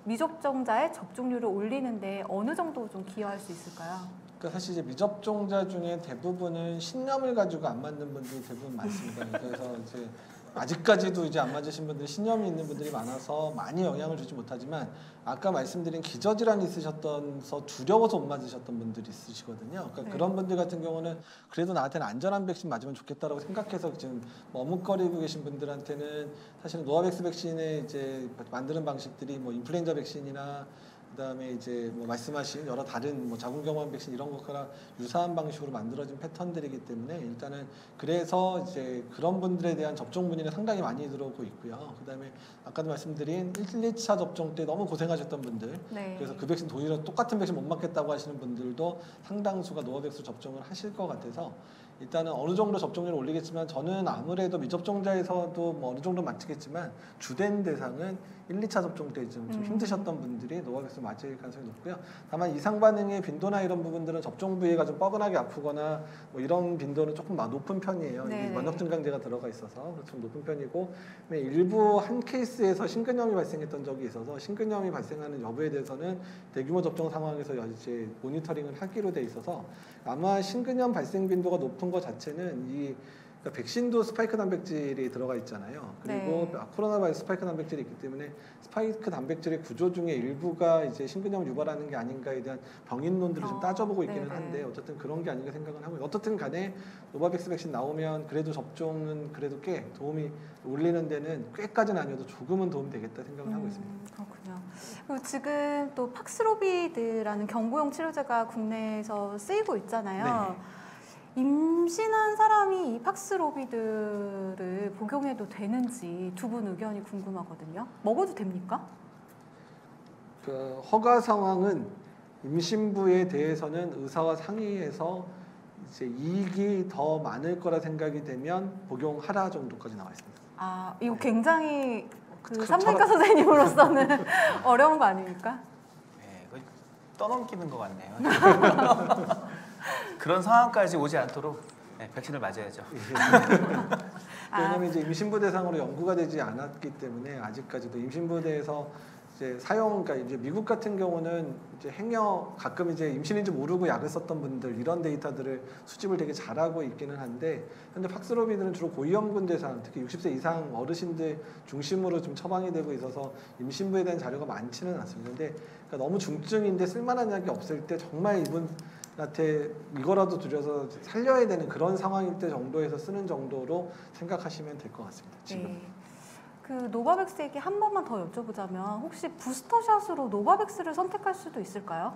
미접종자의 접종률을 올리는데 어느 정도 좀 기여할 수 있을까요? 그러니까 사실 이제 미접종자 중에 대부분은 신념을 가지고 안 맞는 분들이 대부분 많습니다. 그래서 이제 아직까지도 이제 안 맞으신 분들 신념이 있는 분들이 많아서 많이 영향을 주지 못하지만 아까 말씀드린 기저질환이 있으셨던서 두려워서 못 맞으셨던 분들이 있으시거든요. 그러니까 네. 그런 분들 같은 경우는 그래도 나한테는 안전한 백신 맞으면 좋겠다라고 생각해서 지금 머뭇거리고 계신 분들한테는 사실은 노바백스 백신의 이제 만드는 방식들이 뭐 인플루엔자 백신이나 그다음에 이제 뭐 말씀하신 여러 다른 뭐 자궁경부암 백신 이런 것과 유사한 방식으로 만들어진 패턴들이기 때문에 일단은 그래서 이제 그런 분들에 대한 접종 문의는 상당히 많이 들어오고 있고요. 그다음에 아까도 말씀드린 1, 2차 접종 때 너무 고생하셨던 분들 네. 그래서 그 백신 도리어 똑같은 백신 못 맞겠다고 하시는 분들도 상당수가 노바백스 접종을 하실 것 같아서 일단은 어느 정도 접종률을 올리겠지만 저는 아무래도 미접종자에서도 뭐 어느 정도 맞추겠지만 주된 대상은 1, 2차 접종 때 좀 힘드셨던 분들이 노바백스 맞을 가능성이 높고요. 다만 이상 반응의 빈도나 이런 부분들은 접종 부위가 좀 뻐근하게 아프거나 뭐 이런 빈도는 조금 높은 편이에요. 네. 이게 면역 증강제가 들어가 있어서 좀 높은 편이고 일부 한 케이스에서 심근염이 발생했던 적이 있어서 심근염이 발생하는 여부에 대해서는 대규모 접종 상황에서 이제 모니터링을 하기로 돼 있어서 아마 심근염 발생 빈도가 높은 것 자체는 그러니까 백신도 스파이크 단백질이 들어가 있잖아요. 그리고 네. 코로나 바이러스 스파이크 단백질이 있기 때문에 스파이크 단백질의 구조 중에 일부가 이제 심근염을 유발하는 게 아닌가에 대한 병인론들을 좀 따져보고 있기는 네네. 한데 어쨌든 그런 게 아닌가 생각을 하고요. 어떻든 간에 노바백스 백신 나오면 그래도 접종은 그래도 꽤 도움이 올리는 데는 꽤까지는 아니어도 조금은 도움이 되겠다 생각을 하고 있습니다. 그렇군요. 그리고 지금 또 팍스로비드라는 경구용 치료제가 국내에서 쓰이고 있잖아요. 네. 임신한 사람이 이 팍스로비드를 복용해도 되는지 두 분 의견이 궁금하거든요. 먹어도 됩니까? 그 허가 상황은 임신부에 대해서는 의사와 상의해서 이제 이익이 더 많을 거라 생각이 되면 복용하라 정도까지 나와 있습니다. 아, 이거 굉장히 그 그럼 산부인과 선생님으로서는 어려운 거 아닙니까? 네, 그거 떠넘기는 것 같네요. 그런 상황까지 오지 않도록 백신을 맞아야죠. 왜냐하면 이제 임신부 대상으로 연구가 되지 않았기 때문에 아직까지도 임신부대에서 이제 그러니까 이제 미국 같은 경우는 이제 행여 가끔 이제 임신인지 모르고 약을 썼던 분들 이런 데이터들을 수집을 되게 잘하고 있기는 한데 현재 팍스로비드는 주로 고위험군 대상, 특히 60세 이상 어르신들 중심으로 좀 처방이 되고 있어서 임신부에 대한 자료가 많지는 않습니다. 근데 그러니까 너무 중증인데 쓸만한 약이 없을 때 정말 이분한테 이거라도 들여서 살려야 되는 그런 상황일 때 정도에서 쓰는 정도로 생각하시면 될 것 같습니다. 지금. 네. 그 노바백스 얘기 한 번만 더 여쭤보자면 혹시 부스터샷으로 노바백스를 선택할 수도 있을까요?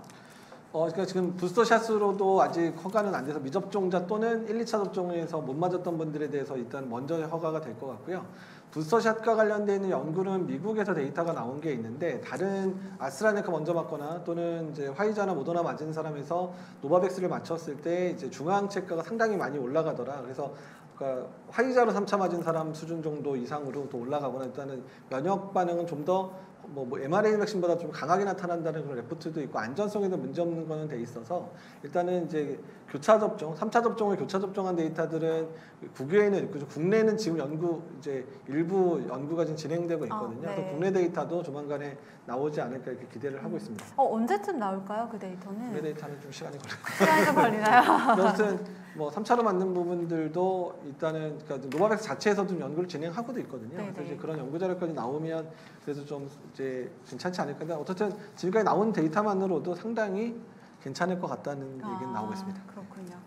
그러니까 지금 부스터샷으로도 아직 허가는 안 돼서 미접종자 또는 1, 2차 접종에서 못 맞았던 분들에 대해서 일단 먼저 허가가 될 것 같고요. 부스터샷과 관련되어 있는 연구는 미국에서 데이터가 나온 게 있는데 다른 아스트라제네카 먼저 맞거나 또는 이제 화이자나 모더나 맞은 사람에서 노바백스를 맞췄을 때 이제 중앙 체가가 상당히 많이 올라가더라. 그래서 그러니까 화이자로 3차 맞은 사람 수준 정도 이상으로 또 올라가거나 일단은 면역 반응은 좀 더 뭐 mRNA 백신보다 좀 강하게 나타난다는 그런 레포트도 있고 안전성에도 문제 없는 거는 돼 있어서 일단은 이제 교차 접종, 3차 접종을 교차 접종한 데이터들은 국외에는 있고 국내에는 지금 이제 일부 연구가 지금 진행되고 있거든요. 네. 그래서 국내 데이터도 조만간에 나오지 않을까 이렇게 기대를 하고 있습니다. 언제쯤 나올까요, 그 데이터는? 국내 데이터는 좀 시간이 걸려요. 시간이 좀 걸리나요? 아무튼 뭐 3차로 맞는 부분들도 일단은 그러니까 노바백스 자체에서도 좀 연구를 진행하고도 있거든요. 네네. 그래서 이제 그런 연구 자료까지 나오면 그래도 좀 이제 괜찮지 않을까. 근데 어쨌든 지금까지 나온 데이터만으로도 상당히 괜찮을 것 같다는 얘기는 나오고 있습니다. 그렇군요.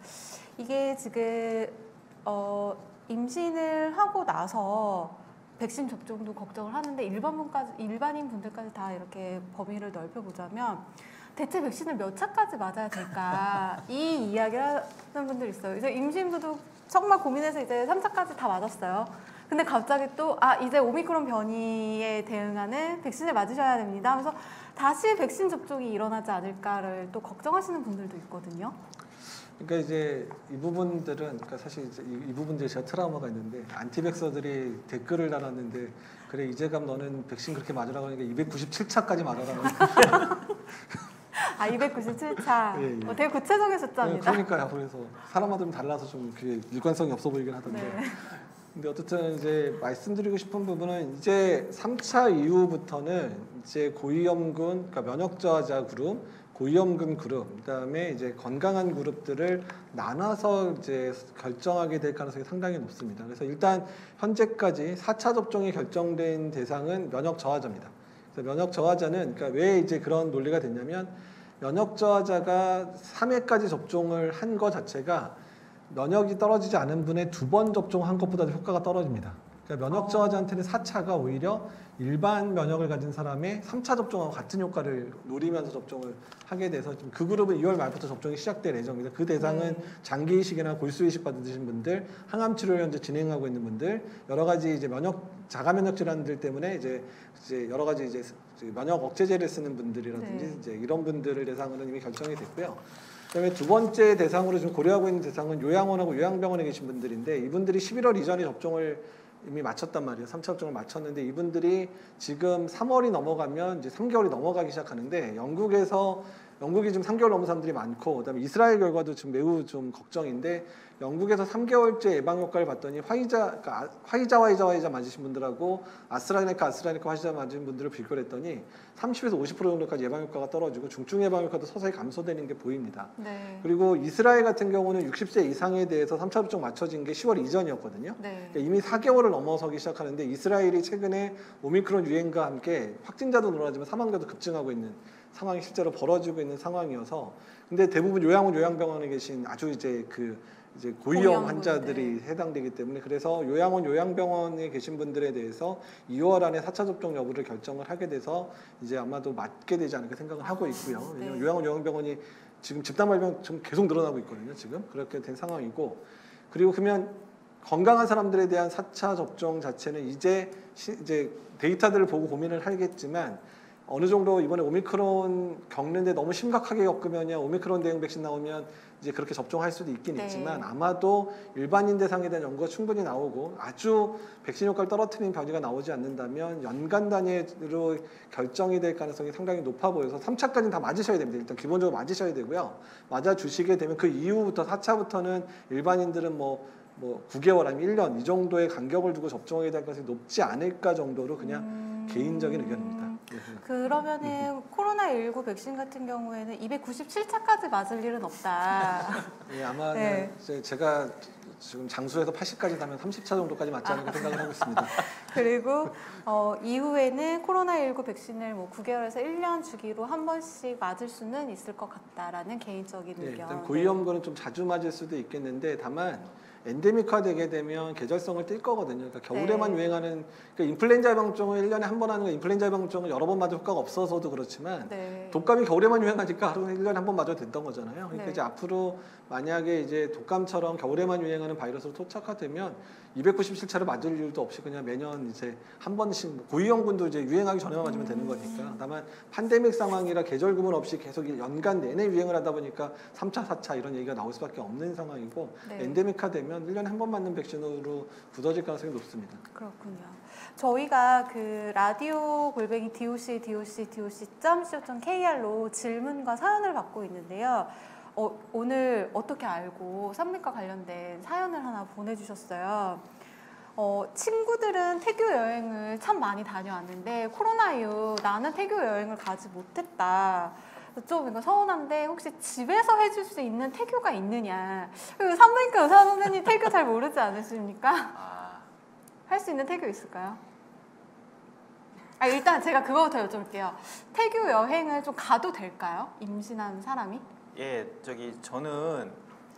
이게 지금 임신을 하고 나서 백신 접종도 걱정을 하는데 일반인 분들까지 다 이렇게 범위를 넓혀보자면 대체 백신을 몇 차까지 맞아야 될까 이 이야기를 하는 분들 있어요. 이제 임신부도 정말 고민해서 이제 3차까지 다 맞았어요. 근데 갑자기 또 이제 오미크론 변이에 대응하는 백신을 맞으셔야 됩니다 하면서 다시 백신 접종이 일어나지 않을까를 또 걱정하시는 분들도 있거든요. 그러니까 이제 이 부분들은 그러니까 사실 이제 이 부분들이 제가 트라우마가 있는데 안티백서들이 댓글을 달았는데 그래 이제감 너는 백신 그렇게 맞으라고 하니까 297차까지 맞아라고 297차. 예, 예. 되게 구체적인 숫자입니다. 그러니까요. 그래서 사람마다 좀 달라서 좀 그게 일관성이 없어 보이긴 하던데. 네. 근데 어쨌든 이제 말씀드리고 싶은 부분은 이제 3차 이후부터는 이제 고위험군, 그러니까 면역 저하자 그룹, 고위험군 그룹, 그다음에 이제 건강한 그룹들을 나눠서 이제 결정하게 될 가능성이 상당히 높습니다. 그래서 일단 현재까지 4차 접종이 결정된 대상은 면역 저하자입니다. 그래서 면역 저하자는 그러니까 왜 이제 그런 논리가 됐냐면 면역 저하자가 3회까지 접종을 한 것 자체가 면역이 떨어지지 않은 분의 2번 접종한 것보다도 효과가 떨어집니다. 그러니까 면역 저하자한테는 4차가 오히려 일반 면역을 가진 사람의 3차 접종하고 같은 효과를 노리면서 접종을 하게 돼서 지금 그 그룹은 2월 말부터 접종이 시작될 예정입니다. 그 대상은 장기 이식이나 골수 이식 받으신 분들, 항암 치료를 현재 진행하고 있는 분들, 여러 가지 이제 자가 면역 질환들 때문에 이제 여러 가지 이제 면역 억제제를 쓰는 분들이라든지 이제 이런 분들을 대상으로 이미 결정이 됐고요. 그다음에 두 번째 대상으로 지금 고려하고 있는 대상은 요양원하고 요양병원에 계신 분들인데 이분들이 11월 이전에 접종을 이미 마쳤단 말이에요. 3차 접종을 마쳤는데 이분들이 지금 3월이 넘어가면 이제 3개월이 넘어가기 시작하는데 영국이 지금 3개월 넘은 사람들이 많고 그다음에 이스라엘 결과도 지금 매우 좀 걱정인데 영국에서 3개월째 예방 효과를 봤더니 화이자 맞으신 분들하고 아스트라제네카 화이자 맞으신 분들을 비교를 했더니 30에서 50% 정도까지 예방 효과가 떨어지고 중증 예방 효과도 서서히 감소되는 게 보입니다. 네. 그리고 이스라엘 같은 경우는 60세 이상에 대해서 3차 접종 맞춰진 게 10월 이전이었거든요. 네. 그러니까 이미 4개월을 넘어서기 시작하는데 이스라엘이 최근에 오미크론 유행과 함께 확진자도 늘어나지만 사망자도 급증하고 있는 상황이 실제로 벌어지고 있는 상황이어서 근데 대부분 요양병원에 계신 아주 이제 고위험 환자들이 해당되기 때문에 그래서 요양병원에 계신 분들에 대해서 2월 안에 4차 접종 여부를 결정을 하게 돼서 이제 아마도 맞게 되지 않을까 생각을 하고 있고요. 왜냐하면 요양병원이 지금 집단 발병 좀 계속 늘어나고 있거든요. 지금 그렇게 된 상황이고 그리고 그러면 건강한 사람들에 대한 4차 접종 자체는 이제 데이터들을 보고 고민을 하겠지만 어느 정도 이번에 오미크론 겪는데 너무 심각하게 겪으면요 오미크론 대응 백신 나오면 이제 그렇게 접종할 수도 있긴 있지만 아마도 일반인 대상에 대한 연구가 충분히 나오고 아주 백신 효과를 떨어뜨리는 변이가 나오지 않는다면 연간 단위로 결정이 될 가능성이 상당히 높아 보여서 3차까지는 다 맞으셔야 됩니다. 일단 기본적으로 맞으셔야 되고요. 맞아 주시게 되면 그 이후부터 4차부터는 일반인들은 뭐 9개월 아니면 1년 이 정도의 간격을 두고 접종하게 될 가능성이 높지 않을까 정도로 그냥 개인적인 의견입니다. 그러면은 코로나19 백신 같은 경우에는 297차까지 맞을 일은 없다. 예, 아마 네. 제가 지금 장수해서 80까지 가면 30차 정도까지 맞지 않을까 생각을 하고 있습니다. 그리고 이후에는 코로나19 백신을 9개월에서 1년 주기로 한 번씩 맞을 수는 있을 것 같다라는 개인적인 네, 의견. 일단 고위험군은 좀 자주 맞을 수도 있겠는데 다만 엔데믹화 되게 되면 계절성을 띌 거거든요. 그러니까 겨울에만 유행하는 그러니까 인플루엔자 예방접종을 1년에 한 번 하는 거 인플루엔자 예방접종을 여러 번 맞을 효과가 없어서도 그렇지만 독감이 겨울에만 유행하니까 하루에 1년에 한 번 맞아도 됐던 거잖아요. 그러니까 이제 앞으로 만약에 이제 독감처럼 겨울에만 유행하는 바이러스로 토착화되면 297차를 맞을 이유도 없이 그냥 매년 이제 한 번씩 뭐 고위험군도 이제 유행하기 전에만 맞으면 되는 거니까. 다만 팬데믹 상황이라 계절 구분 없이 계속 연간 내내 유행을 하다 보니까 3차, 4차 이런 얘기가 나올 수밖에 없는 상황이고 네. 엔데믹화 되면 1년에 한 번 맞는 백신으로 굳어질 가능성이 높습니다. 그렇군요. 저희가 그 라디오 골뱅이 doc.co.kr로 질문과 사연을 받고 있는데요. 오늘 어떻게 알고 산부인과 관련된 사연을 하나 보내주셨어요. 친구들은 태교 여행을 참 많이 다녀왔는데 코로나 이후 나는 태교 여행을 가지 못했다. 좀 이거 서운한데 혹시 집에서 해줄 수 있는 태교가 있느냐. 그리고 산부인과 의사 선생님 태교 잘 모르지 않으십니까? 할 수 있는 태교 있을까요? 일단 제가 그거부터 여쭤볼게요. 태교 여행을 좀 가도 될까요? 임신한 사람이? 예, 저는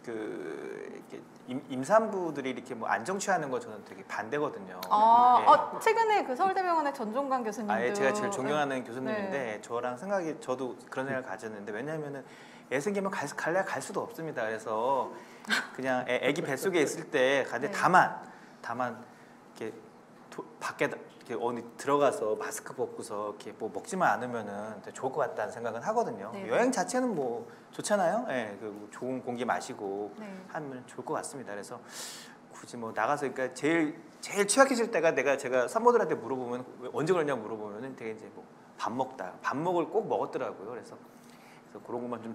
이렇게 임산부들이 이렇게 뭐 안정 취하는 거 저는 되게 반대거든요. 예. 최근에 그 서울대병원의 전종관 교수님도 아예 제가 제일 존경하는 교수님인데 저랑 저도 그런 생각을 가졌는데 왜냐하면은 애 생기면 갈래 갈 수도 없습니다. 그래서 그냥 애기 뱃속에 있을 때 가는데 네. 다만 이렇게 밖에 이렇게 어디 들어가서 마스크 벗고서 이렇게 뭐 먹지만 않으면은 되게 좋을 것 같다는 생각은 하거든요. 네. 여행 자체는 뭐 좋잖아요. 예, 그 좋은 공기 마시고 네. 하면 좋을 것 같습니다. 그래서 굳이 뭐 나가서 그러니까 제일 취약해질 때가 제가 산모들한테 물어보면 언제 그러냐 물어보면은 되게 이제 뭐 밥먹을 꼭 먹었더라고요. 그래서 그런 것만 좀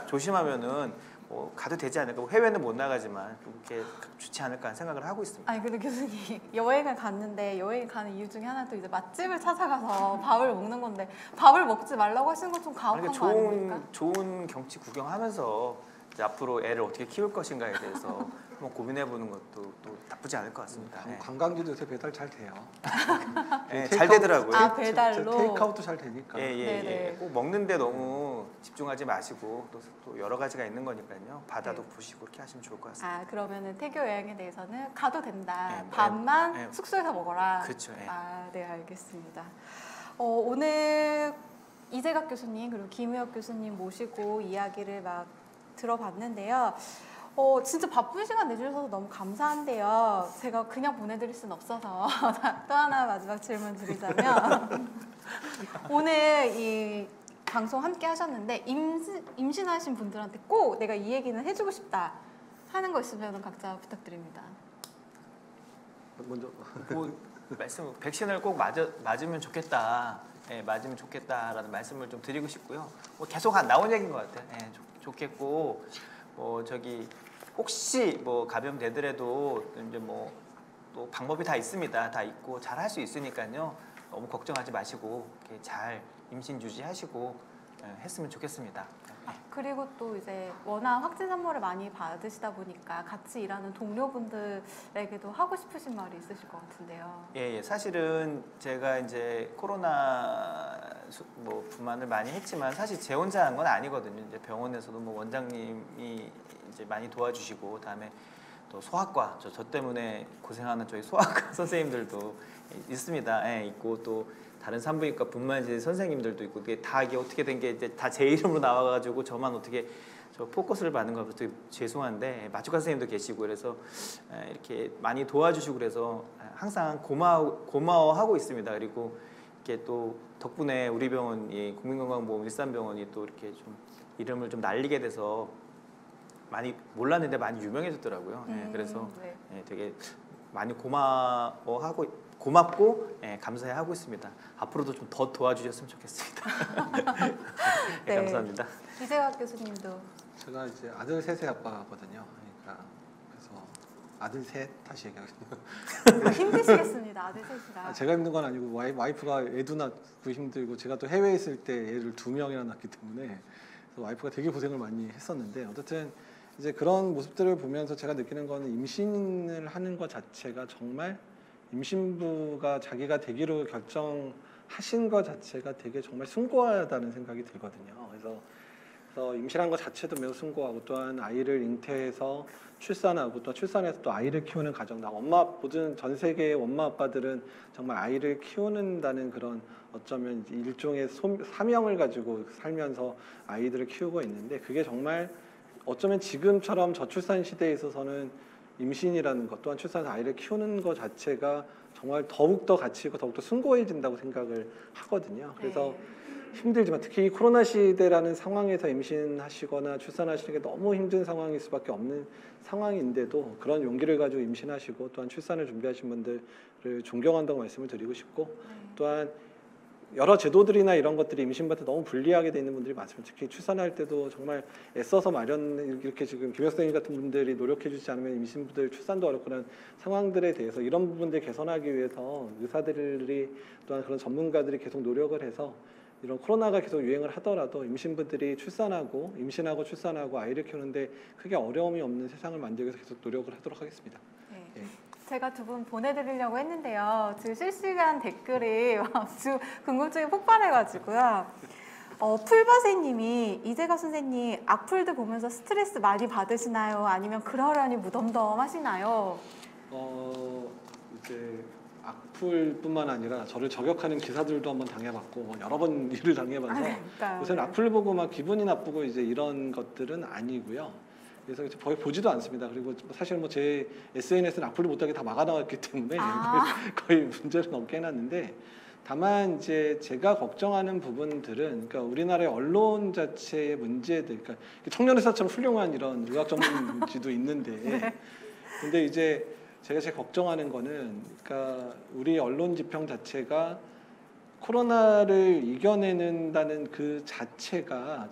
조심하면은 뭐 가도 되지 않을까. 해외는 못 나가지만 좀 이렇게 좋지 않을까 하는 생각을 하고 있습니다. 아니 근데 교수님 여행을 갔는데 여행 가는 이유 중에 하나도 이제 맛집을 찾아가서 밥을 먹는 건데 밥을 먹지 말라고 하시는 건 좀 가혹한 거 아닙니까? 좋은 경치 구경하면서 이제 앞으로 애를 어떻게 키울 것인가에 대해서 한번 고민해보는 것도 또 나쁘지 않을 것 같습니다. 예. 관광지도 요새 배달 잘 돼요. 예, 잘 되더라고요. 배달로? 테이크아웃도 잘 되니까. 예. 꼭 먹는데 너무 집중하지 마시고 또 여러 가지가 있는 거니까요. 바다도 네. 보시고 그렇게 하시면 좋을 것 같습니다. 그러면은 태교 여행에 대해서는 가도 된다. 네, 밥만 네. 숙소에서 먹어라. 그렇죠. 예. 네, 알겠습니다. 오늘 이재각 교수님 그리고 김우혁 교수님 모시고 이야기를 막 들어봤는데요. 진짜 바쁜 시간 내주셔서 너무 감사한데요. 제가 그냥 보내드릴 수는 없어서 또 하나 마지막 질문 드리자면 오늘 이 방송 함께 하셨는데 임신하신 분들한테 꼭 내가 이 얘기는 해주고 싶다 하는 거 있으면 각자 부탁드립니다. 먼저 뭐 백신을 꼭 맞으면 좋겠다. 예, 맞으면 좋겠다라는 말씀을 좀 드리고 싶고요. 뭐 계속 나온 얘기인 것 같아요. 예, 좋겠고 혹시 뭐 감염되더라도 이제 뭐 또 방법이 다 있습니다. 다 있고 잘 할 수 있으니까요. 너무 걱정하지 마시고 이렇게 잘 임신 유지하시고 했으면 좋겠습니다. 그리고 또 이제 워낙 확진 산모를 많이 받으시다 보니까 같이 일하는 동료분들에게도 하고 싶으신 말이 있으실 것 같은데요. 예, 사실은 제가 이제 코로나 뭐 분만을 많이 했지만 사실 제 혼자 한 건 아니거든요. 이제 병원에서도 뭐 원장님이 이제 많이 도와주시고 그다음에 또 소아과 저 때문에 고생하는 저희 소아과 선생님들도 있습니다. 예, 있고 또 다른 산부인과 분만실 선생님들도 있고 이게 어떻게 된 게 이제 다 제 이름으로 나와가지고 저만 어떻게 포커스를 받는 거 되게 죄송한데 마취과 선생님도 계시고 그래서 이렇게 많이 도와주시고 그래서 항상 고마워하고 있습니다. 그리고 이렇게 또 덕분에 우리 병원이 국민건강보험 일산병원이 또 이렇게 좀 이름을 좀 날리게 돼서 많이 몰랐는데 많이 유명해졌더라고요. 그래서 네. 되게 많이 고맙고 감사해하고 있습니다. 앞으로도 좀 더 도와주셨으면 좋겠습니다. 네. 감사합니다. 이재각 교수님도 제가 이제 아들 셋의 아빠거든요. 그러니까 그래서 아들 셋 다시 얘기하겠습니다. 힘드시겠습니다. 아들 셋이라. 제가 힘든 건 아니고 와이프가 애도 낳고 힘들고 제가 또 해외에 있을 때 애를 2명이나 낳기 때문에 그래서 와이프가 되게 고생을 많이 했었는데 어쨌든 이제 그런 모습들을 보면서 제가 느끼는 거는 임신을 하는 것 자체가 정말 임신부가 자기가 되기로 결정하신 것 자체가 되게 정말 숭고하다는 생각이 들거든요. 그래서 임신한 것 자체도 매우 숭고하고 또한 아이를 잉태해서 출산하고 또 출산해서 또 아이를 키우는 가정, 모든 전 세계의 엄마 아빠들은 정말 아이를 키우는다는 그런 어쩌면 일종의 사명을 가지고 살면서 아이들을 키우고 있는데 그게 정말 어쩌면 지금처럼 저출산 시대에 있어서는 임신이라는 것 또한 출산해서 아이를 키우는 것 자체가 정말 더욱더 가치 있고 더욱더 숭고해진다고 생각을 하거든요. 그래서 힘들지만 특히 이 코로나 시대라는 상황에서 임신하시거나 출산하시는 게 너무 힘든 상황일 수밖에 없는 상황인데도 그런 용기를 가지고 임신하시고 또한 출산을 준비하신 분들을 존경한다고 말씀을 드리고 싶고 또한 여러 제도들이나 이런 것들이 임신부한테 너무 불리하게 돼 있는 분들이 많습니다. 특히 출산할 때도 정말 애써서 마련 이렇게 지금 김 선생님 같은 분들이 노력해 주지 않으면 임신부들 출산도 어렵고 그런 상황들에 대해서 이런 부분들 개선하기 위해서 의사들이 또한 그런 전문가들이 계속 노력을 해서 이런 코로나가 계속 유행을 하더라도 임신부들이 임신하고 출산하고 아이를 키우는데 크게 어려움이 없는 세상을 만들기 위해서 계속 노력을 하도록 하겠습니다. 네. 제가 두 분 보내드리려고 했는데요. 지금 실시간 댓글이 아주 궁금증이 폭발해가지고요. 풀바세님이 이재갑 선생님 악플들 보면서 스트레스 많이 받으시나요? 아니면 그러려니 무덤덤하시나요? 이제 악플뿐만 아니라 저를 저격하는 기사들도 한번 당해봤고 여러 번 일을 당해봐서 요새는 악플 보고 막 기분이 나쁘고 이제 이런 것들은 아니고요. 그래서 거의 보지도 않습니다. 그리고 사실 뭐 제 SNS는 악플을 못하게 다 막아나왔기 때문에 거의 문제는 없게 해놨는데 다만 이제 제가 걱정하는 부분들은 그러니까 우리나라의 언론 자체의 문제들, 그러니까 청년의사처럼 훌륭한 이런 의학 전문지도 있는데, 근데 이제 제가 제일 걱정하는 거는 그러니까 우리 언론 지평 자체가 코로나를 이겨내는다는 그 자체가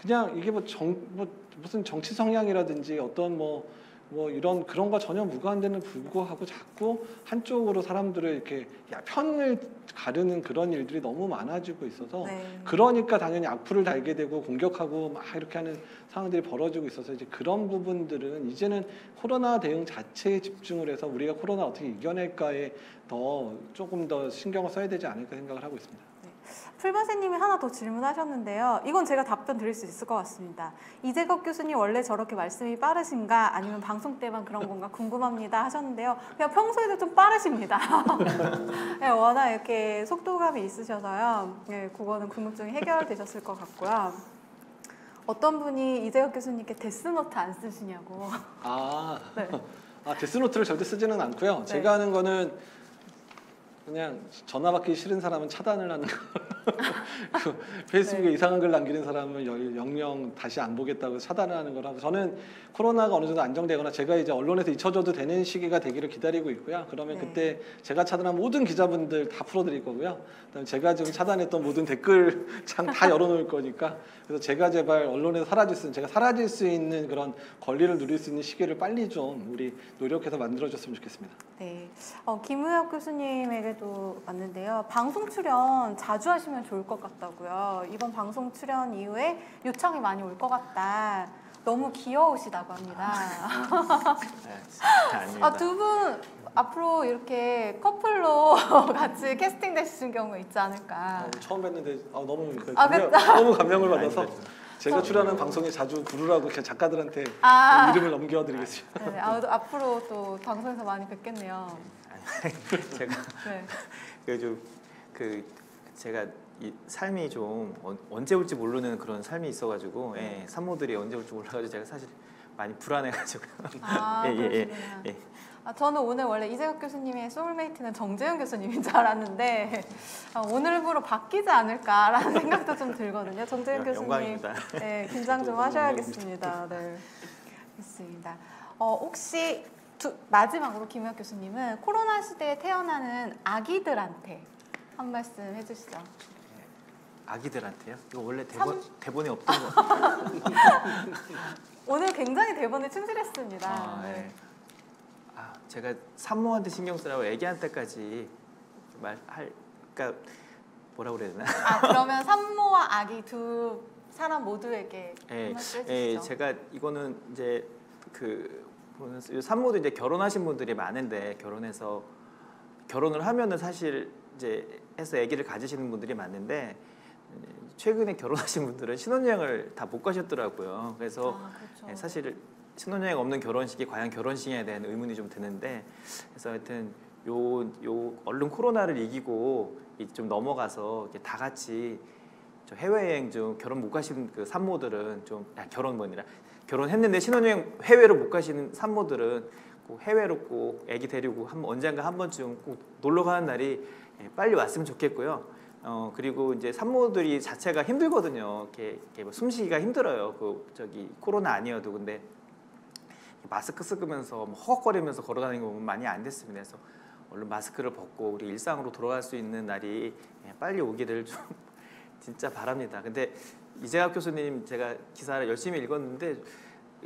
그냥 이게 무슨 정치 성향이라든지 어떤 뭐 이런 그런 거 전혀 무관한데는 불구하고 자꾸 한쪽으로 사람들을 이렇게 편을 가르는 그런 일들이 너무 많아지고 있어서 그러니까 당연히 악플을 달게 되고 공격하고 막 이렇게 하는 상황들이 벌어지고 있어서 이제 그런 부분들은 이제는 코로나 대응 자체에 집중을 해서 우리가 코로나 어떻게 이겨낼까에 조금 더 신경을 써야 되지 않을까 생각을 하고 있습니다. 풀바세님이 하나 더 질문하셨는데요. 이건 제가 답변 드릴 수 있을 것 같습니다. 이재갑 교수님 원래 저렇게 말씀이 빠르신가 아니면 방송 때만 그런 건가 궁금합니다 하셨는데요. 그냥 평소에도 좀 빠르십니다. 네, 워낙 이렇게 속도감이 있으셔서요. 네, 그거는 궁금증이 해결되셨을 것 같고요. 어떤 분이 이재갑 교수님께 데스노트 안 쓰시냐고. 데스노트를 절대 쓰지는 않고요. 네. 제가 하는 거는 그냥 전화 받기 싫은 사람은 차단을 하는 거. 페이스북에 이상한 글 남기는 사람은 영영 다시 안 보겠다고 차단을 하는 거라고. 저는 코로나가 어느 정도 안정되거나 제가 이제 언론에서 잊혀져도 되는 시기가 되기를 기다리고 있고요. 그러면 그때 제가 차단한 모든 기자분들 다 풀어드릴 거고요. 그다음에 제가 지금 차단했던 모든 댓글창 다 열어놓을 거니까. 그래서 제가 제발 언론에서 제가 사라질 수 있는 그런 권리를 누릴 수 있는 시기를 빨리 좀 우리 노력해서 만들어줬으면 좋겠습니다. 네, 김우혁 교수님에게도 왔는데요. 방송 출연 자주 하시면 좋을 것 같다고요. 이번 방송 출연 이후에 요청이 많이 올 것 같다. 너무 귀여우시다고 합니다. 아닙니다. 두 분 앞으로 이렇게 커플로 같이 캐스팅 되시는 경우 있지 않을까. 처음 뵀는데 너무 그쵸? 너무 감명을 받아서 제가 출연하는 방송에 자주 부르라고 그냥 작가들한테 이름을 넘겨드리겠습니다. 네, 앞으로 또 방송에서 많이 뵙겠네요. 제가 제가 이 삶이 좀 언제 올지 모르는 그런 삶이 있어가지고 산모들이 언제 올지 몰라가지고 제가 사실 많이 불안해가지고. 그러시구나. 저는 오늘 원래 이재갑 교수님의 소울메이트는 정재윤 교수님인 줄 알았는데 오늘부로 바뀌지 않을까라는 생각도 좀 들거든요. 정재윤 교수님, 영광입니다. 네, 긴장 좀 하셔야겠습니다. 네, 좋습니다. 혹시 마지막으로 김우혁 교수님은 코로나 시대에 태어나는 아기들한테 한 말씀 해주시죠. 아기들한테요? 이거 원래 대본에 없던 거. 오늘 굉장히 대본에 충실했습니다. 네. 제가 산모한테 신경 쓰라고 애기한테까지 그러니까 뭐라고 그래야 되나? 그러면 산모와 아기 두 사람 모두에게 한 말씀 해주시죠. 제가 이거는 이제 산모도 이제 결혼하신 분들이 많은데 결혼을 하면은 사실 이제 해서 아기를 가지시는 분들이 많은데 최근에 결혼하신 분들은 신혼여행을 다 못 가셨더라고요. 그래서 그렇죠. 사실 신혼여행 없는 결혼식이 과연 결혼식에 대한 의문이 좀 드는데, 그래서 하여튼 얼른 코로나를 이기고 좀 넘어가서 이렇게 다 같이 저 해외여행 좀 결혼 못 가시는 그 산모들은 좀 결혼 뭐 아니라 결혼했는데 신혼여행 해외로 못 가시는 산모들은 꼭 해외로 꼭 아기 데리고 언젠가 한 번쯤 꼭 놀러 가는 날이 빨리 왔으면 좋겠고요. 그리고 이제 산모들이 자체가 힘들거든요. 이렇게 뭐 숨쉬기가 힘들어요. 코로나 아니어도. 근데 마스크 쓰면서 뭐 허걱거리면서 걸어다니는 거 보면 많이 안 됐습니다. 그래서 얼른 마스크를 벗고 우리 일상으로 돌아갈 수 있는 날이 빨리 오기를 좀 진짜 바랍니다. 근데 이재갑 교수님 제가 기사를 열심히 읽었는데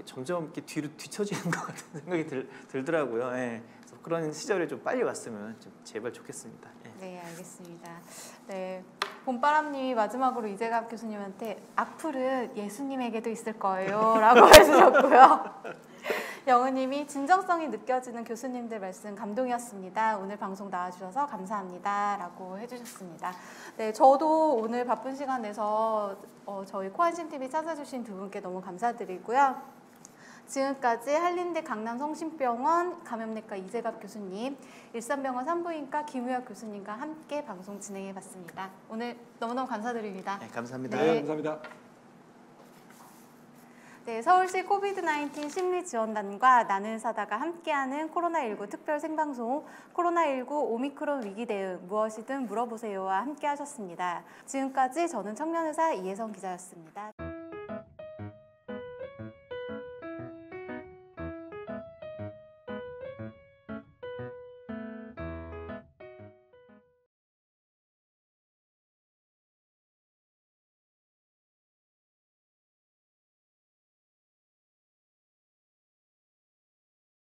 점점 이렇게 뒤로 뒤처지는 것 같은 생각이 들더라고요. 예. 그래서 그런 시절이 좀 빨리 왔으면 좀 제발 좋겠습니다. 예. 네, 알겠습니다. 네, 봄바람님이 마지막으로 이재갑 교수님한테 악플은 예수님에게도 있을 거예요 라고 해주셨고요. 영우님이 진정성이 느껴지는 교수님들 말씀 감동이었습니다. 오늘 방송 나와주셔서 감사합니다 라고 해주셨습니다. 네, 저도 오늘 바쁜 시간 내서 저희 코안심TV 찾아주신 두 분께 너무 감사드리고요. 지금까지 한림대 강남성심병원 감염내과 이재갑 교수님, 일산병원 산부인과 김우혁 교수님과 함께 방송 진행해봤습니다. 오늘 너무너무 감사드립니다. 네, 감사합니다. 네, 감사합니다. 네, 서울시 코비드-19 심리지원단과 나는 사다가 함께하는 코로나19 특별 생방송 코로나19 오미크론 위기 대응 무엇이든 물어보세요와 함께하셨습니다. 지금까지 저는 청년의사 이혜성 기자였습니다.